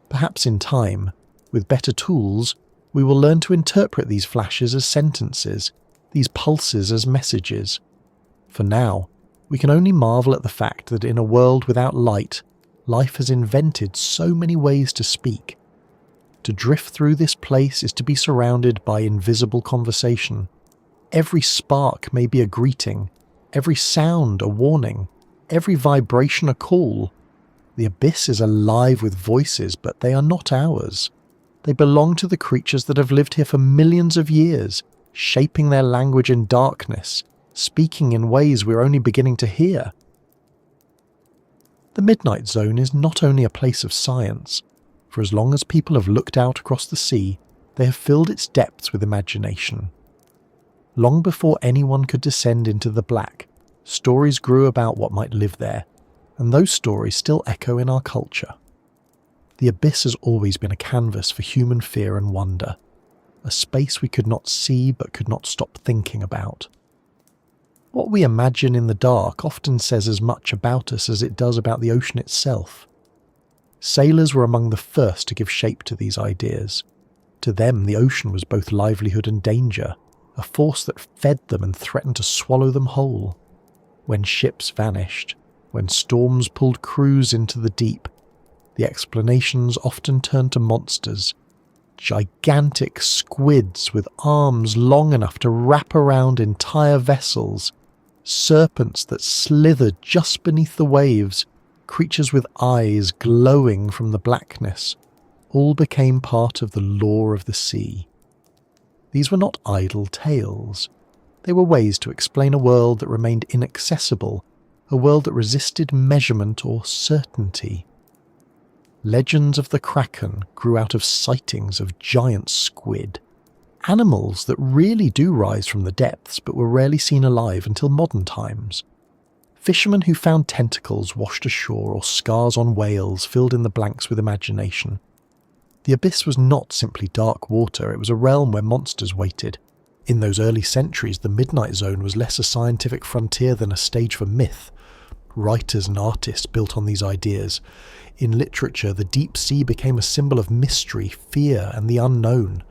S1: Perhaps in time, with better tools, we will learn to interpret these flashes as sentences, these pulses as messages. For now, we can only marvel at the fact that in a world without light, life has invented so many ways to speak. To drift through this place is to be surrounded by invisible conversation. Every spark may be a greeting, every sound a warning, every vibration a call. The abyss is alive with voices, but they are not ours. They belong to the creatures that have lived here for millions of years, shaping their language in darkness, speaking in ways we're only beginning to hear. The Midnight Zone is not only a place of science. For as long as people have looked out across the sea, they have filled its depths with imagination. Long before anyone could descend into the black, stories grew about what might live there, and those stories still echo in our culture. The abyss has always been a canvas for human fear and wonder, a space we could not see but could not stop thinking about. What we imagine in the dark often says as much about us as it does about the ocean itself. Sailors were among the first to give shape to these ideas. To them, the ocean was both livelihood and danger, a force that fed them and threatened to swallow them whole. When ships vanished, when storms pulled crews into the deep, the explanations often turned to monsters, gigantic squids with arms long enough to wrap around entire vessels, serpents that slithered just beneath the waves, creatures with eyes glowing from the blackness, all became part of the lore of the sea. These were not idle tales. They were ways to explain a world that remained inaccessible, a world that resisted measurement or certainty. Legends of the Kraken grew out of sightings of giant squid, animals that really do rise from the depths but were rarely seen alive until modern times. Fishermen who found tentacles washed ashore or scars on whales filled in the blanks with imagination. The abyss was not simply dark water, it was a realm where monsters waited. In those early centuries, the Midnight Zone was less a scientific frontier than a stage for myth. Writers and artists built on these ideas. In literature, the deep sea became a symbol of mystery, fear, and the unknown.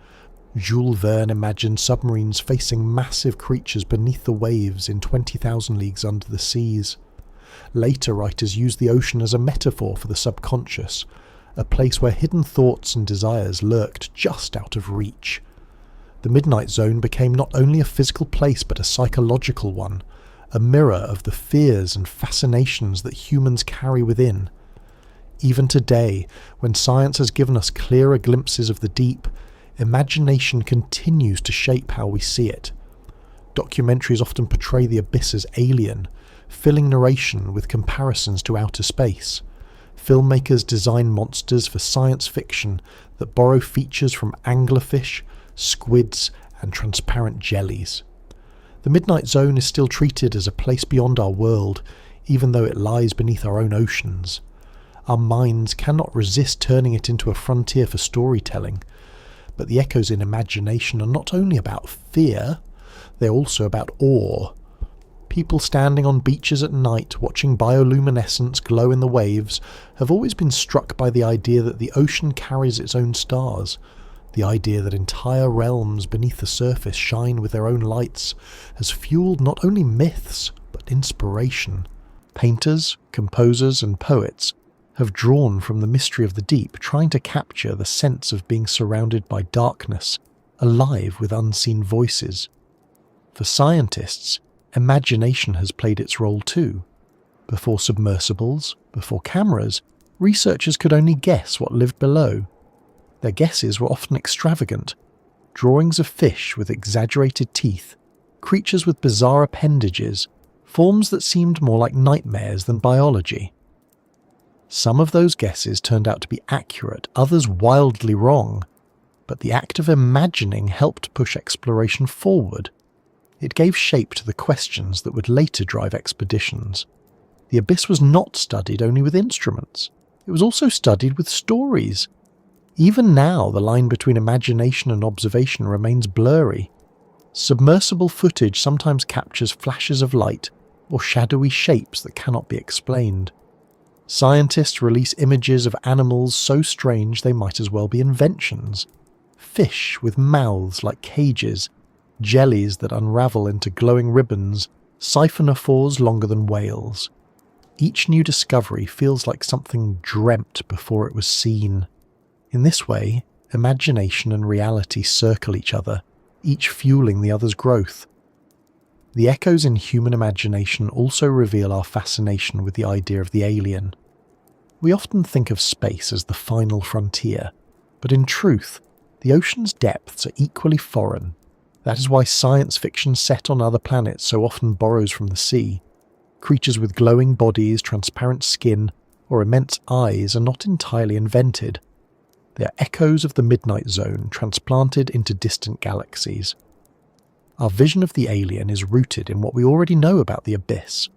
S1: Jules Verne imagined submarines facing massive creatures beneath the waves in 20,000 Leagues Under the Seas. Later writers used the ocean as a metaphor for the subconscious, a place where hidden thoughts and desires lurked just out of reach. The Midnight Zone became not only a physical place but a psychological one, a mirror of the fears and fascinations that humans carry within. Even today, when science has given us clearer glimpses of the deep, imagination continues to shape how we see it. Documentaries often portray the abyss as alien, filling narration with comparisons to outer space. Filmmakers design monsters for science fiction that borrow features from anglerfish, squids, and transparent jellies. The Midnight Zone is still treated as a place beyond our world, even though it lies beneath our own oceans. Our minds cannot resist turning it into a frontier for storytelling, but the echoes in imagination are not only about fear, they're also about awe. People standing on beaches at night watching bioluminescence glow in the waves have always been struck by the idea that the ocean carries its own stars. The idea that entire realms beneath the surface shine with their own lights has fueled not only myths, but inspiration. Painters, composers, and poets have drawn from the mystery of the deep, trying to capture the sense of being surrounded by darkness, alive with unseen voices. For scientists, imagination has played its role too. Before submersibles, before cameras, researchers could only guess what lived below. Their guesses were often extravagant. Drawings of fish with exaggerated teeth, creatures with bizarre appendages, forms that seemed more like nightmares than biology. Some of those guesses turned out to be accurate, others wildly wrong, but the act of imagining helped push exploration forward. It gave shape to the questions that would later drive expeditions. The abyss was not studied only with instruments. It was also studied with stories. Even now, the line between imagination and observation remains blurry. Submersible footage sometimes captures flashes of light or shadowy shapes that cannot be explained. Scientists release images of animals so strange they might as well be inventions. Fish with mouths like cages, jellies that unravel into glowing ribbons, siphonophores longer than whales. Each new discovery feels like something dreamt before it was seen. In this way, imagination and reality circle each other, each fueling the other's growth. The echoes in human imagination also reveal our fascination with the idea of the alien. We often think of space as the final frontier, but in truth, the ocean's depths are equally foreign. That is why science fiction set on other planets so often borrows from the sea. Creatures with glowing bodies, transparent skin, or immense eyes are not entirely invented. They are echoes of the Midnight Zone transplanted into distant galaxies. Our vision of the alien is rooted in what we already know about the abyss.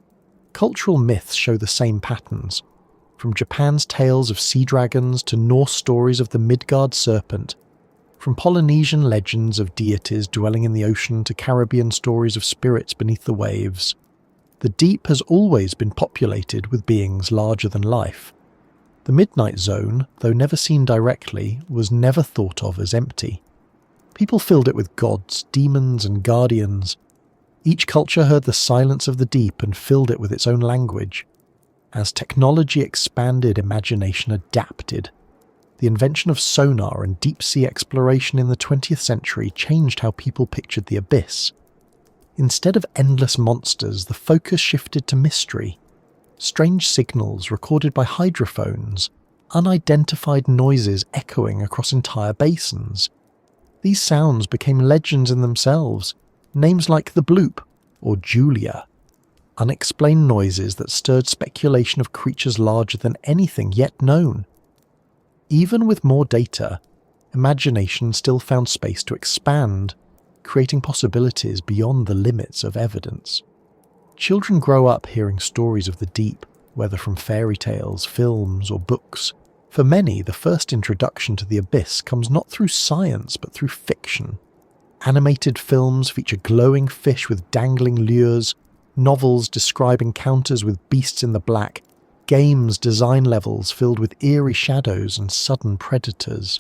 S1: Cultural myths show the same patterns. From Japan's tales of sea dragons to Norse stories of the Midgard serpent, from Polynesian legends of deities dwelling in the ocean to Caribbean stories of spirits beneath the waves, the deep has always been populated with beings larger than life. The Midnight Zone, though never seen directly, was never thought of as empty. People filled it with gods, demons, and guardians. Each culture heard the silence of the deep and filled it with its own language. As technology expanded, imagination adapted. The invention of sonar and deep-sea exploration in the 20th century changed how people pictured the abyss. Instead of endless monsters, the focus shifted to mystery. Strange signals recorded by hydrophones, unidentified noises echoing across entire basins. These sounds became legends in themselves, names like the Bloop or Julia. Unexplained noises that stirred speculation of creatures larger than anything yet known. Even with more data, imagination still found space to expand, creating possibilities beyond the limits of evidence. Children grow up hearing stories of the deep, whether from fairy tales, films, or books. For many, the first introduction to the abyss comes not through science but through fiction. Animated films feature glowing fish with dangling lures, novels describe encounters with beasts in the black, games design levels filled with eerie shadows and sudden predators.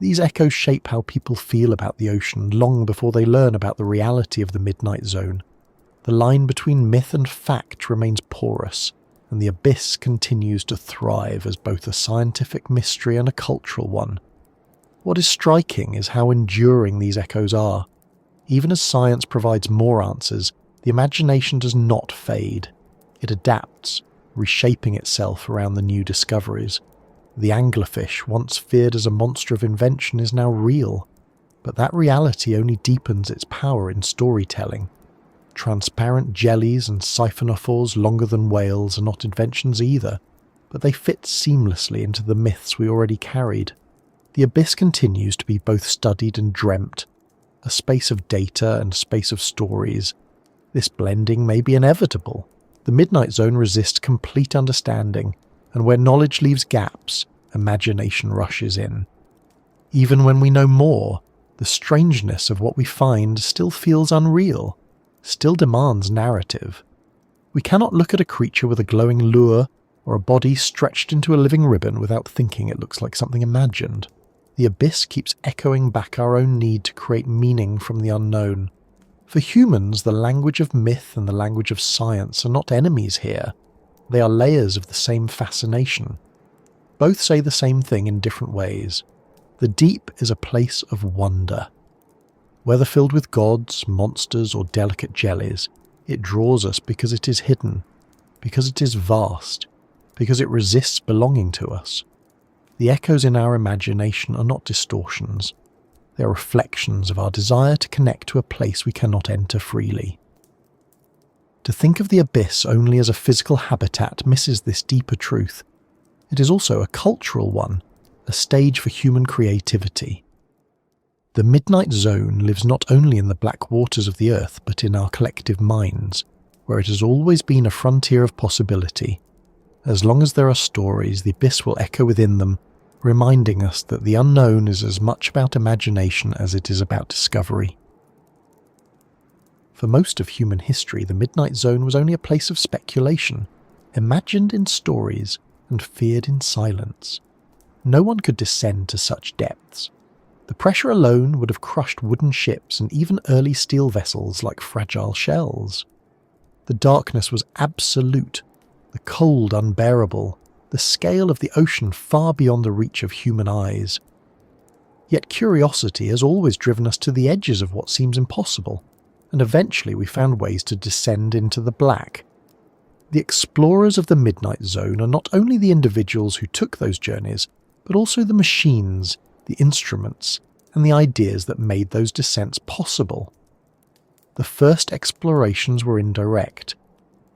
S1: These echoes shape how people feel about the ocean long before they learn about the reality of the Midnight Zone. The line between myth and fact remains porous, and the abyss continues to thrive as both a scientific mystery and a cultural one. What is striking is how enduring these echoes are. Even as science provides more answers, the imagination does not fade. It adapts, reshaping itself around the new discoveries. The anglerfish, once feared as a monster of invention, is now real, but that reality only deepens its power in storytelling. Transparent jellies and siphonophores longer than whales are not inventions either, but they fit seamlessly into the myths we already carried. The abyss continues to be both studied and dreamt, a space of data and a space of stories. This blending may be inevitable. The Midnight Zone resists complete understanding, and where knowledge leaves gaps, imagination rushes in. Even when we know more, the strangeness of what we find still feels unreal, still demands narrative. We cannot look at a creature with a glowing lure or a body stretched into a living ribbon without thinking it looks like something imagined. The abyss keeps echoing back our own need to create meaning from the unknown. For humans, the language of myth and the language of science are not enemies here. They are layers of the same fascination. Both say the same thing in different ways. The deep is a place of wonder. Whether filled with gods, monsters, or delicate jellies, it draws us because it is hidden, because it is vast, because it resists belonging to us. The echoes in our imagination are not distortions. They are reflections of our desire to connect to a place we cannot enter freely. To think of the abyss only as a physical habitat misses this deeper truth. It is also a cultural one, a stage for human creativity. The Midnight Zone lives not only in the black waters of the earth, but in our collective minds, where it has always been a frontier of possibility. As long as there are stories, the abyss will echo within them, reminding us that the unknown is as much about imagination as it is about discovery. For most of human history, the Midnight Zone was only a place of speculation, imagined in stories and feared in silence. No one could descend to such depths. The pressure alone would have crushed wooden ships and even early steel vessels like fragile shells. The darkness was absolute, the cold unbearable, the scale of the ocean far beyond the reach of human eyes. Yet curiosity has always driven us to the edges of what seems impossible, and eventually we found ways to descend into the black. The explorers of the Midnight Zone are not only the individuals who took those journeys, but also the machines, the instruments, and the ideas that made those descents possible. The first explorations were indirect.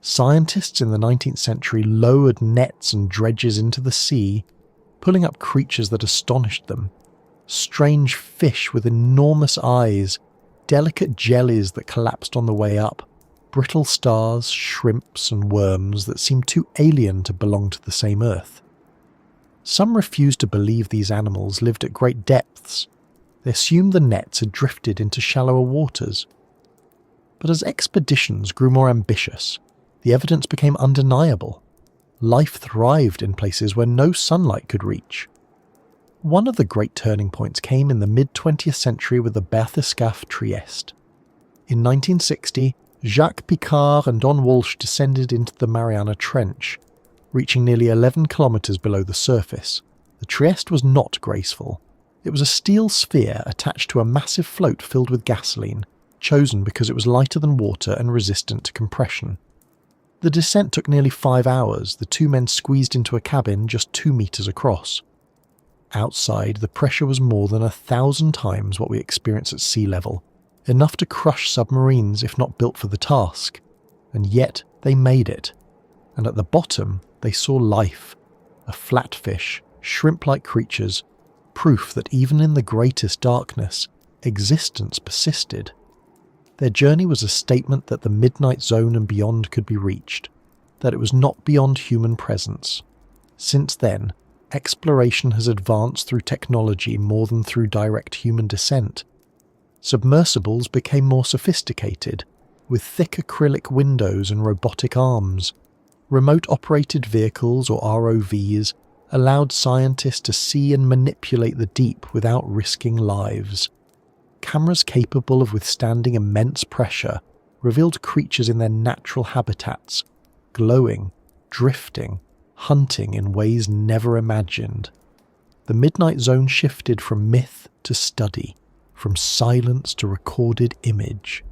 S1: Scientists in the 19th century lowered nets and dredges into the sea, pulling up creatures that astonished them. Strange fish with enormous eyes, delicate jellies that collapsed on the way up, brittle stars, shrimps and worms that seemed too alien to belong to the same earth. Some refused to believe these animals lived at great depths. They assumed the nets had drifted into shallower waters. But as expeditions grew more ambitious, the evidence became undeniable. Life thrived in places where no sunlight could reach. One of the great turning points came in the mid-20th century with the bathyscaphe Trieste. In 1960, Jacques Picard and Don Walsh descended into the Mariana Trench, reaching nearly 11 kilometres below the surface. The Trieste was not graceful. It was a steel sphere attached to a massive float filled with gasoline, chosen because it was lighter than water and resistant to compression. The descent took nearly 5 hours, the two men squeezed into a cabin just 2 metres across. Outside, the pressure was more than 1,000 times what we experience at sea level, enough to crush submarines if not built for the task. And yet they made it. And at the bottom, they saw life, a flatfish, shrimp-like creatures, proof that even in the greatest darkness, existence persisted. Their journey was a statement that the Midnight Zone and beyond could be reached, that it was not beyond human presence. Since then, exploration has advanced through technology more than through direct human descent. Submersibles became more sophisticated, with thick acrylic windows and robotic arms. Remote-operated vehicles, or ROVs, allowed scientists to see and manipulate the deep without risking lives. Cameras capable of withstanding immense pressure revealed creatures in their natural habitats, glowing, drifting, hunting in ways never imagined. The Midnight Zone shifted from myth to study, from silence to recorded image.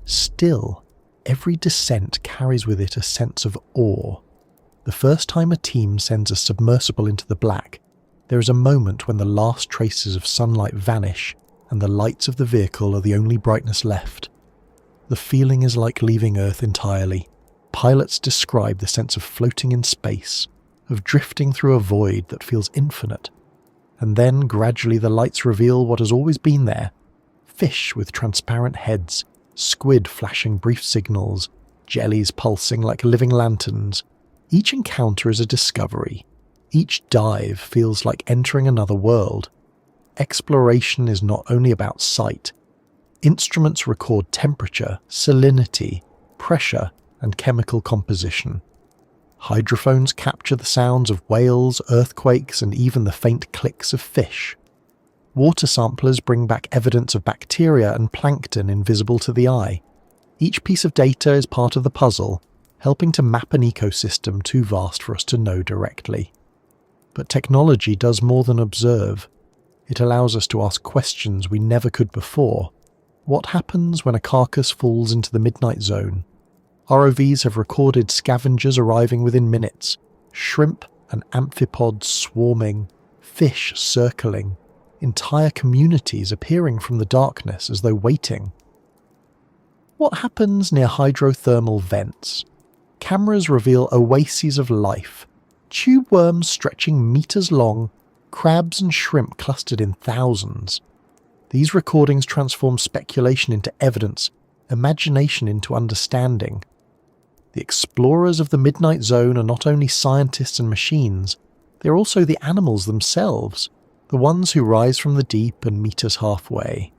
S1: Still, every descent carries with it a sense of awe. The first time a team sends a submersible into the black, there is a moment when the last traces of sunlight vanish and the lights of the vehicle are the only brightness left. The feeling is like leaving Earth entirely. Pilots describe the sense of floating in space, of drifting through a void that feels infinite. And then gradually the lights reveal what has always been there: fish with transparent heads, squid flashing brief signals, jellies pulsing like living lanterns. Each encounter is a discovery. Each dive feels like entering another world. Exploration is not only about sight. Instruments record temperature, salinity, pressure, and chemical composition. Hydrophones capture the sounds of whales, earthquakes, and even the faint clicks of fish. Water samplers bring back evidence of bacteria and plankton invisible to the eye. Each piece of data is part of the puzzle, helping to map an ecosystem too vast for us to know directly. But technology does more than observe. It allows us to ask questions we never could before. What happens when a carcass falls into the Midnight Zone? ROVs have recorded scavengers arriving within minutes, shrimp and amphipods swarming, fish circling, entire communities appearing from the darkness as though waiting. What happens near hydrothermal vents? Cameras reveal oases of life, tube worms stretching meters long, crabs and shrimp clustered in thousands. These recordings transform speculation into evidence, imagination into understanding. The explorers of the Midnight Zone are not only scientists and machines, they are also the animals themselves, the ones who rise from the deep and meet us halfway.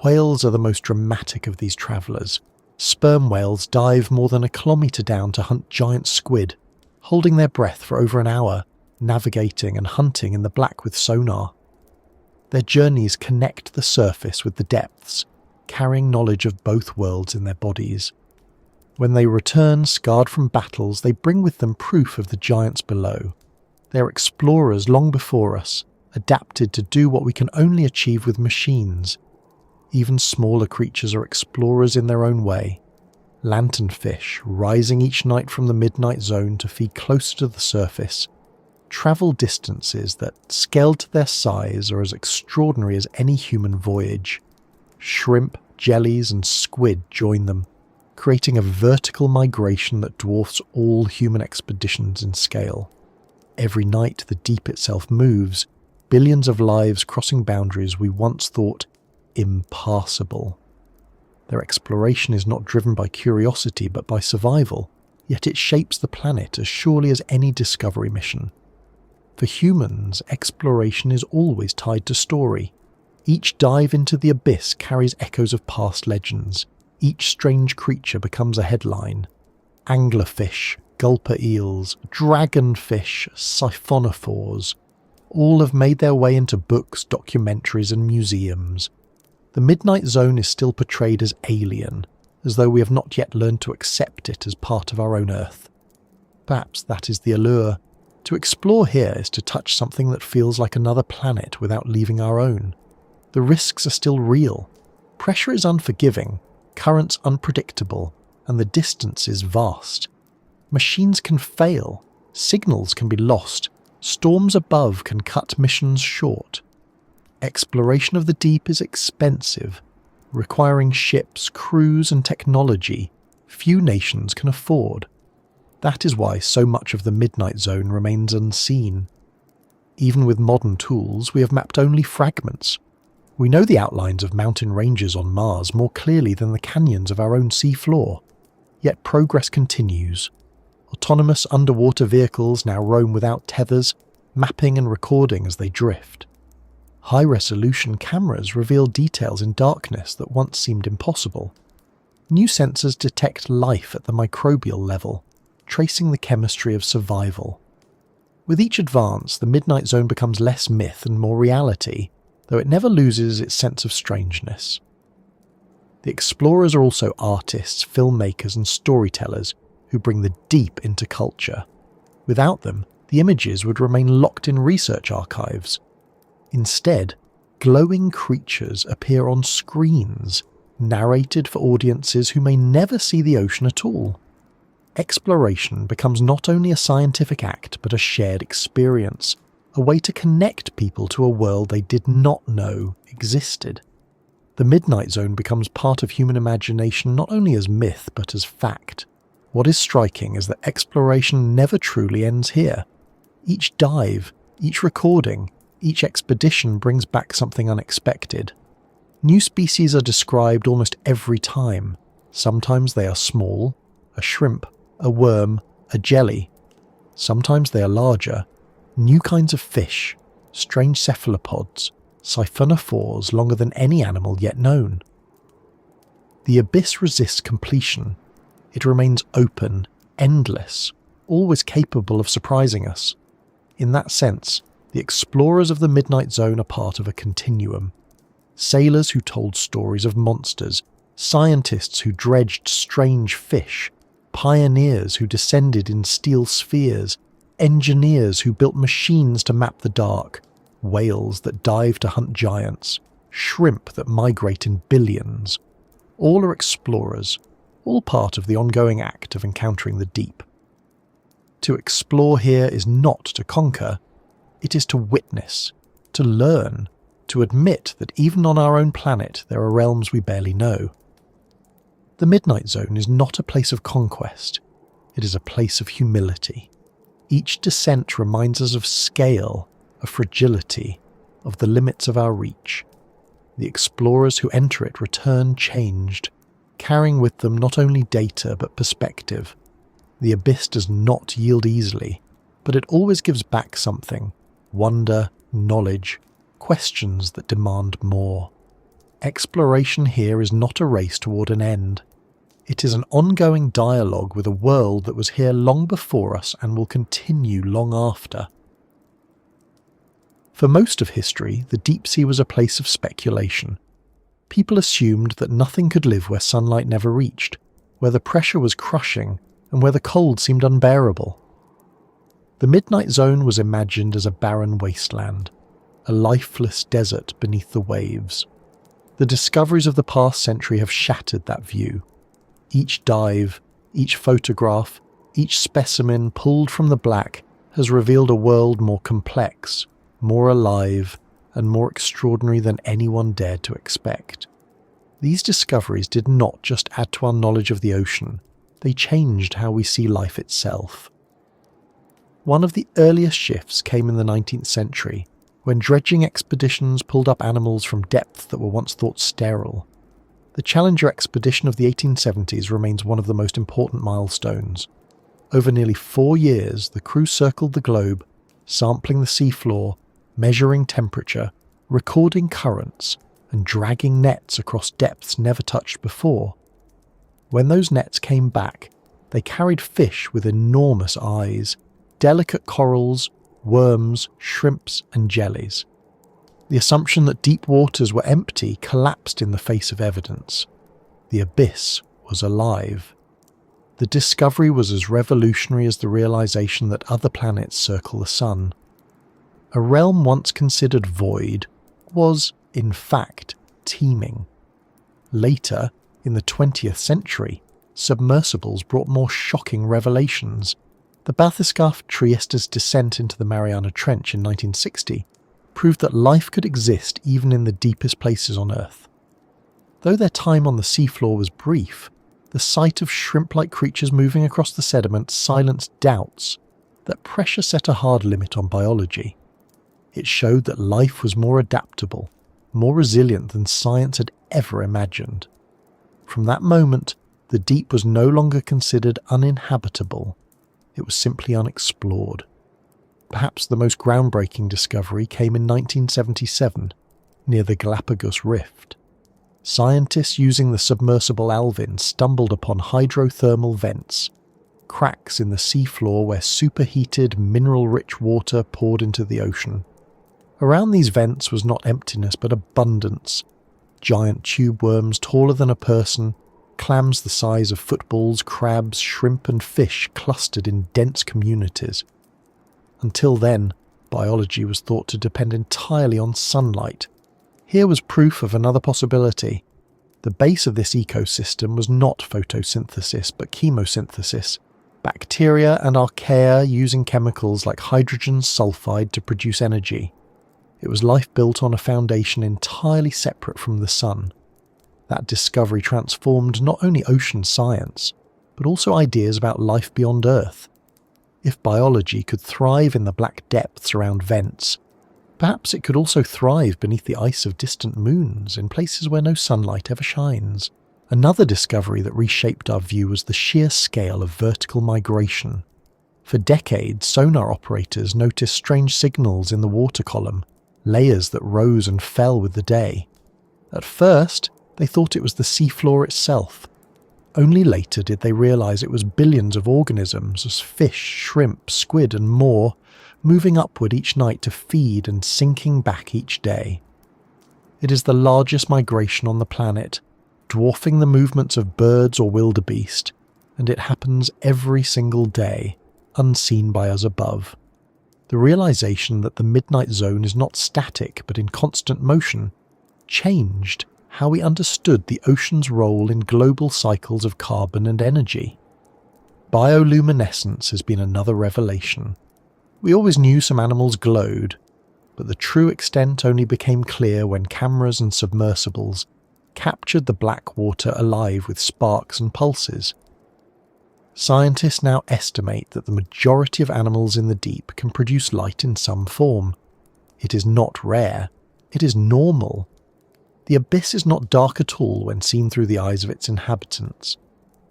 S1: Whales are the most dramatic of these travellers. Sperm whales dive more than a kilometre down to hunt giant squid, holding their breath for over an hour, navigating and hunting in the black with sonar. Their journeys connect the surface with the depths, carrying knowledge of both worlds in their bodies. When they return scarred from battles, they bring with them proof of the giants below. They are explorers long before us, adapted to do what we can only achieve with machines. Even smaller creatures are explorers in their own way. Lanternfish, rising each night from the Midnight Zone to feed closer to the surface, travel distances that, scaled to their size, are as extraordinary as any human voyage. Shrimp, jellies, and squid join them, creating a vertical migration that dwarfs all human expeditions in scale. Every night the deep itself moves, billions of lives crossing boundaries we once thought impassable. Their exploration is not driven by curiosity but by survival, yet it shapes the planet as surely as any discovery mission. For humans, exploration is always tied to story. Each dive into the abyss carries echoes of past legends. Each strange creature becomes a headline. Anglerfish, gulper eels, dragonfish, siphonophores, all have made their way into books, documentaries, and museums. The Midnight Zone is still portrayed as alien, as though we have not yet learned to accept it as part of our own Earth. Perhaps that is the allure. To explore here is to touch something that feels like another planet without leaving our own. The risks are still real. Pressure is unforgiving, currents unpredictable, and the distance is vast. Machines can fail, signals can be lost, storms above can cut missions short. Exploration of the deep is expensive, requiring ships, crews, and technology few nations can afford. That is why so much of the Midnight Zone remains unseen. Even with modern tools, we have mapped only fragments. We know the outlines of mountain ranges on Mars more clearly than the canyons of our own sea floor. Yet progress continues. Autonomous underwater vehicles now roam without tethers, mapping and recording as they drift. High-resolution cameras reveal details in darkness that once seemed impossible. New sensors detect life at the microbial level, tracing the chemistry of survival. With each advance, the Midnight Zone becomes less myth and more reality, though it never loses its sense of strangeness. The explorers are also artists, filmmakers and storytellers who bring the deep into culture. Without them, the images would remain locked in research archives. Instead, glowing creatures appear on screens, narrated for audiences who may never see the ocean at all. Exploration becomes not only a scientific act but a shared experience, a way to connect people to a world they did not know existed. The Midnight Zone becomes part of human imagination not only as myth but as fact. What is striking is that exploration never truly ends here. Each dive, each recording, each expedition brings back something unexpected. New species are described almost every time. Sometimes they are small, a shrimp, a worm, a jelly. Sometimes they are larger, new kinds of fish, strange cephalopods, siphonophores longer than any animal yet known. The abyss resists completion. It remains open, endless, always capable of surprising us. In that sense, the explorers of the Midnight Zone are part of a continuum. Sailors who told stories of monsters, scientists who dredged strange fish, pioneers who descended in steel spheres, engineers who built machines to map the dark, whales that dive to hunt giants, shrimp that migrate in billions. All are explorers, all part of the ongoing act of encountering the deep. To explore here is not to conquer, it is to witness, to learn, to admit that even on our own planet there are realms we barely know. The Midnight Zone is not a place of conquest, it is a place of humility. Each descent reminds us of scale, of fragility, of the limits of our reach. The explorers who enter it return changed, carrying with them not only data but perspective. The abyss does not yield easily, but it always gives back something: wonder, knowledge, questions that demand more. Exploration here is not a race toward an end. It is an ongoing dialogue with a world that was here long before us and will continue long after. For most of history, the deep sea was a place of speculation. People assumed that nothing could live where sunlight never reached, where the pressure was crushing, and where the cold seemed unbearable. The Midnight Zone was imagined as a barren wasteland, a lifeless desert beneath the waves. The discoveries of the past century have shattered that view. Each dive, each photograph, each specimen pulled from the black has revealed a world more complex, more alive, and more extraordinary than anyone dared to expect. These discoveries did not just add to our knowledge of the ocean, they changed how we see life itself. One of the earliest shifts came in the 19th century, when dredging expeditions pulled up animals from depths that were once thought sterile. The Challenger expedition of the 1870s remains one of the most important milestones. Over nearly 4 years, the crew circled the globe, sampling the seafloor, measuring temperature, recording currents, and dragging nets across depths never touched before. When those nets came back, they carried fish with enormous eyes, delicate corals, worms, shrimps, and jellies. The assumption that deep waters were empty collapsed in the face of evidence. The abyss was alive. The discovery was as revolutionary as the realization that other planets circle the sun. A realm once considered void was, in fact, teeming. Later, in the 20th century, submersibles brought more shocking revelations. The bathyscaphe Trieste's descent into the Mariana Trench in 1960 proved that life could exist even in the deepest places on Earth. Though their time on the seafloor was brief, the sight of shrimp-like creatures moving across the sediment silenced doubts that pressure set a hard limit on biology. It showed that life was more adaptable, more resilient than science had ever imagined. From that moment, the deep was no longer considered uninhabitable. It was simply unexplored. Perhaps the most groundbreaking discovery came in 1977, near the Galapagos Rift. Scientists using the submersible Alvin stumbled upon hydrothermal vents, cracks in the seafloor where superheated, mineral-rich water poured into the ocean. Around these vents was not emptiness but abundance. Giant tube worms taller than a person, clams the size of footballs, crabs, shrimp and fish clustered in dense communities. Until then, biology was thought to depend entirely on sunlight. Here was proof of another possibility. The base of this ecosystem was not photosynthesis but chemosynthesis, bacteria and archaea using chemicals like hydrogen sulfide to produce energy. It was life built on a foundation entirely separate from the sun. That discovery transformed not only ocean science, but also ideas about life beyond Earth. If biology could thrive in the black depths around vents, perhaps it could also thrive beneath the ice of distant moons in places where no sunlight ever shines. Another discovery that reshaped our view was the sheer scale of vertical migration. For decades, sonar operators noticed strange signals in the water column, layers that rose and fell with the day. At first, they thought it was the seafloor itself. Only later did they realize it was billions of organisms, as fish, shrimp, squid and more, moving upward each night to feed and sinking back each day. It is the largest migration on the planet, dwarfing the movements of birds or wildebeest, and it happens every single day, unseen by us above. The realization that the midnight zone is not static but in constant motion changed how we understood the ocean's role in global cycles of carbon and energy. Bioluminescence has been another revelation. We always knew some animals glowed, but the true extent only became clear when cameras and submersibles captured the black water alive with sparks and pulses. Scientists now estimate that the majority of animals in the deep can produce light in some form. It is not rare, it is normal. The abyss is not dark at all when seen through the eyes of its inhabitants.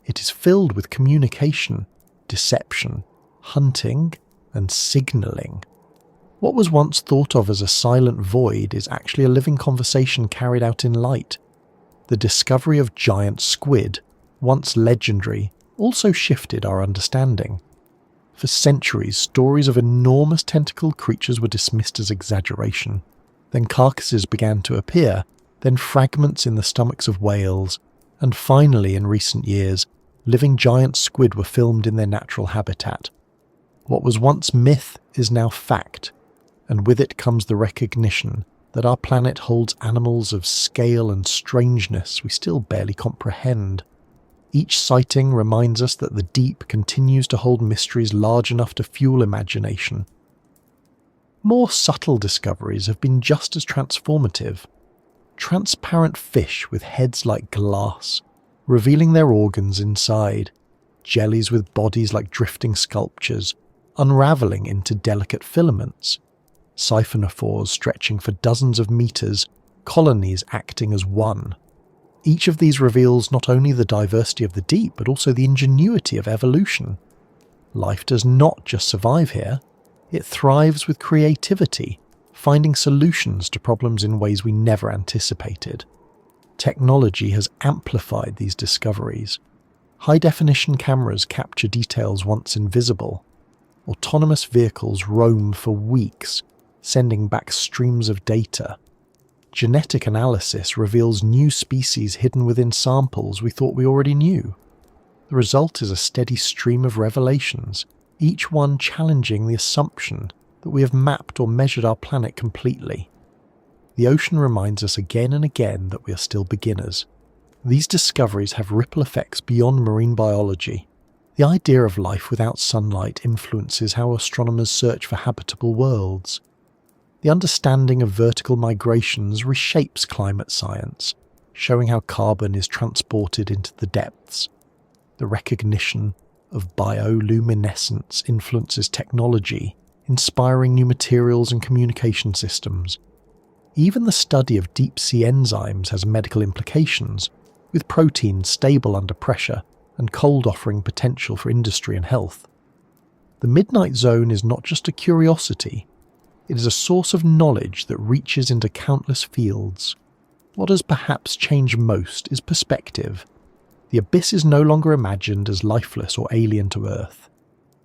S1: It is filled with communication, deception, hunting, and signalling. What was once thought of as a silent void is actually a living conversation carried out in light. The discovery of giant squid, once legendary, also shifted our understanding. For centuries, stories of enormous tentacled creatures were dismissed as exaggeration. Then carcasses began to appear, then fragments in the stomachs of whales, and finally, in recent years, living giant squid were filmed in their natural habitat. What was once myth is now fact, and with it comes the recognition that our planet holds animals of scale and strangeness we still barely comprehend. Each sighting reminds us that the deep continues to hold mysteries large enough to fuel imagination. More subtle discoveries have been just as transformative. Transparent fish with heads like glass, revealing their organs inside, jellies with bodies like drifting sculptures, unravelling into delicate filaments, siphonophores stretching for dozens of meters, colonies acting as one. Each of these reveals not only the diversity of the deep, but also the ingenuity of evolution. Life does not just survive here, it thrives with creativity, finding solutions to problems in ways we never anticipated. Technology has amplified these discoveries. High-definition cameras capture details once invisible. Autonomous vehicles roam for weeks, sending back streams of data. Genetic analysis reveals new species hidden within samples we thought we already knew. The result is a steady stream of revelations, each one challenging the assumption that we have mapped or measured our planet completely. The ocean reminds us again and again that we are still beginners. These discoveries have ripple effects beyond marine biology. The idea of life without sunlight influences how astronomers search for habitable worlds. The understanding of vertical migrations reshapes climate science, showing how carbon is transported into the depths. The recognition of bioluminescence influences technology, inspiring new materials and communication systems. Even the study of deep-sea enzymes has medical implications, with proteins stable under pressure and cold offering potential for industry and health. The midnight zone is not just a curiosity, it is a source of knowledge that reaches into countless fields. What has perhaps changed most is perspective. The abyss is no longer imagined as lifeless or alien to Earth.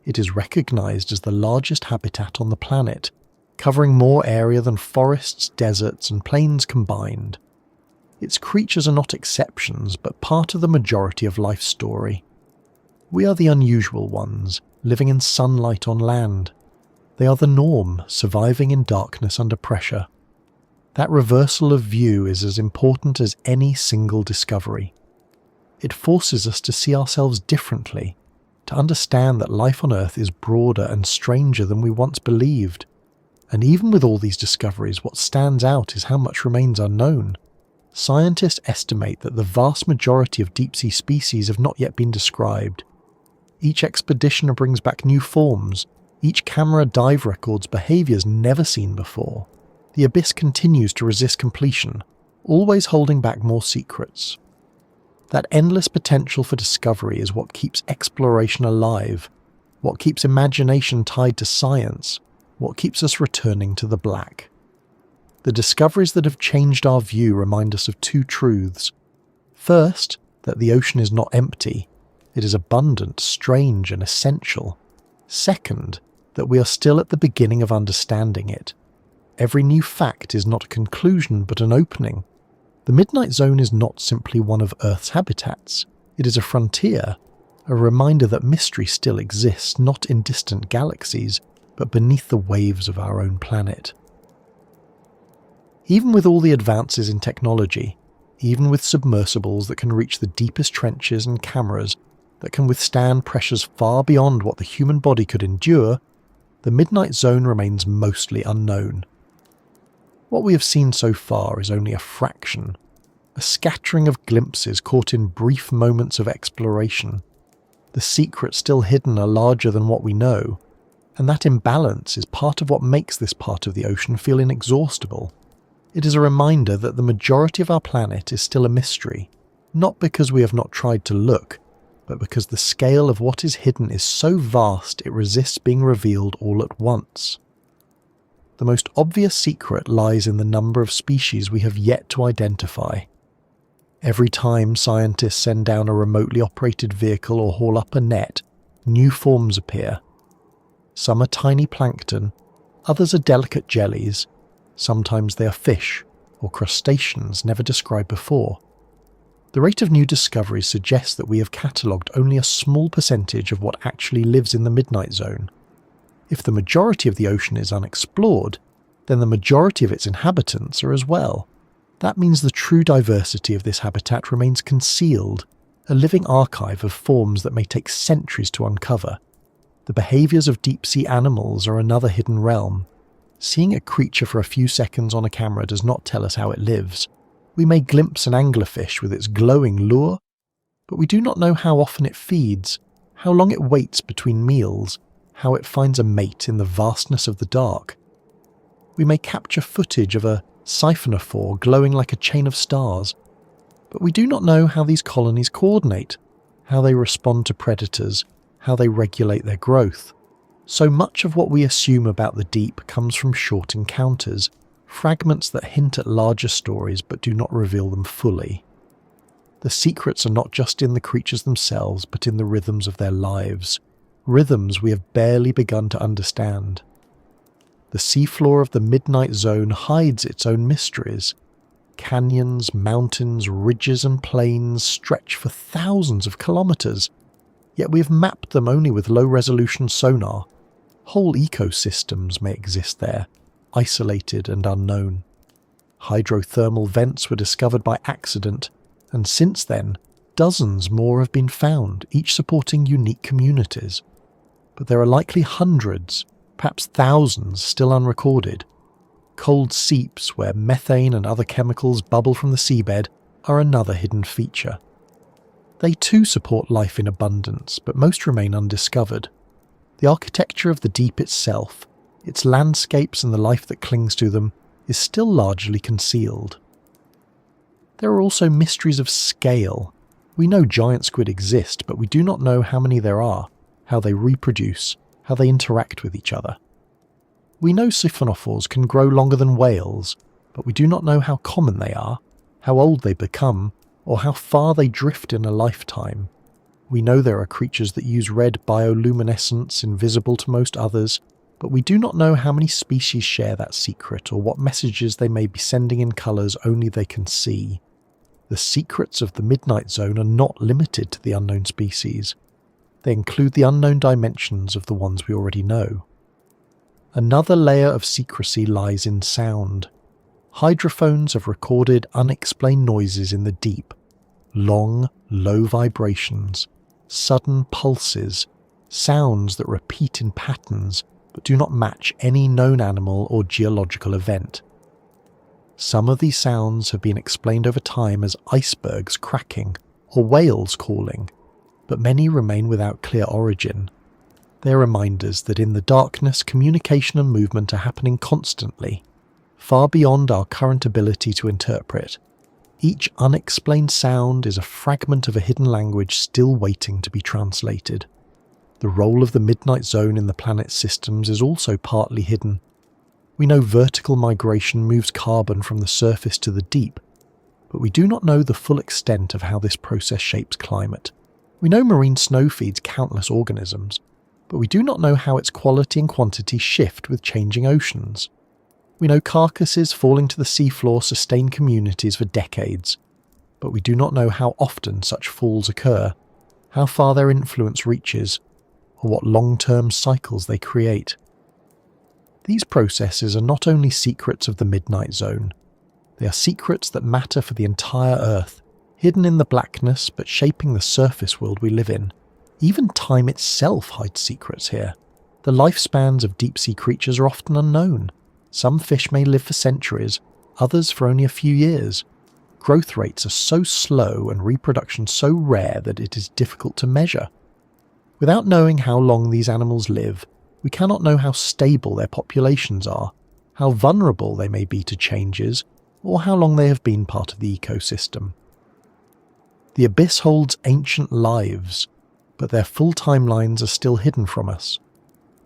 S1: It is recognized as the largest habitat on the planet, covering more area than forests, deserts, and plains combined. Its creatures are not exceptions, but part of the majority of life's story. We are the unusual ones, living in sunlight on land. They are the norm, surviving in darkness under pressure. That reversal of view is as important as any single discovery. It forces us to see ourselves differently, to understand that life on Earth is broader and stranger than we once believed. And even with all these discoveries, what stands out is how much remains unknown. Scientists estimate that the vast majority of deep-sea species have not yet been described. Each expedition brings back new forms. Each camera dive records behaviours never seen before. The abyss continues to resist completion, always holding back more secrets. That endless potential for discovery is what keeps exploration alive, what keeps imagination tied to science, what keeps us returning to the black. The discoveries that have changed our view remind us of two truths. First, that the ocean is not empty. It is abundant, strange, and essential. Second, that we are still at the beginning of understanding it. Every new fact is not a conclusion, but an opening. The Midnight Zone is not simply one of Earth's habitats. It is a frontier, a reminder that mystery still exists, not in distant galaxies, but beneath the waves of our own planet. Even with all the advances in technology, even with submersibles that can reach the deepest trenches and cameras that can withstand pressures far beyond what the human body could endure, the Midnight Zone remains mostly unknown. What we have seen so far is only a fraction, a scattering of glimpses caught in brief moments of exploration. The secrets still hidden are larger than what we know, and that imbalance is part of what makes this part of the ocean feel inexhaustible. It is a reminder that the majority of our planet is still a mystery, not because we have not tried to look, but because the scale of what is hidden is so vast it resists being revealed all at once. The most obvious secret lies in the number of species we have yet to identify. Every time scientists send down a remotely operated vehicle or haul up a net, new forms appear. Some are tiny plankton, others are delicate jellies, sometimes they are fish or crustaceans never described before. The rate of new discoveries suggests that we have catalogued only a small percentage of what actually lives in the Midnight Zone. If the majority of the ocean is unexplored, then the majority of its inhabitants are as well. That means the true diversity of this habitat remains concealed, a living archive of forms that may take centuries to uncover. The behaviours of deep-sea animals are another hidden realm. Seeing a creature for a few seconds on a camera does not tell us how it lives. We may glimpse an anglerfish with its glowing lure, but we do not know how often it feeds, how long it waits between meals, how it finds a mate in the vastness of the dark. We may capture footage of a siphonophore glowing like a chain of stars, but we do not know how these colonies coordinate, how they respond to predators, how they regulate their growth. So much of what we assume about the deep comes from short encounters, fragments that hint at larger stories but do not reveal them fully. The secrets are not just in the creatures themselves, but in the rhythms of their lives, rhythms we have barely begun to understand. The seafloor of the Midnight Zone hides its own mysteries. Canyons, mountains, ridges and plains stretch for thousands of kilometres, yet we have mapped them only with low-resolution sonar. Whole ecosystems may exist there, isolated and unknown. Hydrothermal vents were discovered by accident, and since then, dozens more have been found, each supporting unique communities. But there are likely hundreds, perhaps thousands, still unrecorded. Cold seeps where methane and other chemicals bubble from the seabed are another hidden feature. They too support life in abundance, but most remain undiscovered. The architecture of the deep itself, its landscapes and the life that clings to them, is still largely concealed. There are also mysteries of scale. We know giant squid exist, but we do not know how many there are, how they reproduce, how they interact with each other. We know siphonophores can grow longer than whales, but we do not know how common they are, how old they become, or how far they drift in a lifetime. We know there are creatures that use red bioluminescence invisible to most others, but we do not know how many species share that secret or what messages they may be sending in colours only they can see. The secrets of the Midnight Zone are not limited to the unknown species. They include the unknown dimensions of the ones we already know. Another layer of secrecy lies in sound. Hydrophones have recorded unexplained noises in the deep. Long, low vibrations, sudden pulses, sounds that repeat in patterns but do not match any known animal or geological event. Some of these sounds have been explained over time as icebergs cracking or whales calling, but many remain without clear origin. They are reminders that in the darkness, communication and movement are happening constantly, far beyond our current ability to interpret. Each unexplained sound is a fragment of a hidden language still waiting to be translated. The role of the Midnight Zone in the planet's systems is also partly hidden. We know vertical migration moves carbon from the surface to the deep, but we do not know the full extent of how this process shapes climate. We know marine snow feeds countless organisms, but we do not know how its quality and quantity shift with changing oceans. We know carcasses falling to the seafloor sustain communities for decades, but we do not know how often such falls occur, how far their influence reaches, or what long-term cycles they create. These processes are not only secrets of the Midnight Zone, they are secrets that matter for the entire Earth, hidden in the blackness but shaping the surface world we live in. Even time itself hides secrets here. The lifespans of deep-sea creatures are often unknown. Some fish may live for centuries, others for only a few years. Growth rates are so slow and reproduction so rare that it is difficult to measure. Without knowing how long these animals live, we cannot know how stable their populations are, how vulnerable they may be to changes, or how long they have been part of the ecosystem. The abyss holds ancient lives, but their full timelines are still hidden from us.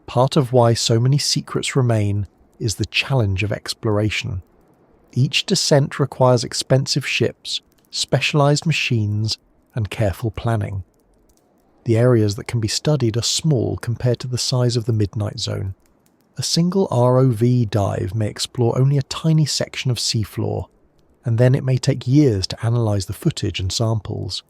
S1: Part of why so many secrets remain is the challenge of exploration. Each descent requires expensive ships, specialized machines, and careful planning. The areas that can be studied are small compared to the size of the Midnight Zone. A single ROV dive may explore only a tiny section of seafloor, and then it may take years to analyze the footage and samples.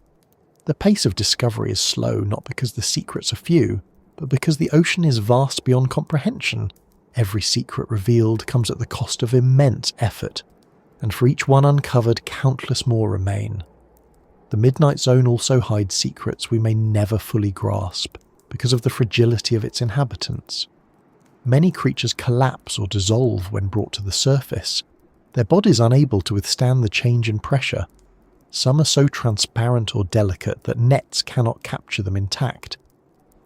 S1: The pace of discovery is slow not because the secrets are few, but because the ocean is vast beyond comprehension. Every secret revealed comes at the cost of immense effort, and for each one uncovered, countless more remain. The Midnight Zone also hides secrets we may never fully grasp because of the fragility of its inhabitants. Many creatures collapse or dissolve when brought to the surface, their bodies unable to withstand the change in pressure. Some are so transparent or delicate that nets cannot capture them intact.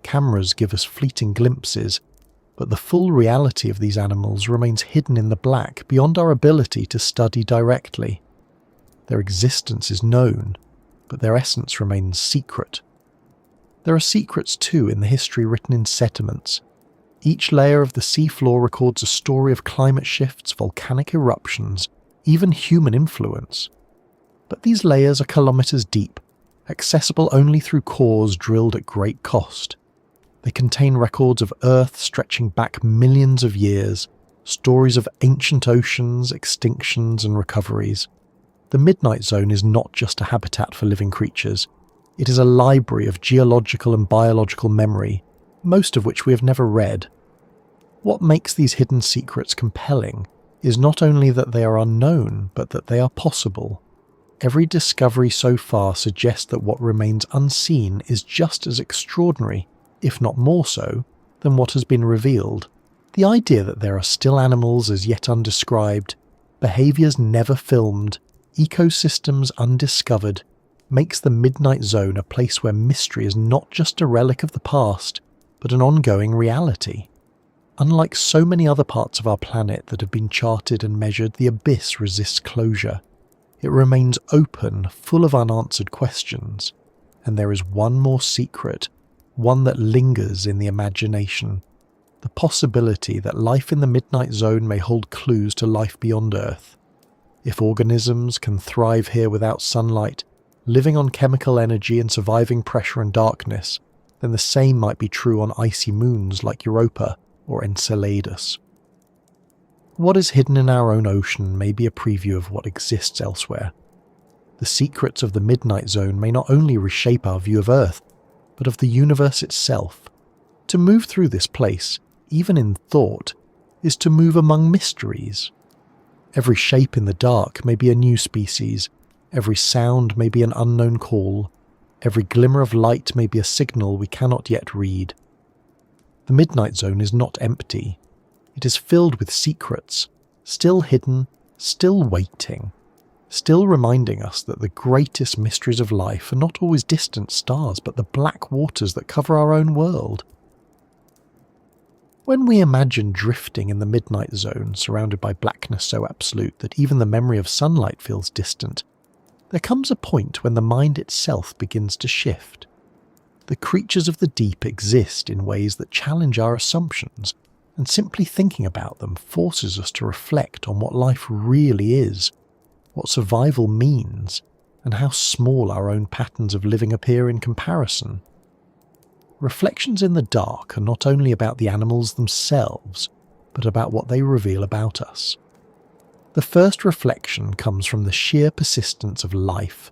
S1: Cameras give us fleeting glimpses, but the full reality of these animals remains hidden in the black beyond our ability to study directly. Their existence is known, but their essence remains secret. There are secrets too in the history written in sediments. Each layer of the seafloor records a story of climate shifts, volcanic eruptions, even human influence. But these layers are kilometers deep, accessible only through cores drilled at great cost. They contain records of Earth stretching back millions of years, stories of ancient oceans, extinctions and recoveries. The Midnight Zone is not just a habitat for living creatures. It is a library of geological and biological memory, most of which we have never read. What makes these hidden secrets compelling is not only that they are unknown, but that they are possible. Every discovery so far suggests that what remains unseen is just as extraordinary, if not more so, than what has been revealed. The idea that there are still animals as yet undescribed, behaviours never filmed, ecosystems undiscovered, makes the Midnight Zone a place where mystery is not just a relic of the past, but an ongoing reality. Unlike so many other parts of our planet that have been charted and measured, the abyss resists closure. It remains open, full of unanswered questions, and there is one more secret, one that lingers in the imagination, the possibility that life in the Midnight Zone may hold clues to life beyond Earth. If organisms can thrive here without sunlight, living on chemical energy and surviving pressure and darkness, then the same might be true on icy moons like Europa or Enceladus. What is hidden in our own ocean may be a preview of what exists elsewhere. The secrets of the midnight zone may not only reshape our view of Earth, but of the universe itself. To move through this place, even in thought, is to move among mysteries. Every shape in the dark may be a new species, every sound may be an unknown call, every glimmer of light may be a signal we cannot yet read. The midnight zone is not empty. It is filled with secrets, still hidden, still waiting, still reminding us that the greatest mysteries of life are not always distant stars, but the black waters that cover our own world. When we imagine drifting in the midnight zone, surrounded by blackness so absolute that even the memory of sunlight feels distant, there comes a point when the mind itself begins to shift. The creatures of the deep exist in ways that challenge our assumptions, and simply thinking about them forces us to reflect on what life really is, what survival means, and how small our own patterns of living appear in comparison. Reflections in the dark are not only about the animals themselves, but about what they reveal about us. The first reflection comes from the sheer persistence of life.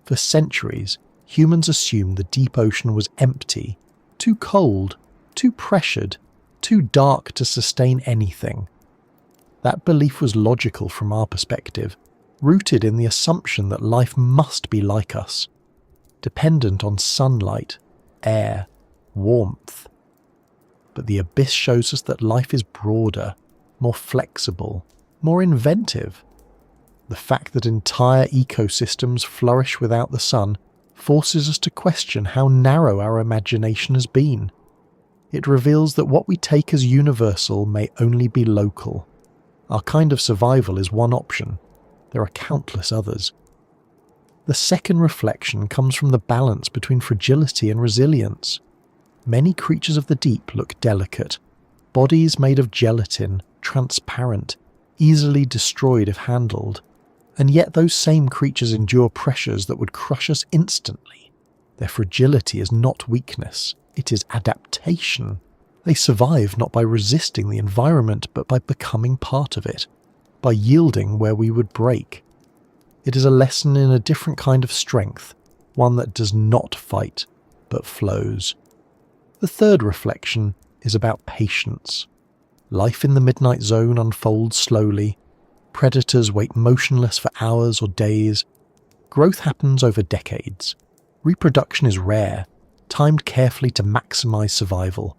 S1: For centuries, humans assumed the deep ocean was empty, too cold, too pressured, too dark to sustain anything. That belief was logical from our perspective, rooted in the assumption that life must be like us, dependent on sunlight, air, warmth. But the abyss shows us that life is broader, more flexible, more inventive. The fact that entire ecosystems flourish without the sun forces us to question how narrow our imagination has been. It reveals that what we take as universal may only be local. Our kind of survival is one option. There are countless others. The second reflection comes from the balance between fragility and resilience. Many creatures of the deep look delicate, bodies made of gelatin, transparent, easily destroyed if handled, and yet those same creatures endure pressures that would crush us instantly. Their fragility is not weakness, it is adaptation. They survive not by resisting the environment, but by becoming part of it, by yielding where we would break. It is a lesson in a different kind of strength, one that does not fight, but flows. The third reflection is about patience. Life in the midnight zone unfolds slowly. Predators wait motionless for hours or days. Growth happens over decades. Reproduction is rare, timed carefully to maximize survival.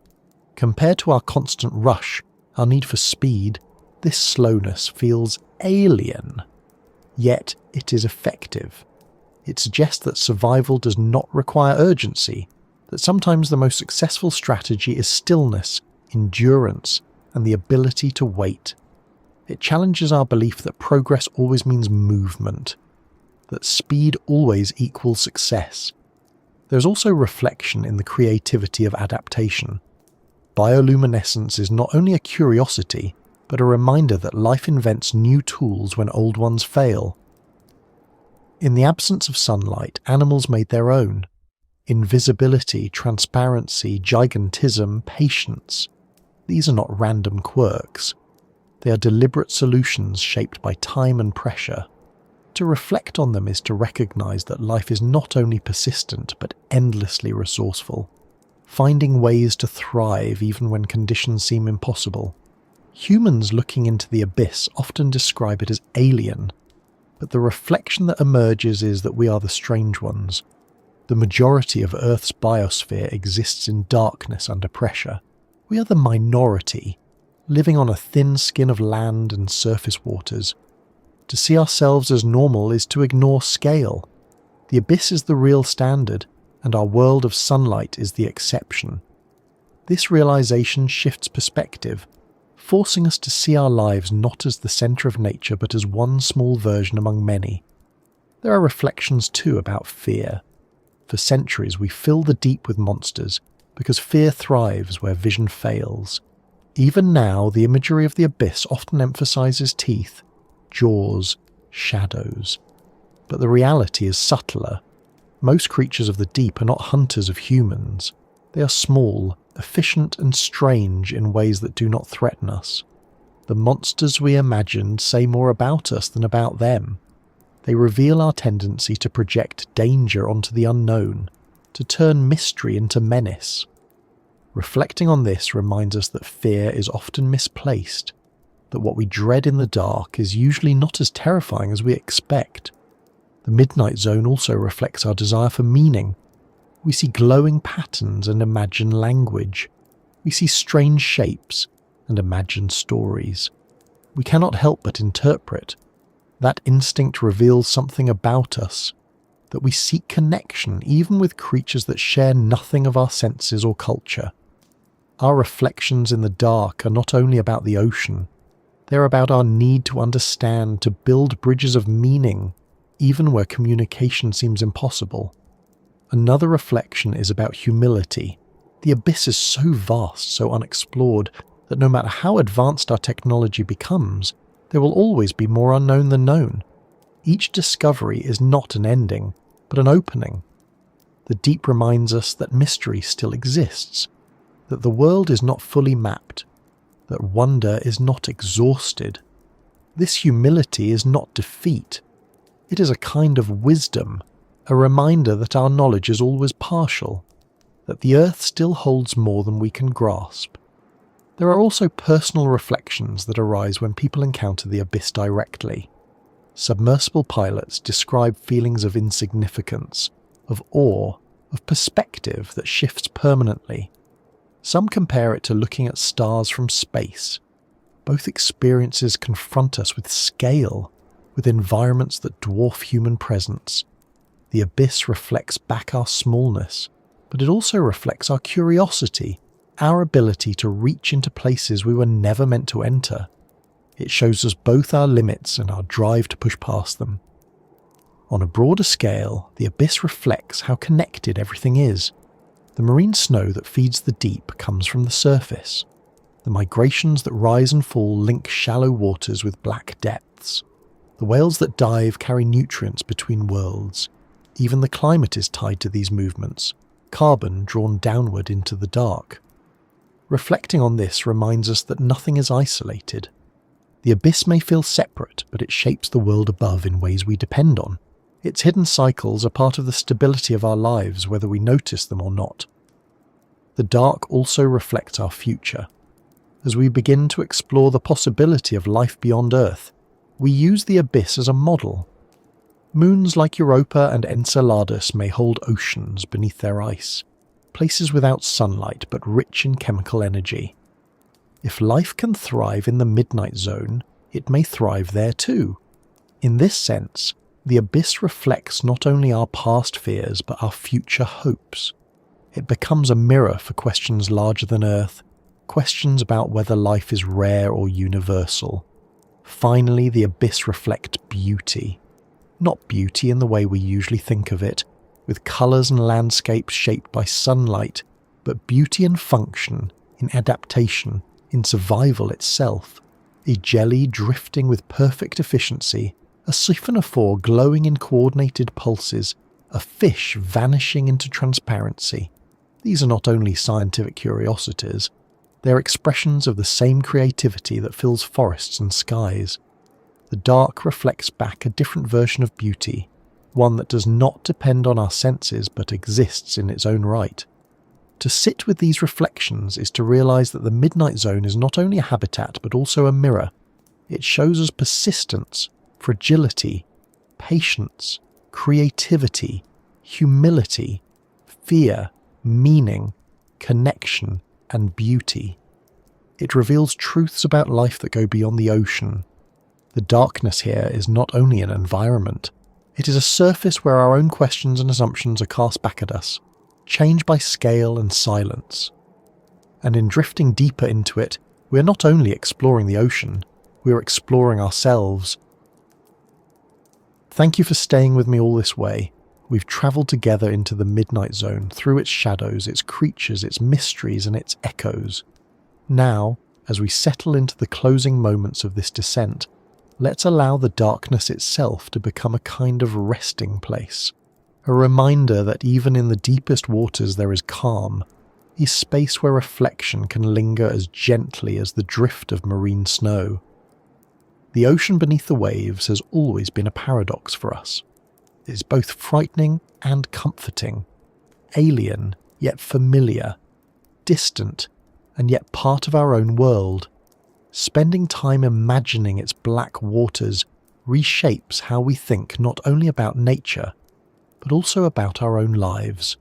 S1: Compared to our constant rush, our need for speed, this slowness feels alien. Yet it is effective. It suggests that survival does not require urgency, that sometimes the most successful strategy is stillness, endurance, and the ability to wait. It challenges our belief that progress always means movement, that speed always equals success. There's also reflection in the creativity of adaptation. Bioluminescence is not only a curiosity, but a reminder that life invents new tools when old ones fail. In the absence of sunlight, animals made their own. Invisibility, transparency, gigantism, patience. These are not random quirks. They are deliberate solutions shaped by time and pressure. To reflect on them is to recognize that life is not only persistent but endlessly resourceful, finding ways to thrive even when conditions seem impossible. Humans looking into the abyss often describe it as alien, but the reflection that emerges is that we are the strange ones. The majority of Earth's biosphere exists in darkness under pressure. We are the minority, living on a thin skin of land and surface waters. To see ourselves as normal is to ignore scale. The abyss is the real standard, and our world of sunlight is the exception. This realization shifts perspective, forcing us to see our lives not as the centre of nature but as one small version among many. There are reflections too about fear. For centuries we fill the deep with monsters, because fear thrives where vision fails. Even now, the imagery of the abyss often emphasizes teeth, jaws, shadows. But the reality is subtler. Most creatures of the deep are not hunters of humans. They are small, efficient and strange in ways that do not threaten us. The monsters we imagined say more about us than about them. They reveal our tendency to project danger onto the unknown, to turn mystery into menace. Reflecting on this reminds us that fear is often misplaced, that what we dread in the dark is usually not as terrifying as we expect. The midnight zone also reflects our desire for meaning. We see glowing patterns and imagine language. We see strange shapes and imagine stories. We cannot help but interpret. That instinct reveals something about us, that we seek connection even with creatures that share nothing of our senses or culture. Our reflections in the dark are not only about the ocean, they're about our need to understand, to build bridges of meaning, even where communication seems impossible. Another reflection is about humility. The abyss is so vast, so unexplored, that no matter how advanced our technology becomes, there will always be more unknown than known. Each discovery is not an ending, but an opening. The deep reminds us that mystery still exists, that the world is not fully mapped, that wonder is not exhausted. This humility is not defeat. It is a kind of wisdom, a reminder that our knowledge is always partial, that the earth still holds more than we can grasp. There are also personal reflections that arise when people encounter the abyss directly. Submersible pilots describe feelings of insignificance, of awe, of perspective that shifts permanently. Some compare it to looking at stars from space. Both experiences confront us with scale, with environments that dwarf human presence. The abyss reflects back our smallness, but it also reflects our curiosity, our ability to reach into places we were never meant to enter. It shows us both our limits and our drive to push past them. On a broader scale, the abyss reflects how connected everything is. The marine snow that feeds the deep comes from the surface. The migrations that rise and fall link shallow waters with black depths. The whales that dive carry nutrients between worlds. Even the climate is tied to these movements, carbon drawn downward into the dark. Reflecting on this reminds us that nothing is isolated. The abyss may feel separate, but it shapes the world above in ways we depend on. Its hidden cycles are part of the stability of our lives, whether we notice them or not. The dark also reflects our future. As we begin to explore the possibility of life beyond Earth, we use the abyss as a model. Moons like Europa and Enceladus may hold oceans beneath their ice, places without sunlight but rich in chemical energy. If life can thrive in the midnight zone, it may thrive there too. In this sense, the abyss reflects not only our past fears but our future hopes. It becomes a mirror for questions larger than Earth, questions about whether life is rare or universal. Finally, the abyss reflects beauty. Not beauty in the way we usually think of it, with colours and landscapes shaped by sunlight, but beauty in function, in adaptation, in survival itself. A jelly drifting with perfect efficiency, a siphonophore glowing in coordinated pulses, a fish vanishing into transparency. These are not only scientific curiosities, they're expressions of the same creativity that fills forests and skies. The dark reflects back a different version of beauty, one that does not depend on our senses but exists in its own right. To sit with these reflections is to realize that the midnight zone is not only a habitat but also a mirror. It shows us persistence, fragility, patience, creativity, humility, fear, meaning, connection, and beauty. It reveals truths about life that go beyond the ocean. The darkness here is not only an environment, it is a surface where our own questions and assumptions are cast back at us, changed by scale and silence. And in drifting deeper into it, we are not only exploring the ocean, we are exploring ourselves. Thank you for staying with me all this way. We've travelled together into the midnight zone, through its shadows, its creatures, its mysteries, and its echoes. Now, as we settle into the closing moments of this descent, let's allow the darkness itself to become a kind of resting place, a reminder that even in the deepest waters there is calm, a space where reflection can linger as gently as the drift of marine snow. The ocean beneath the waves has always been a paradox for us. It is both frightening and comforting, alien yet familiar, distant and yet part of our own world. Spending time imagining its black waters reshapes how we think not only about nature, but also about our own lives.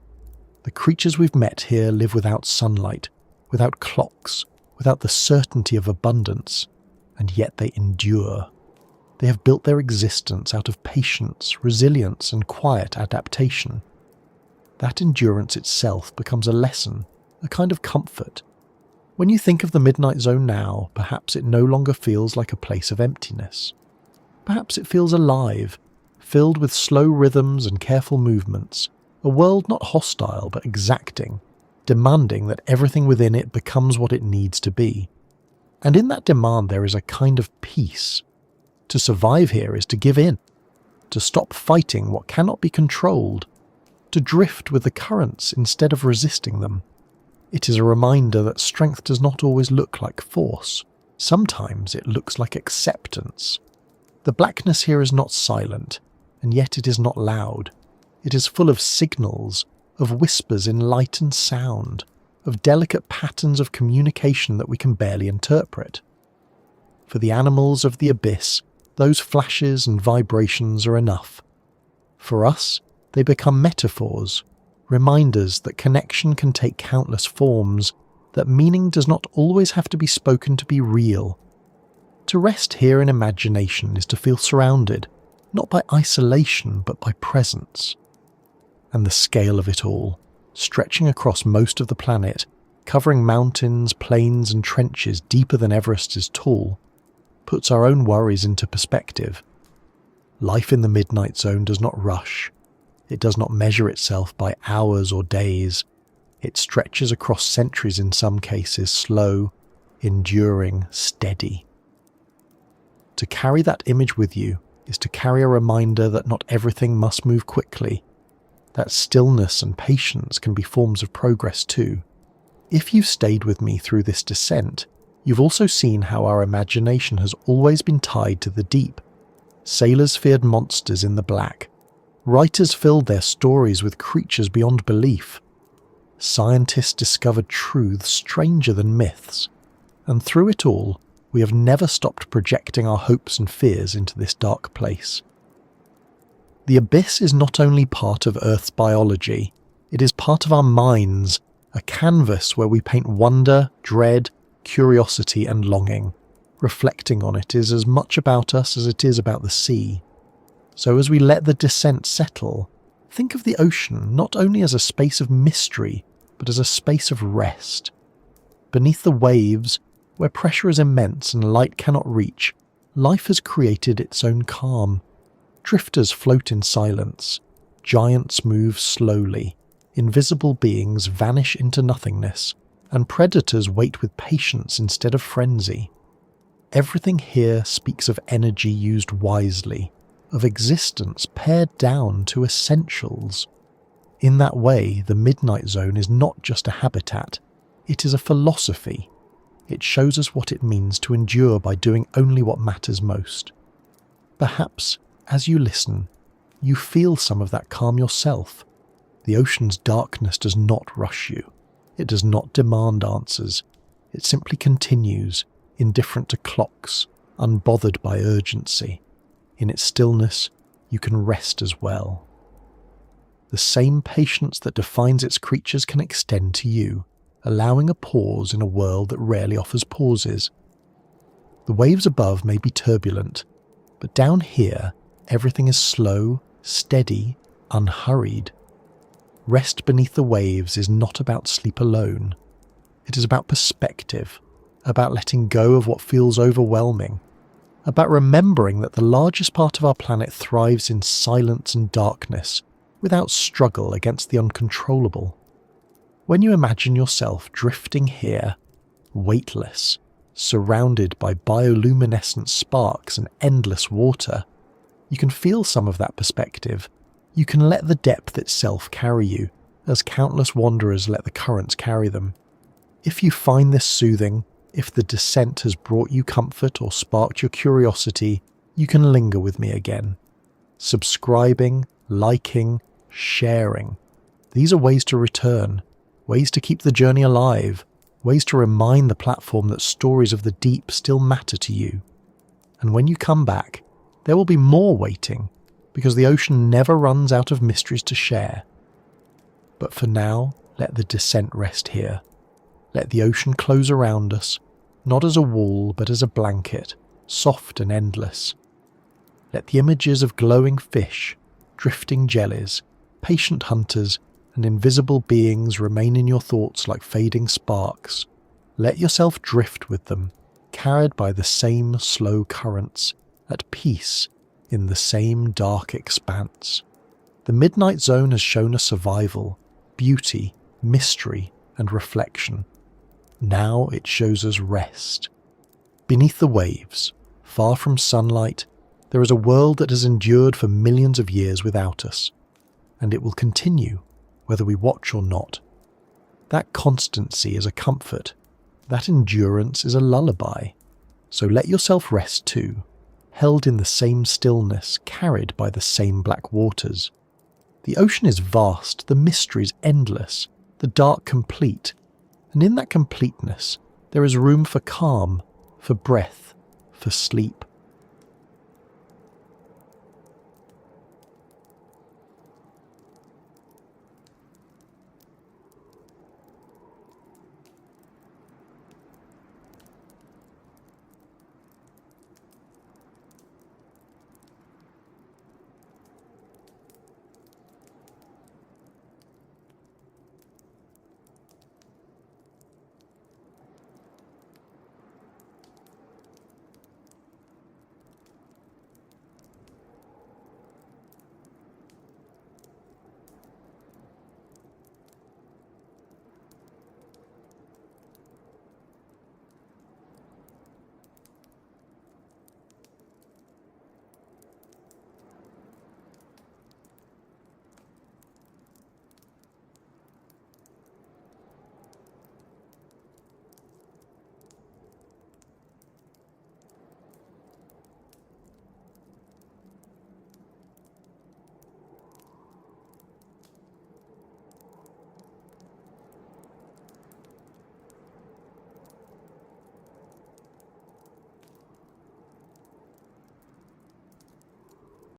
S1: The creatures we've met here live without sunlight, without clocks, without the certainty of abundance, and yet they endure. They have built their existence out of patience, resilience, and quiet adaptation. That endurance itself becomes a lesson, a kind of comfort. When you think of the Midnight Zone now, perhaps it no longer feels like a place of emptiness. Perhaps it feels alive, filled with slow rhythms and careful movements, a world not hostile but exacting, demanding that everything within it becomes what it needs to be. And in that demand there is a kind of peace. To survive here is to give in, to stop fighting what cannot be controlled, to drift with the currents instead of resisting them. It is a reminder that strength does not always look like force. Sometimes it looks like acceptance. The blackness here is not silent, and yet it is not loud. It is full of signals, of whispers in light and sound, of delicate patterns of communication that we can barely interpret. For the animals of the abyss, those flashes and vibrations are enough. For us, they become metaphors, reminders that connection can take countless forms, that meaning does not always have to be spoken to be real. To rest here in imagination is to feel surrounded, not by isolation but by presence. And the scale of it all, stretching across most of the planet, covering mountains, plains and trenches deeper than Everest is tall, puts our own worries into perspective. Life in the Midnight Zone does not rush. It does not measure itself by hours or days. It stretches across centuries in some cases, slow, enduring, steady. To carry that image with you is to carry a reminder that not everything must move quickly, that stillness and patience can be forms of progress too. If you've stayed with me through this descent, you've also seen how our imagination has always been tied to the deep. Sailors feared monsters in the black. Writers filled their stories with creatures beyond belief. Scientists discovered truths stranger than myths. And through it all, we have never stopped projecting our hopes and fears into this dark place. The abyss is not only part of Earth's biology, it is part of our minds, a canvas where we paint wonder, dread, curiosity and longing. Reflecting on it is as much about us as it is about the sea. So as we let the descent settle, think of the ocean not only as a space of mystery, but as a space of rest. Beneath the waves, where pressure is immense and light cannot reach, life has created its own calm. Drifters float in silence, giants move slowly, invisible beings vanish into nothingness, and predators wait with patience instead of frenzy. Everything here speaks of energy used wisely, of existence pared down to essentials. In that way, the Midnight Zone is not just a habitat, it is a philosophy. It shows us what it means to endure by doing only what matters most. Perhaps, as you listen, you feel some of that calm yourself. The ocean's darkness does not rush you. It does not demand answers. It simply continues, indifferent to clocks, unbothered by urgency. In its stillness, you can rest as well. The same patience that defines its creatures can extend to you, allowing a pause in a world that rarely offers pauses. The waves above may be turbulent, but down here, everything is slow, steady, unhurried. Rest beneath the waves is not about sleep alone. It is about perspective, about letting go of what feels overwhelming, about remembering that the largest part of our planet thrives in silence and darkness, without struggle against the uncontrollable. When you imagine yourself drifting here, weightless, surrounded by bioluminescent sparks and endless water. You can feel some of that perspective. You can let the depth itself carry you, as countless wanderers let the currents carry them. If you find this soothing, if the descent has brought you comfort or sparked your curiosity, you can linger with me again. Subscribing, liking, sharing. These are ways to return, ways to keep the journey alive, ways to remind the platform that stories of the deep still matter to you. And when you come back, there will be more waiting, because the ocean never runs out of mysteries to share. But for now, let the descent rest here. Let the ocean close around us, not as a wall but as a blanket, soft and endless. Let the images of glowing fish, drifting jellies, patient hunters, and invisible beings remain in your thoughts like fading sparks. Let yourself drift with them, carried by the same slow currents, at peace in the same dark expanse. The Midnight Zone has shown us survival, beauty, mystery, and reflection. Now it shows us rest. Beneath the waves, far from sunlight, there is a world that has endured for millions of years without us, and it will continue, whether we watch or not. That constancy is a comfort. That endurance is a lullaby. So let yourself rest too, held in the same stillness, carried by the same black waters. The ocean is vast, the mysteries endless, the dark complete, and in that completeness there is room for calm, for breath, for sleep.